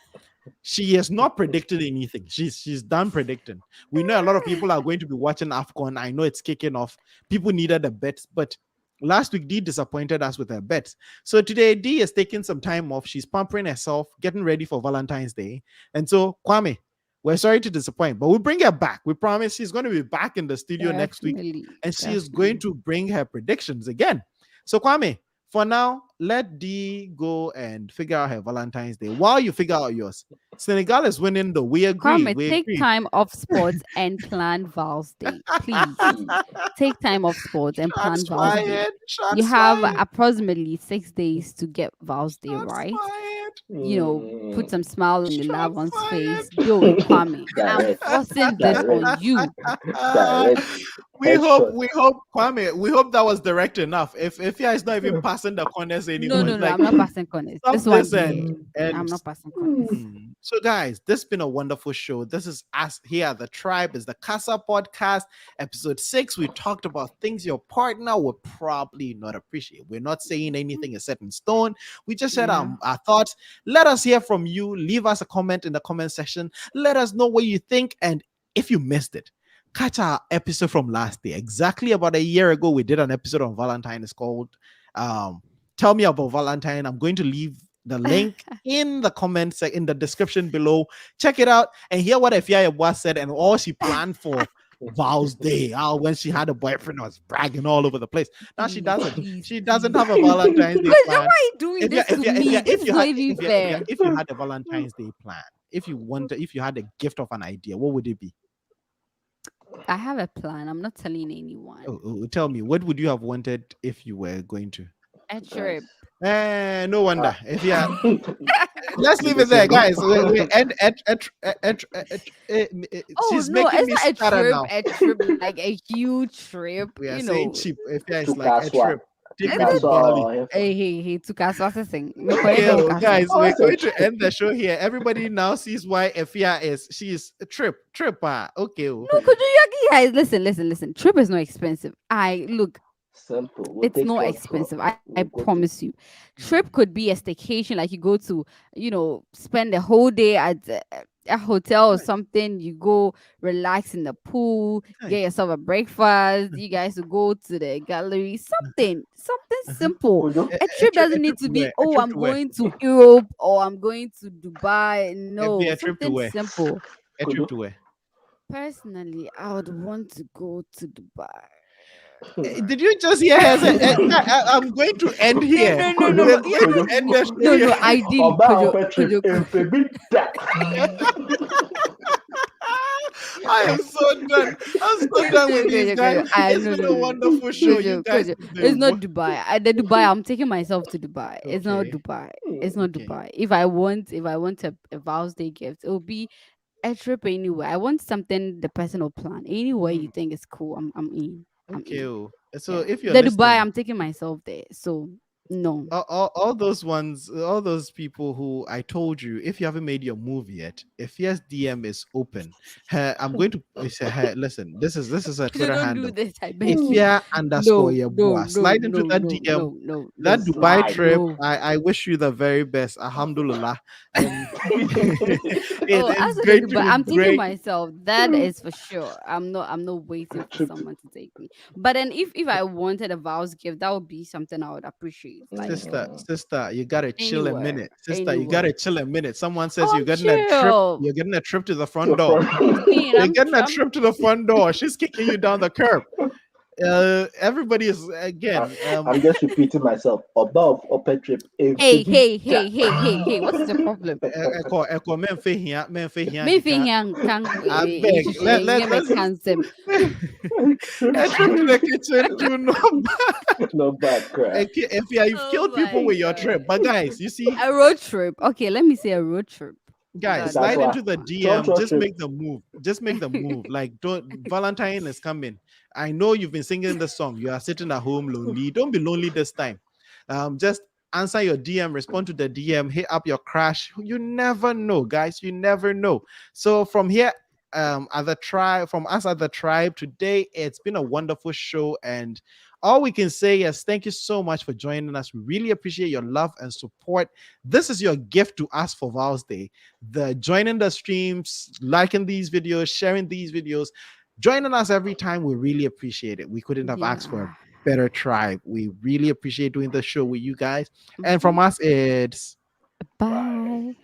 [SPEAKER 1] she has not predicted anything. She's done predicting. We know a lot of people are going to be watching AFCON. I know it's kicking off. People needed a bet, but last week D disappointed us with her bets. So today D is taking some time off. She's pampering herself, getting ready for Valentine's Day. And so Kwame, we're sorry to disappoint, but we'll bring her back. We promise she's going to be back in the studio next week,
[SPEAKER 2] Definitely.
[SPEAKER 1] and she is going
[SPEAKER 2] Definitely.
[SPEAKER 1] to bring her predictions again. So Kwame, for now, let D go and figure out her Valentine's Day. While you figure out yours, Senegal is winning though. We agree.
[SPEAKER 2] Kwame,
[SPEAKER 1] We
[SPEAKER 2] take
[SPEAKER 1] agree.
[SPEAKER 2] time off sports and plan Val's Day. Please.
[SPEAKER 3] Hey.
[SPEAKER 2] Take time off sports and plan
[SPEAKER 1] Shots
[SPEAKER 2] Val's Day.
[SPEAKER 1] fired.
[SPEAKER 2] You
[SPEAKER 1] Shots
[SPEAKER 2] have
[SPEAKER 1] fired.
[SPEAKER 2] approximately 6 days to get Val's Day
[SPEAKER 1] Shots
[SPEAKER 2] right.
[SPEAKER 1] fired.
[SPEAKER 2] Put
[SPEAKER 3] Hmm.
[SPEAKER 2] some smile on the loved
[SPEAKER 1] Shots
[SPEAKER 2] one's
[SPEAKER 1] fired.
[SPEAKER 2] face. Do it, Kwame. I'm
[SPEAKER 3] Direct.
[SPEAKER 2] forcing this
[SPEAKER 3] Direct.
[SPEAKER 2] on you.
[SPEAKER 3] Direct.
[SPEAKER 1] we hope,
[SPEAKER 3] Headshot.
[SPEAKER 1] we hope, Kwame, we hope that was direct enough. If yeah, it's not even passing the corners
[SPEAKER 2] No,
[SPEAKER 1] anymore.
[SPEAKER 2] no,
[SPEAKER 1] It's
[SPEAKER 2] no.
[SPEAKER 1] like
[SPEAKER 2] I'm not passing corners.
[SPEAKER 1] stop
[SPEAKER 2] This one
[SPEAKER 1] this
[SPEAKER 2] there.
[SPEAKER 1] and
[SPEAKER 2] I'm not passing corners.
[SPEAKER 1] So, guys, this has been a wonderful show. This is us here at the Tribe. Is the Casa podcast, episode 6. We talked about things your partner would probably not appreciate. We're not saying anything is set in stone. We just said
[SPEAKER 2] Yeah.
[SPEAKER 1] our thoughts. Let us hear from you. Leave us a comment in the comment section. Let us know what you think. And if you missed it, catch our episode from last day. Exactly about a year ago, we did an episode on Valentine. It's called um, Tell Me About Valentine. I'm going to leave the link in the comments in the description below. Check it out and hear what Efia Yabwa said and all she planned for Val's Day. When she had a boyfriend, was bragging all over the place. Now she
[SPEAKER 2] Please,
[SPEAKER 1] doesn't.
[SPEAKER 2] please,
[SPEAKER 1] She doesn't
[SPEAKER 2] please.
[SPEAKER 1] have a Valentine's Day
[SPEAKER 2] Because why
[SPEAKER 1] plan.
[SPEAKER 2] are you doing this to me? This is not even fair.
[SPEAKER 1] If you had a Valentine's Day plan, if you had a gift of an idea, what would it be?
[SPEAKER 2] I have a plan. I'm not telling anyone.
[SPEAKER 1] Tell me, what would you have wanted if you were going to?
[SPEAKER 2] A
[SPEAKER 3] Guys.
[SPEAKER 2] trip.
[SPEAKER 1] No wonder. If you let's
[SPEAKER 3] You
[SPEAKER 1] leave
[SPEAKER 3] the
[SPEAKER 1] it there,
[SPEAKER 3] same.
[SPEAKER 1] guys. We end
[SPEAKER 2] Oh
[SPEAKER 1] she's
[SPEAKER 2] no,
[SPEAKER 1] making
[SPEAKER 2] it's
[SPEAKER 1] me
[SPEAKER 2] not a
[SPEAKER 1] stutter
[SPEAKER 2] trip.
[SPEAKER 1] now.
[SPEAKER 2] A trip like a huge trip.
[SPEAKER 1] We are
[SPEAKER 2] You
[SPEAKER 1] saying
[SPEAKER 2] know.
[SPEAKER 1] cheap. If yeah,
[SPEAKER 3] To
[SPEAKER 1] it's like a
[SPEAKER 3] Kaswa.
[SPEAKER 1] trip.
[SPEAKER 3] To
[SPEAKER 1] Take
[SPEAKER 2] Is
[SPEAKER 1] me to
[SPEAKER 2] it?
[SPEAKER 1] Bali.
[SPEAKER 3] Kaswa.
[SPEAKER 2] Hey, to Kasa thing. Me koye
[SPEAKER 1] Okay,
[SPEAKER 2] de wo
[SPEAKER 1] oh,
[SPEAKER 2] Kasa.
[SPEAKER 1] guys,
[SPEAKER 3] Oh,
[SPEAKER 1] we're
[SPEAKER 3] that's a
[SPEAKER 1] going to
[SPEAKER 3] trip.
[SPEAKER 1] end the show here. Everybody now sees why Efia is. She is a trip. Okay. Oh.
[SPEAKER 2] No, could you guys listen. Trip is not expensive. I look,
[SPEAKER 3] Simple. We'll
[SPEAKER 2] it's
[SPEAKER 3] take
[SPEAKER 2] not
[SPEAKER 3] transport.
[SPEAKER 2] expensive. I
[SPEAKER 3] We'll go to.
[SPEAKER 2] promise you. Trip could be a staycation, like you go to, spend the whole day at a hotel or
[SPEAKER 1] Guys,
[SPEAKER 2] something. You go relax in the pool,
[SPEAKER 1] guys.
[SPEAKER 2] get yourself a breakfast. You guys will go to the gallery. Something
[SPEAKER 1] Uh-huh.
[SPEAKER 2] simple.
[SPEAKER 3] Kojo.
[SPEAKER 2] A trip
[SPEAKER 1] A
[SPEAKER 2] doesn't
[SPEAKER 1] trip
[SPEAKER 2] need
[SPEAKER 1] to
[SPEAKER 2] to be,
[SPEAKER 1] where? A
[SPEAKER 2] oh,
[SPEAKER 1] trip
[SPEAKER 2] I'm
[SPEAKER 1] to where?
[SPEAKER 2] going to Europe or I'm going to Dubai. No,
[SPEAKER 1] Efia, a trip to
[SPEAKER 2] something
[SPEAKER 1] where?
[SPEAKER 2] simple.
[SPEAKER 1] A trip
[SPEAKER 3] Kojo.
[SPEAKER 1] to where?
[SPEAKER 2] Personally, I would want to go to Dubai.
[SPEAKER 1] Did you just hear her say, I'm going to end
[SPEAKER 2] No,
[SPEAKER 1] here.
[SPEAKER 2] no, no, no,
[SPEAKER 1] We're
[SPEAKER 2] no.
[SPEAKER 1] going
[SPEAKER 2] You're
[SPEAKER 1] to
[SPEAKER 3] Kojo.
[SPEAKER 2] not
[SPEAKER 1] end
[SPEAKER 2] me.
[SPEAKER 1] the show
[SPEAKER 2] No,
[SPEAKER 1] here.
[SPEAKER 2] no, ideally,
[SPEAKER 3] Oba
[SPEAKER 2] Kojo,
[SPEAKER 3] Ope trip.
[SPEAKER 2] Kojo,
[SPEAKER 3] Infebita.
[SPEAKER 1] I am so done. I'm so done with these guys.
[SPEAKER 2] Kojo. I
[SPEAKER 1] It's
[SPEAKER 2] no,
[SPEAKER 1] been
[SPEAKER 2] no,
[SPEAKER 1] a
[SPEAKER 2] no, no.
[SPEAKER 1] wonderful show. You guys
[SPEAKER 2] Kojo.
[SPEAKER 1] have
[SPEAKER 2] It's not
[SPEAKER 1] been
[SPEAKER 2] Dubai. The Dubai, I'm taking myself to Dubai. It's not
[SPEAKER 1] okay.
[SPEAKER 2] Dubai. It's not
[SPEAKER 1] Okay.
[SPEAKER 2] Dubai. If I want a Val's Day gift, it will be a trip anywhere. I want something the person will plan. Anywhere you
[SPEAKER 1] Mm,
[SPEAKER 2] think is cool, I'm in. I'm
[SPEAKER 1] okay.
[SPEAKER 2] in.
[SPEAKER 1] Oh. So
[SPEAKER 2] Yeah.
[SPEAKER 1] if you're
[SPEAKER 2] The Dubai,
[SPEAKER 1] listening,
[SPEAKER 2] I'm taking myself there. So no.
[SPEAKER 1] all those ones, all those people who I told you, if you haven't made your move yet, if yes, DM is open. I'm going to say, listen, this is a
[SPEAKER 2] Kojo,
[SPEAKER 1] Twitter
[SPEAKER 2] don't do
[SPEAKER 1] handle.
[SPEAKER 2] this, I beg
[SPEAKER 1] If
[SPEAKER 2] you.
[SPEAKER 1] yeah underscore
[SPEAKER 2] No,
[SPEAKER 1] your
[SPEAKER 2] no,
[SPEAKER 1] boy,
[SPEAKER 2] no,
[SPEAKER 1] slide into
[SPEAKER 2] no,
[SPEAKER 1] that
[SPEAKER 2] no,
[SPEAKER 1] DM.
[SPEAKER 2] no, no,
[SPEAKER 1] That
[SPEAKER 2] no, no,
[SPEAKER 1] Dubai
[SPEAKER 3] Slide.
[SPEAKER 1] trip,
[SPEAKER 2] no.
[SPEAKER 1] I wish you the very best. Alhamdulillah. Um,
[SPEAKER 2] Oh,
[SPEAKER 1] it's
[SPEAKER 2] as for the
[SPEAKER 1] going to
[SPEAKER 2] Dubai,
[SPEAKER 1] be
[SPEAKER 2] I'm taking
[SPEAKER 1] great.
[SPEAKER 2] myself. That is for sure. I'm not waiting for
[SPEAKER 3] Trip.
[SPEAKER 2] someone to take me. But then if I wanted a vows gift, that would be something I would appreciate. Like
[SPEAKER 1] Sister, you gotta chill a
[SPEAKER 2] anywhere,
[SPEAKER 1] minute. Sister, you
[SPEAKER 2] anywhere.
[SPEAKER 1] gotta chill a minute. Someone
[SPEAKER 2] Oh,
[SPEAKER 1] says you're
[SPEAKER 2] I'm
[SPEAKER 1] getting a trip.
[SPEAKER 2] chill.
[SPEAKER 1] You're getting a trip to the front
[SPEAKER 3] To
[SPEAKER 1] door.
[SPEAKER 3] front.
[SPEAKER 2] See,
[SPEAKER 1] You're
[SPEAKER 2] I'm,
[SPEAKER 1] getting a
[SPEAKER 2] I'm
[SPEAKER 1] trip to the front door. She's kicking you down the curb. Everybody is again.
[SPEAKER 3] I'm just repeating myself. Above upper trip. Infebita.
[SPEAKER 2] hey. What is the problem?
[SPEAKER 1] Echo men fe here, men fe here
[SPEAKER 2] Me
[SPEAKER 1] kika.
[SPEAKER 2] think can
[SPEAKER 1] I beg. Let's a trip to the kitchen. Do not.
[SPEAKER 3] Not bad cry.
[SPEAKER 1] If you've
[SPEAKER 2] Oh
[SPEAKER 1] killed people
[SPEAKER 2] my
[SPEAKER 1] with your
[SPEAKER 2] god.
[SPEAKER 1] trip, but guys, you see,
[SPEAKER 2] A road trip. Okay, let me say a road trip.
[SPEAKER 1] guys,
[SPEAKER 2] That's
[SPEAKER 3] That's
[SPEAKER 1] slide
[SPEAKER 3] why.
[SPEAKER 1] into the
[SPEAKER 3] Trump
[SPEAKER 1] DM.
[SPEAKER 3] trust
[SPEAKER 1] Just
[SPEAKER 3] trip.
[SPEAKER 1] make the move. Just make the move. Like, don't. Valentine is coming. I know you've been singing the song. You are sitting at home lonely. Don't be lonely this time. Just answer your DM. Respond to the DM. Hit up your crush. You never know, guys. You never know. So from here. At the tribe from us at the tribe today, it's been a wonderful show, and all we can say is thank you so much for joining us. We really appreciate your love and support. This is your gift to us for Val's Day. The joining the streams, liking these videos, sharing these videos, joining us every time. We really appreciate it. We couldn't have asked for a
[SPEAKER 2] Yeah.
[SPEAKER 1] better tribe. We really appreciate doing the show with you guys. And
[SPEAKER 2] Mhm.
[SPEAKER 1] from us, it's
[SPEAKER 3] Bye.
[SPEAKER 2] Bye.